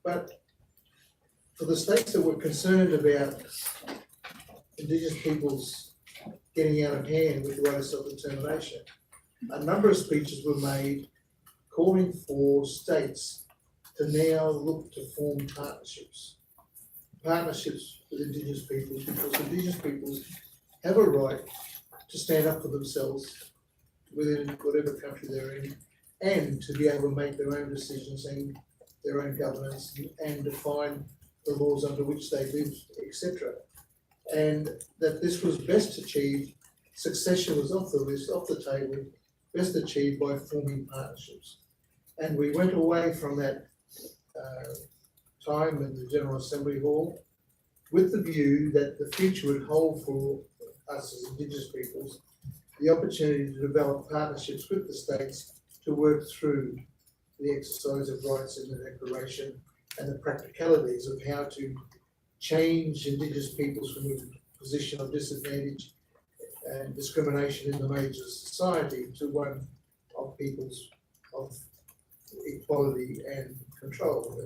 Speaker 1: But for the states that were concerned about Indigenous peoples getting out of hand with the right of self-determination, a number of speeches were made calling for states to now look to form partnerships with Indigenous peoples, because Indigenous peoples have a right to stand up for themselves within whatever country they're in, and to be able to make their own decisions and their own governance and define the laws under which they live, etc. And that this was best achieved, succession was off the list, off the table, best achieved by forming partnerships. And we went away from that time in the General Assembly Hall with the view that the future would hold for us as Indigenous peoples the opportunity to develop partnerships with the states to work through the exercise of rights in the Declaration and the practicalities of how to change Indigenous peoples from a position of disadvantage and discrimination in the major society to one of peoples of equality and control,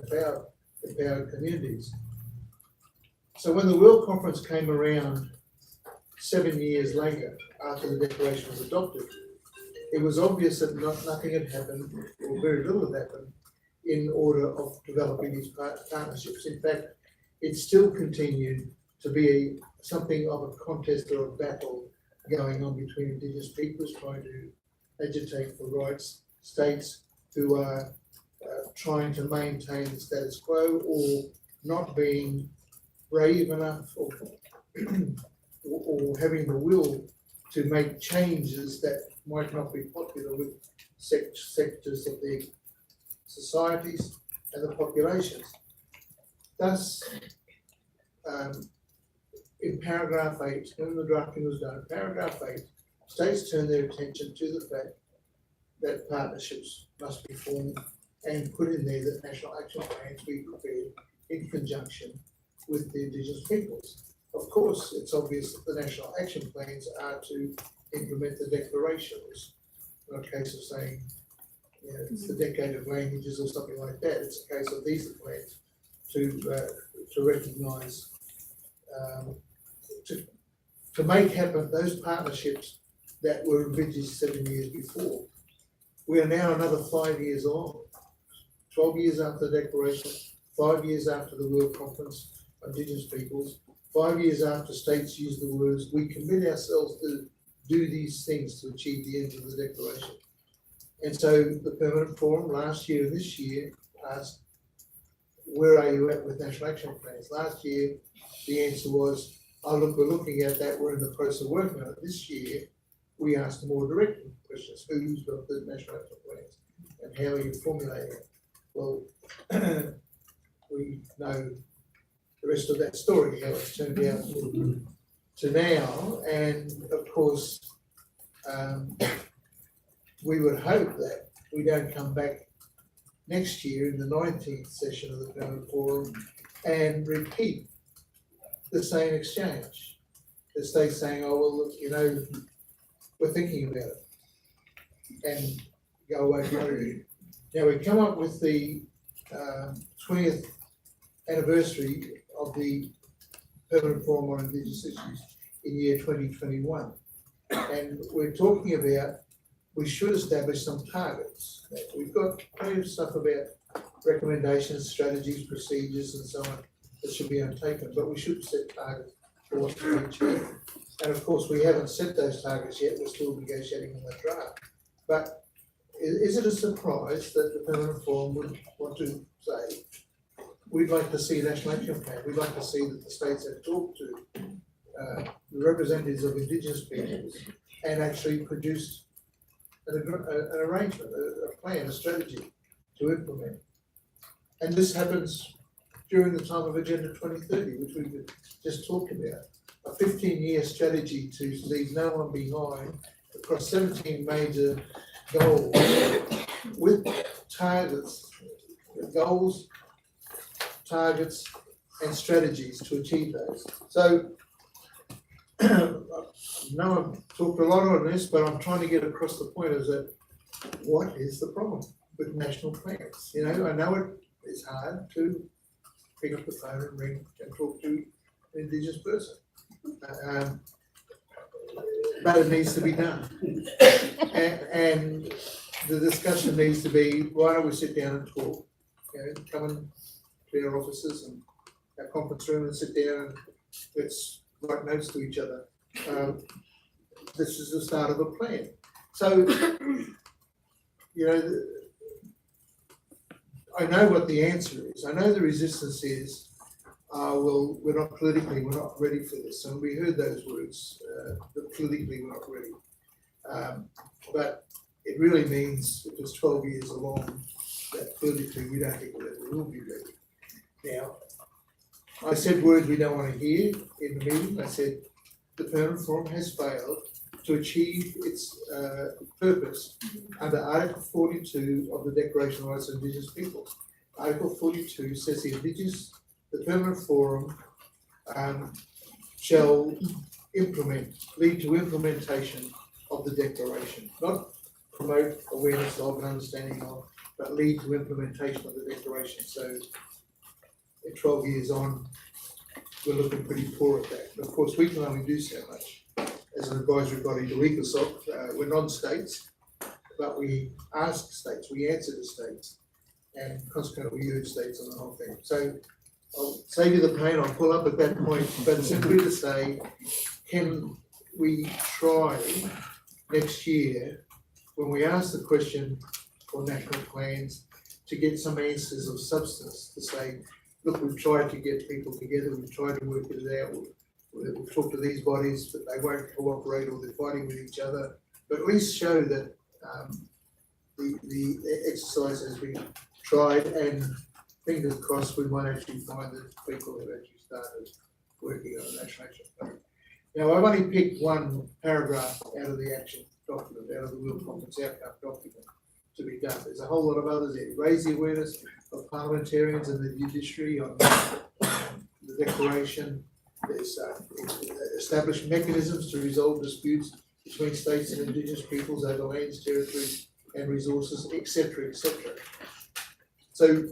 Speaker 1: empowered communities. So when the World Conference came around 7 years later, after the declaration was adopted, it was obvious that nothing had happened, or very little had happened, in order of developing these partnerships. In fact, it still continued to be something of a contest or a battle going on between Indigenous peoples trying to agitate for rights, states who are trying to maintain the status quo or not being brave enough or having the will to make changes that might not be popular with sectors of the societies and the populations. Thus, in paragraph 8, when the drafting was done, paragraph 8, states turned their attention to the fact that partnerships must be formed and put in there that national action plans be prepared in conjunction with the Indigenous peoples. Of course, it's obvious that the national action plans are to implement the declaration. It's not a case of saying, you know, it's the decade of languages or something like that. It's a case of these are plans to recognise, to make happen those partnerships that were envisaged 7 years before. We are now another 5 years on, 12 years after the declaration, 5 years after the World Conference on Indigenous Peoples, 5 years after states use the words, we commit ourselves to do these things to achieve the ends of the declaration. And so the Permanent Forum last year and this year asked, where are you at with national action plans? Last year, the answer was, oh look, we're looking at that, we're in the process of working on it. This year, we asked more direct questions. Who's got the national action plans? And how are you formulating it? Well, we know the rest of that story, how it's turned out to now. And of course, we would hope that we don't come back next year in the 19th session of the Permanent Forum and repeat the same exchange. The state saying, oh, well, look, you know, we're thinking about it, and go away from it. Now we come up with the 20th anniversary of the Permanent Forum on Indigenous Issues in year 2021. And we're talking about, we should establish some targets. We've got plenty of stuff about recommendations, strategies, procedures, and so on that should be undertaken, but we should set targets for what to achieve. And of course, we haven't set those targets yet. We're still negotiating on that draft. But is it a surprise that the Permanent Forum would want to say, we'd like to see a national action plan. We'd like to see that the states have talked to the representatives of Indigenous peoples and actually produced an arrangement, a plan, a strategy to implement. And this happens during the time of Agenda 2030, which we've just talked about. A 15-year strategy to leave no one behind across 17 major goals with targets, goals, targets, and strategies to achieve those. So, no, I've talked a lot on this, but I'm trying to get across the point is that what is the problem with national plans? You know, I know it's hard to pick up the phone and ring and talk to an Indigenous person. But it needs to be done. And the discussion needs to be, why don't we sit down and talk? You know, come and to our offices and our conference room and sit down and let's write notes to each other. This is the start of a plan. So, you know, I know what the answer is. I know the resistance is, well, we're not ready for this. And we heard those words, that politically we're not ready. But it really means, if it's 12 years along, that politically we don't think we will be ready. Now, I said words we don't want to hear in the meeting. I said the Permanent Forum has failed to achieve its purpose under Article 42 of the Declaration of Rights of Indigenous Peoples. Article 42 says the Permanent Forum shall lead to implementation of the Declaration, not promote awareness of and understanding of, but lead to implementation of the Declaration. So, 12 years on, we're looking pretty poor at that. Of course, we can only do so much as an advisory body to ECOSOC. We're non-states, but we ask states, we answer to states, and consequently we urge states on the whole thing. So I'll save you the pain, I'll pull up at that point, but simply to say, can we try next year, when we ask the question for national plans, to get some answers of substance, to say, look, we've tried to get people together, we've tried to work it out, we've talked to these bodies, but they won't cooperate or they're fighting with each other, but at least show that the exercise has been tried, and fingers crossed we might actually find that people have actually started working on a national action plan. Now, I've only picked one paragraph out of the action document, out of the Real Conference Outcome document to be done. There's a whole lot of others there. Raise the awareness of parliamentarians and the judiciary on the declaration. There's establish mechanisms to resolve disputes between states and indigenous peoples over lands, territories and resources, etc., etc. So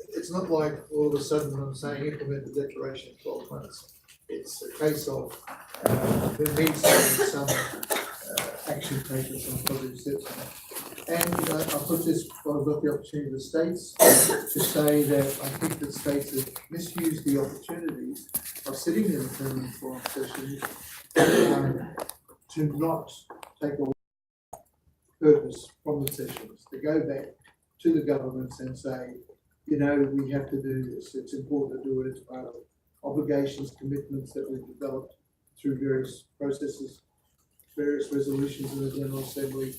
Speaker 1: it's not like all of a sudden I'm saying implement the declaration in 12 months. It's a case of there needs to be some action taken, some positive steps on that. And I'll put this, while I've got the opportunity of the states, to say that I think that states have misused the opportunities of sitting in the permanent forum sessions to not take away purpose from the sessions, to go back to the governments and say, you know, we have to do this, it's important to do it, it's part of obligations, commitments that we've developed through various processes, various resolutions in the General Assembly,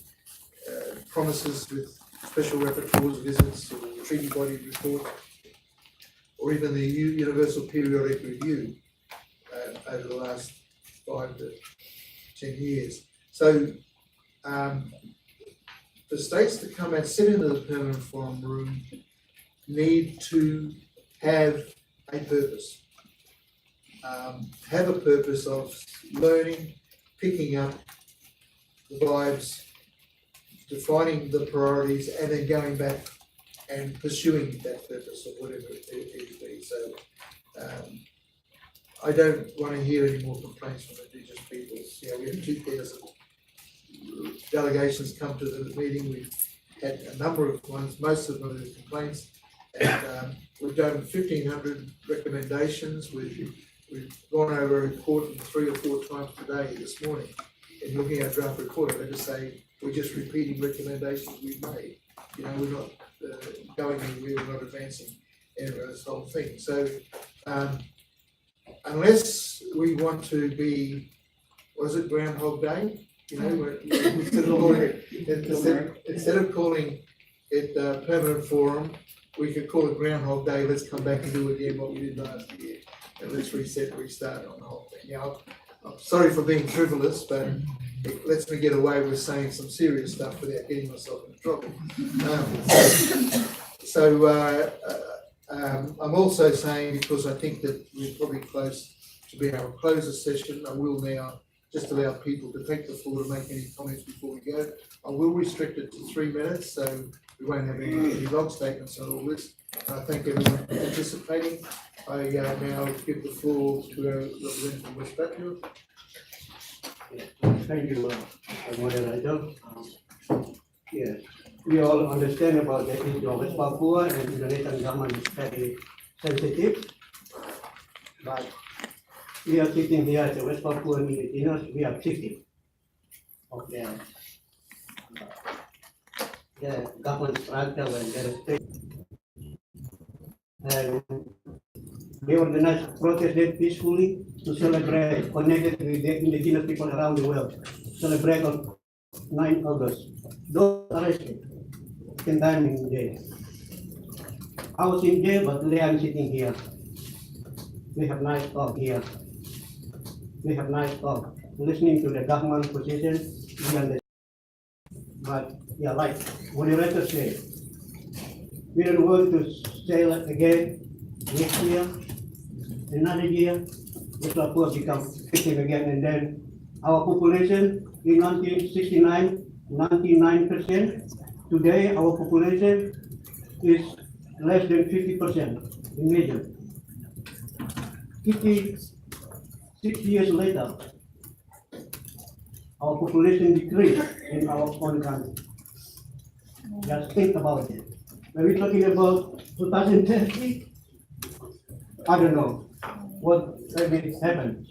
Speaker 1: promises with special rapporteurs, visits, or treaty body report, or even the Universal Periodic Review over the last 5 to 10 years. So the states that come and sit into the permanent forum room need to have a purpose. Have a purpose of learning, picking up the vibes, defining the priorities, and then going back and pursuing that purpose of whatever it be. So I don't want to hear any more complaints from Indigenous peoples. You know, we have 2,000 delegations come to the meeting. We've had a number of ones, most of them are complaints, and we've done 1,500 recommendations. We've gone over a report 3 or 4 times today, this morning, in looking at our draft report. I just say we're just repeating recommendations we've made. You know, we're not going anywhere, we're not advancing this whole thing. So unless we want to be, was it Groundhog Day? You know, instead of calling it permanent forum, we could call it Groundhog Day. Let's come back and do again what we did last year, and let's restart on the whole thing. Now, I'm sorry for being frivolous, but it lets me get away with saying some serious stuff without getting myself into trouble. I'm also saying, because I think that we're probably close to being able to close the session, I will now just allow people to take the floor to make any comments before we go. I will restrict it to 3 minutes, so we won't have any long statements on all this. I thank everyone for participating. I now give the floor to our representative from West Papua.
Speaker 6: Thank you, moderator. Yes, we all understand about the issue of West Papua, and Indonesian government is very sensitive. But we are sitting here as a West Papuan indigenous, we are 50 of them. The government struggle and their state. And we organized protest peacefully to celebrate, connected with the indigenous people around the world. Celebrate on 9 August. Those arrested, condemned in jail. I was in jail, but today I'm sitting here. We have nice talk here. We have nice talk. Listening to the government position, we understand. But yeah, like moderator said, we don't want to say it again next year, another year, West Papua become victim again, and then our population in 1969, 99%. Today, our population is less than 50%. Imagine. 56 years later, our population decreased in our own country. Just think about it. When we're talking about 2030, I don't know what will happen.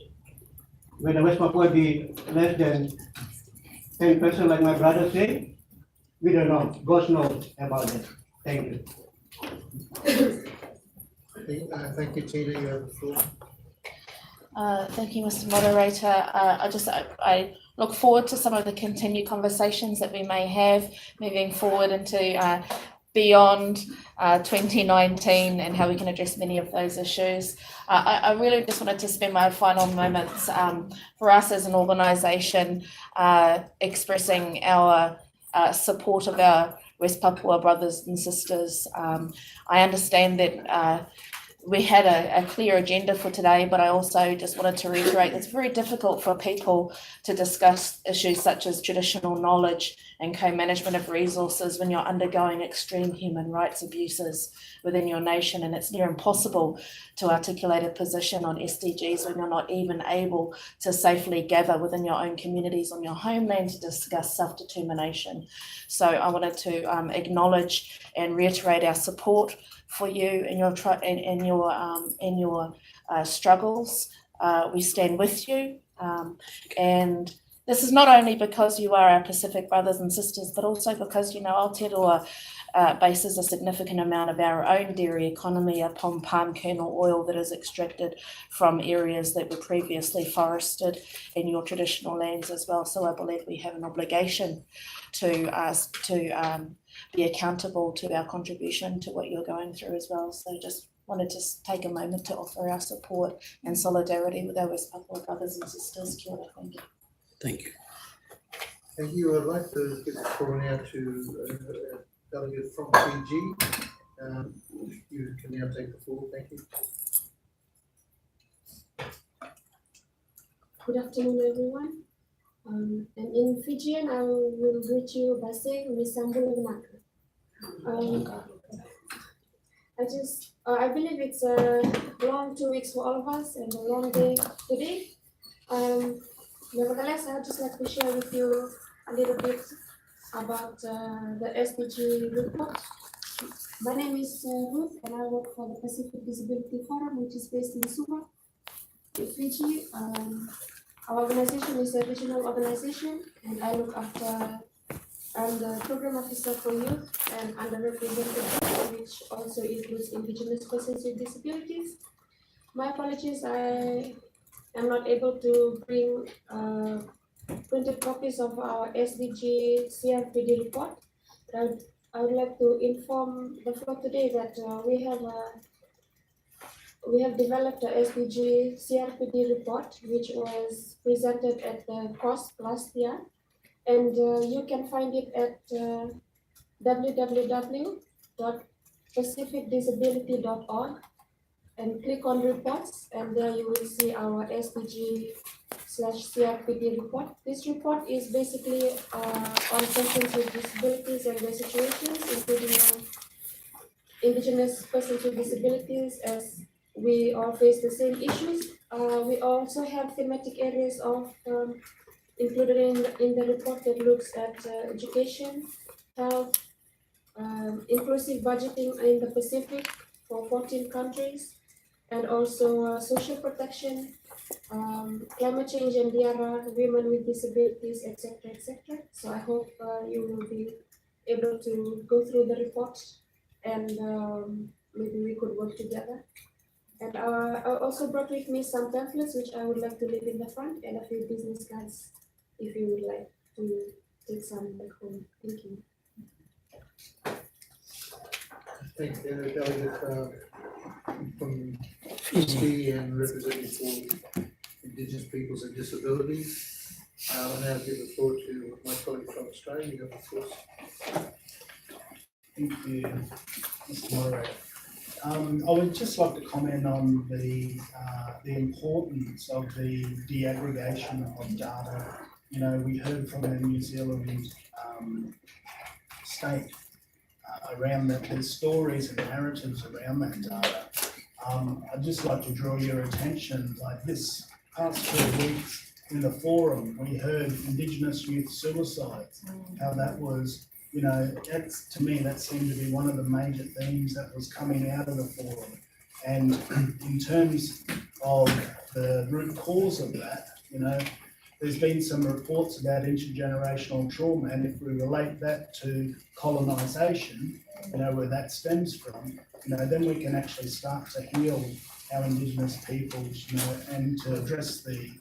Speaker 6: When the West Papua be less than 10%, like my brother said, we don't know. God knows about it. Thank you.
Speaker 1: Thank you, Tina, you have the floor.
Speaker 3: Thank you, Mr. Moderator. I look forward to some of the continued conversations that we may have moving forward into beyond 2019 and how we can address many of those issues. I really just wanted to spend my final moments for us as an organisation expressing our support of our West Papua brothers and sisters. I understand that we had a clear agenda for today, but I also just wanted to reiterate it's very difficult for people to discuss issues such as traditional knowledge and co-management of resources when you're undergoing extreme human rights abuses within your nation, and it's near impossible to articulate a position on SDGs when you're not even able to safely gather within your own communities on your homeland to discuss self-determination. So I wanted to acknowledge and reiterate our support for you and your struggles. We stand with you, and this is not only because you are our Pacific brothers and sisters, but also because Aotearoa bases a significant amount of our own dairy economy upon palm kernel oil that is extracted from areas that were previously forested in your traditional lands as well. So I believe we have an obligation to be accountable to our contribution to what you're going through as well. So just wanted to take a moment to offer our support and solidarity with our West Papua brothers and sisters. Kia ora, thank you.
Speaker 11: Thank you.
Speaker 1: Thank you. I'd like to give the floor now to delegate from Fiji. You can now take the floor. Thank you.
Speaker 17: Good afternoon, everyone. And in Fijian, I will greet you by saying Misambula. I believe it's a long 2 weeks for all of us and a long day today. Nevertheless, I'd just like to share with you a little bit about the SDG report. My name is Ruth, and I work for the Pacific Disability Forum, which is based in Suva, in Fiji. Our organization is a regional organization, and I look after, I'm the program officer for youth and underrepresented, which also includes Indigenous persons with disabilities. My apologies, I am not able to bring printed copies of our SDG CRPD report. But I would like to inform the floor today that we have developed a SDG CRPD report, which was presented at the COSP last year, and you can find it at www.pacificdisability.org and click on reports, and there you will see our SDG/CRPD report. This report is basically on persons with disabilities and their situations, including Indigenous persons with disabilities, as we all face the same issues. We also have thematic areas of included in the report that looks at education, health, inclusive budgeting in the Pacific for 14 countries, and also social protection, climate change and DRR, women with disabilities, etc., etc. So I hope you will be able to go through the report, and maybe we could work together. And I also brought with me some pamphlets which I would like to leave in the front, and a few business cards if you would like to take some back home. Thank you.
Speaker 1: Thanks, delegate from Fiji and representative for Indigenous peoples and disabilities. I'll now give the floor to my colleague from Australia. You have the floor.
Speaker 18: Thank you, Mr. Moderator. I would just like to comment on the importance of the de-aggregation of data. You know, we heard from the New Zealand state around that, the stories and narratives around that data I'd just like to draw your attention, like this past 2 weeks in the forum, we heard Indigenous youth suicide, how that was, you know, that's, to me, that seemed to be one of the major themes that was coming out of the forum. And in terms of the root cause of that, you know, there's been some reports about intergenerational trauma, and if we relate that to colonisation, you know, where that stems from, you know, then we can actually start to heal our Indigenous peoples, you know, and to address the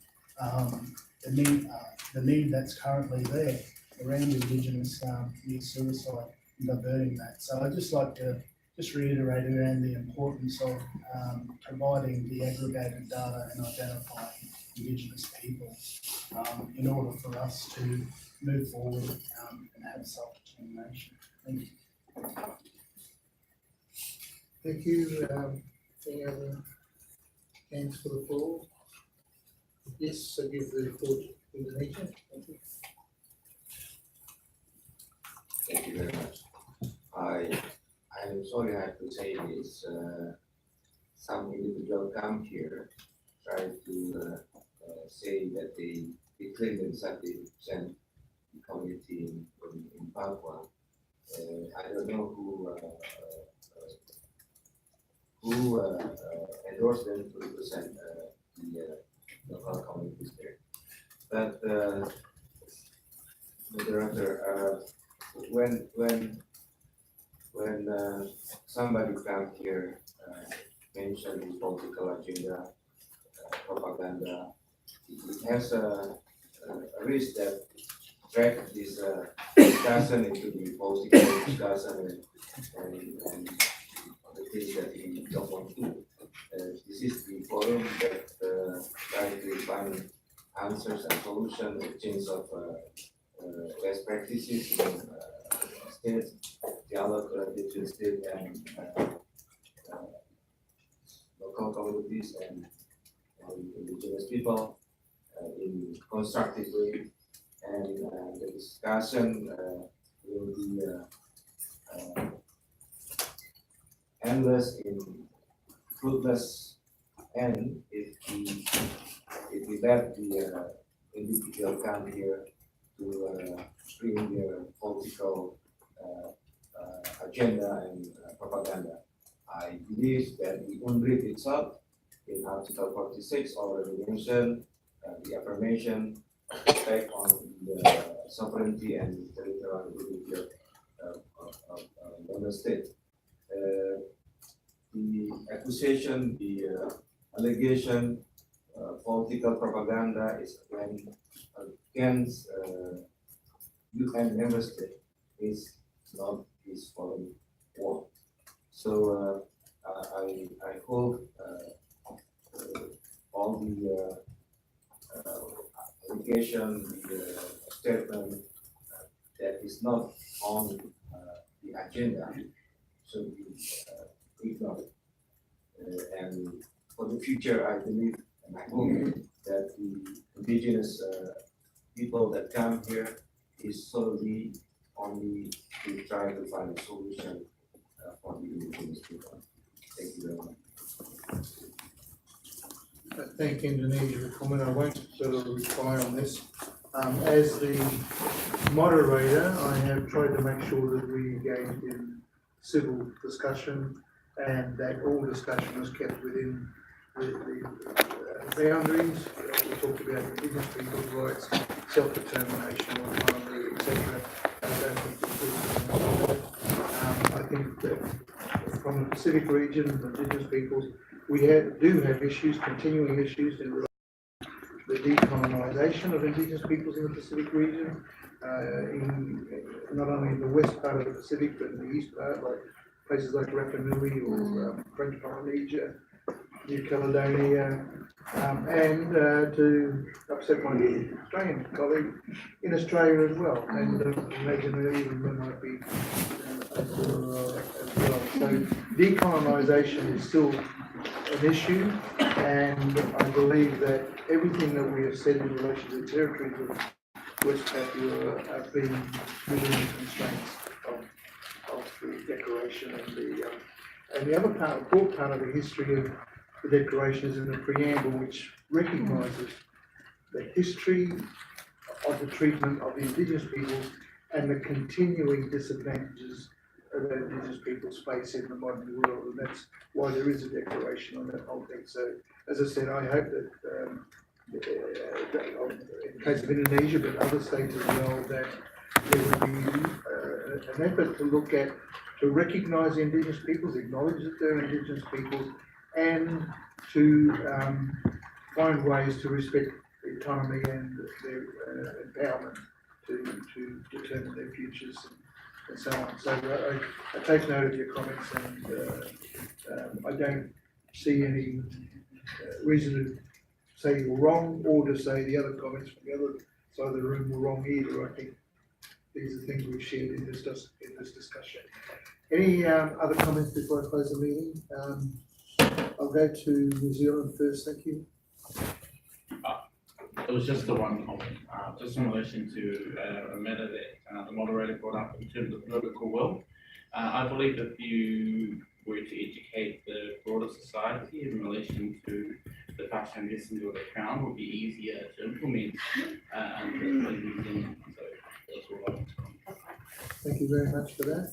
Speaker 18: need that's currently there around Indigenous youth suicide and diverting that. So I'd just like to just reiterate around the importance of providing the aggregated data and identifying Indigenous peoples in order for us to move forward and have self-determination. Thank you.
Speaker 1: Thank you. Any other hands for the floor? Yes, I give the floor to Indonesia. Thank you.
Speaker 5: Thank you very much. I'm sorry I have to say this. Some individual come here, try to say that they claim themselves they represent the community in Papua. I don't know who endorsed them to represent the local communities there. But Moderator, when somebody come here mention the political agenda, propaganda, it has a risk that drag this discussion into the political discussion and the things that we don't want to do. This is the forum that try to find answers and solutions, exchange of best practices in states, dialogue between state and local communities and indigenous people in constructive way, and the discussion will be endless in fruitless end if we let the individual come here to bring their political agenda and propaganda. I believe that the UNRIP itself in Article 46 already mentioned the affirmation back on the sovereignty and territorial integrity of member state. The accusation, the allegation, political propaganda is against UN member state is not this foreign war. So I hope all the allegation, the statement that is not on the agenda should be ignored. And for the future, I believe and I hope that the indigenous people that come here is solely only to try to find a solution for the indigenous people. Thank you very much.
Speaker 1: Thank Indonesia for the comment. I won't sort of reply on this. As the moderator, I have tried to make sure that we engage in civil discussion and that all discussion is kept within the boundaries. We talked about Indigenous people's rights, self-determination, autonomy, etc. I think that from the Pacific region, the Indigenous peoples, we do have issues, continuing issues in relation to the decolonisation of Indigenous peoples in the Pacific region, not only in the west part of the Pacific, but in the east part, like places like Rapa Nui or French Polynesia, New Caledonia, and to upset my Australian colleague in Australia as well, and imagine that even there might be as well. So decolonisation is still an issue, and I believe that everything that we have said in relation to the territories of West Papua have been within the constraints of the declaration and And the other part, important part of the history of the Declaration is in the preamble, which recognises the history of the treatment of the Indigenous peoples and the continuing disadvantages that Indigenous peoples face in the modern world, and that's why there is a declaration on that whole thing. So, as I said, I hope that, in the case of Indonesia, but other states as well, that there will be an effort to look at, to recognise Indigenous peoples, acknowledge that they're Indigenous peoples, and to find ways to respect autonomy and their empowerment to determine their futures and so on. So I take note of your comments, and I don't see any reason to say you're wrong or to say the other comments from the other side of the room were wrong either. I think these are things we've shared in this discussion. Any other comments before I close the meeting? I'll go to New Zealand first. Thank you.
Speaker 10: It was just the one comment, just in relation to a matter that the moderator brought up in terms of political will. I believe if you were to educate the broader society in relation to the fashion destiny of the crown, would be easier to implement in New Zealand. So that's all I want to comment.
Speaker 1: Thank you very much for that.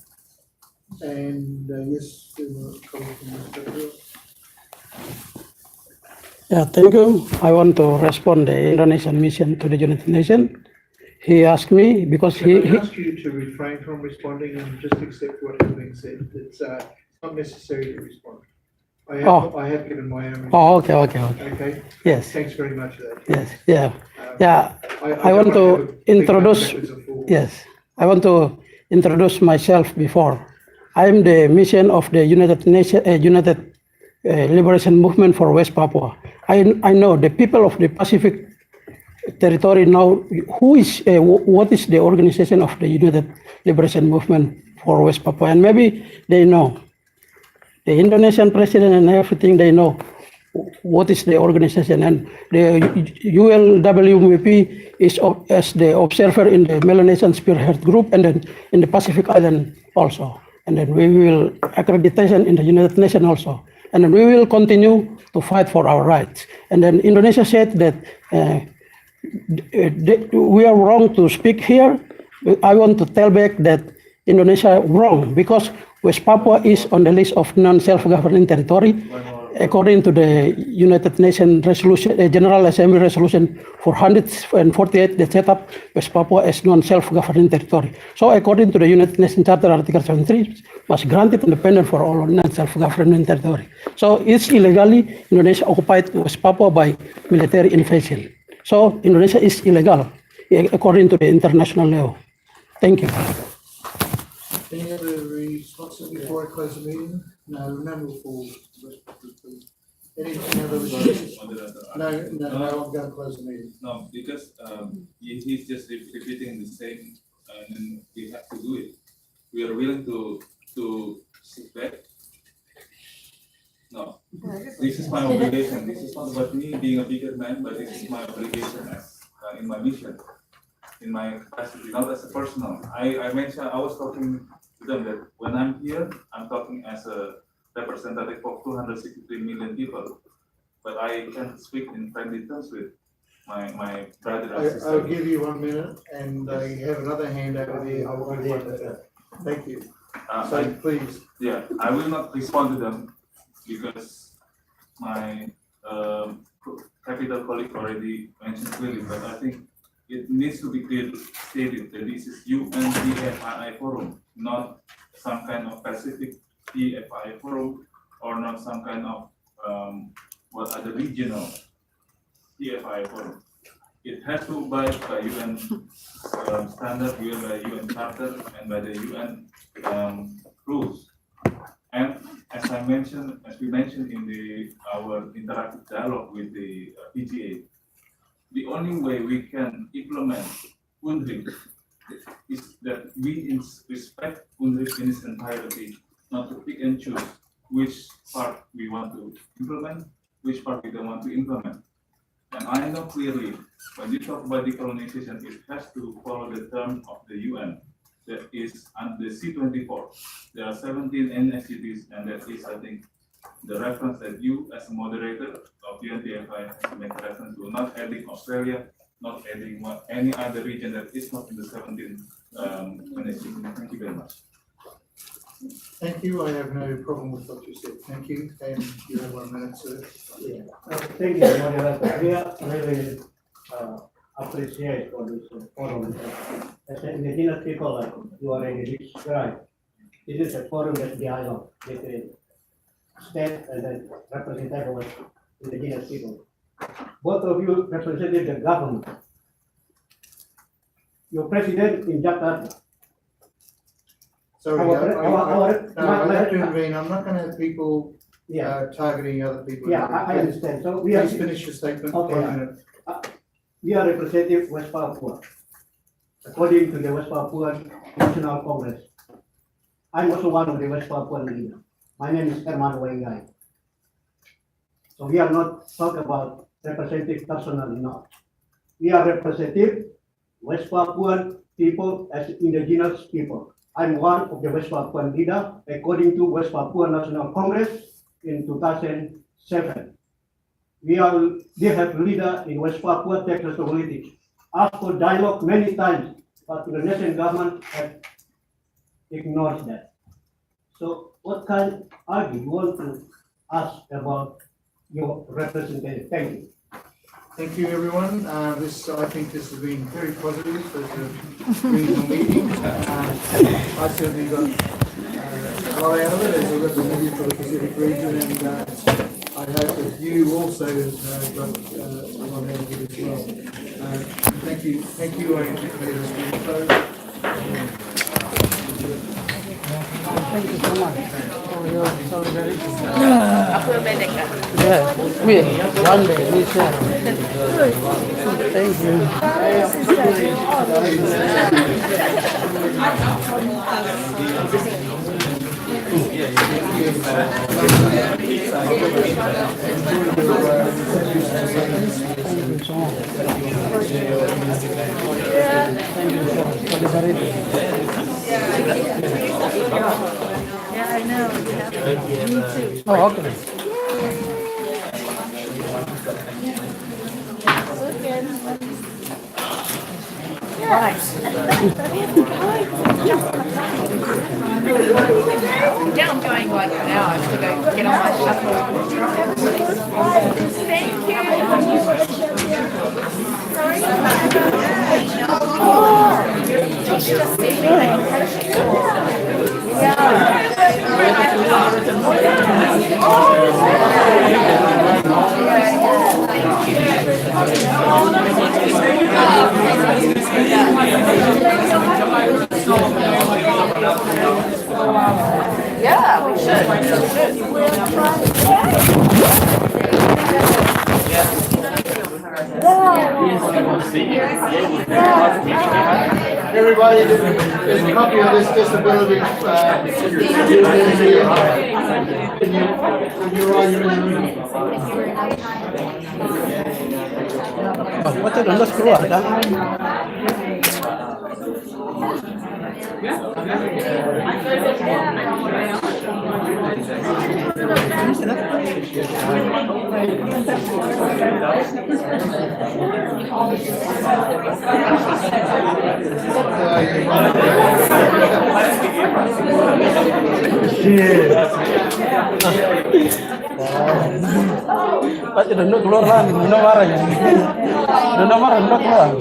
Speaker 1: And yes, comment from Mr. Hill.
Speaker 11: Yeah, thank you. I want to respond the Indonesian mission to the United Nations. He asked me because
Speaker 1: I ask you to refrain from responding and just accept what has been said. It's not necessary to respond. I have given my own response.
Speaker 11: Oh, okay.
Speaker 1: Okay.
Speaker 11: Yes.
Speaker 1: Thanks very much for that.
Speaker 11: Yes. Yeah. I want to introduce. Yes. I want to introduce myself before. I am the mission of the United Nations, United Liberation Movement for West Papua. I know the people of the Pacific territory know what is the organization of the United Liberation Movement for West Papua, and maybe they know the Indonesian president and everything. They know what is the organization, and the ULWMP is as the observer in the Melanesian Spearhead Group, and then in the Pacific Island also, and then we will accreditation in the United Nations also. And then we will continue to fight for our rights. And then Indonesia said that we are wrong to speak here. I want to tell back that Indonesia wrong because West Papua is on the list of non-self-governing territory. According to the United Nations resolution, General Assembly resolution 448, that set up West Papua as non-self-governing territory. So according to the United Nations Charter Article 73, was granted independence for all non-self-governing territory. So it's illegally Indonesia occupied West Papua by military invasion. So Indonesia is illegal according to the international law. Thank you.
Speaker 1: Any other responses before I close the meeting? No, none will fall. Please. Any other responses? No, I'm going to close the meeting.
Speaker 12: No, because he's just repeating the same, and then we have to do it. We are willing to sit back. No, this is my obligation. This is not about me being a bigger man, but this is my obligation as in my mission, in my capacity, not as a personal. I mentioned, I was talking to them that when I'm here, I'm talking as a representative of 263 million people, but I can speak in friendly terms with my brother and sister.
Speaker 1: I'll give you 1 minute, and you have another hand over there. I will give 1 minute. Thank you. So please.
Speaker 12: Yeah, I will not respond to them because my capital colleague already mentioned clearly, but I think it needs to be clearly stated that this is UNDFI forum, not some kind of Pacific TFI forum, or not some kind of what other regional TFI forum. It has to abide by UN standard, by UN charter, and by the UN rules. And as we mentioned in our interactive dialogue with the PGA, the only way we can implement UNDRIP is that we respect UNDRIP in its entirety, not to pick and choose which part we want to implement, which part we don't want to implement. And I know clearly, when you talk about decolonization, it has to follow the term of the UN. that is under the C24. There are 17 NSCTs, and that is, I think, the reference that you as a moderator of UNTFI has made reference to, not adding Australia, not adding any other region that is not in the 17 NSCTs. Thank you very much.
Speaker 1: Thank you. I have no problem with what you said. Thank you. And you have 1 minute, sir.
Speaker 6: Yeah. Thank you, moderator. We are really appreciate for this forum. As an indigenous people, like you already described, this is a forum that dialogue between state and then representative of indigenous people. Both of you represented the government. Your president in Jakarta.
Speaker 1: Sorry, I have to intervene. I'm not going to have people targeting other people.
Speaker 6: Yeah, I understand. So we
Speaker 1: please finish your statement.
Speaker 6: Okay.
Speaker 1: 1 minute.
Speaker 6: We are representative West Papua, according to the West Papua National Congress. I'm also one of the West Papuan leaders. My name is Herman Waingai. So we are not talking about representative personally, not. We are representative West Papuan people as indigenous people. I'm one of the West Papuan leader according to West Papua National Congress in 2007. We have leader in West Papua tech responsibility. Asked for dialogue many times, but the national government has ignored that. So what kind of argument you want to ask about your representative? Thank you.
Speaker 1: Thank you, everyone. I think this has been very positive for the regional meeting. I certainly got a lot out of it as a representative for the Pacific region, and I hope that you also got a lot out of it as well. Thank you. Thank you. I declare this meeting closed.
Speaker 11: Thank you so much for your solidarity.
Speaker 3: Aku Merdeka.
Speaker 11: Yeah, one day we share. Thank you.
Speaker 13: Yeah, I know. Me too.
Speaker 11: Oh, okay.
Speaker 3: Now I'm going like now. I have to go get on my shuttle. Thank Yeah, we
Speaker 1: Everybody, there's a copy of this disability.
Speaker 11: What's it on the screw? Pak sudah keluar lah, mana marah ya? Udah marah, keluar.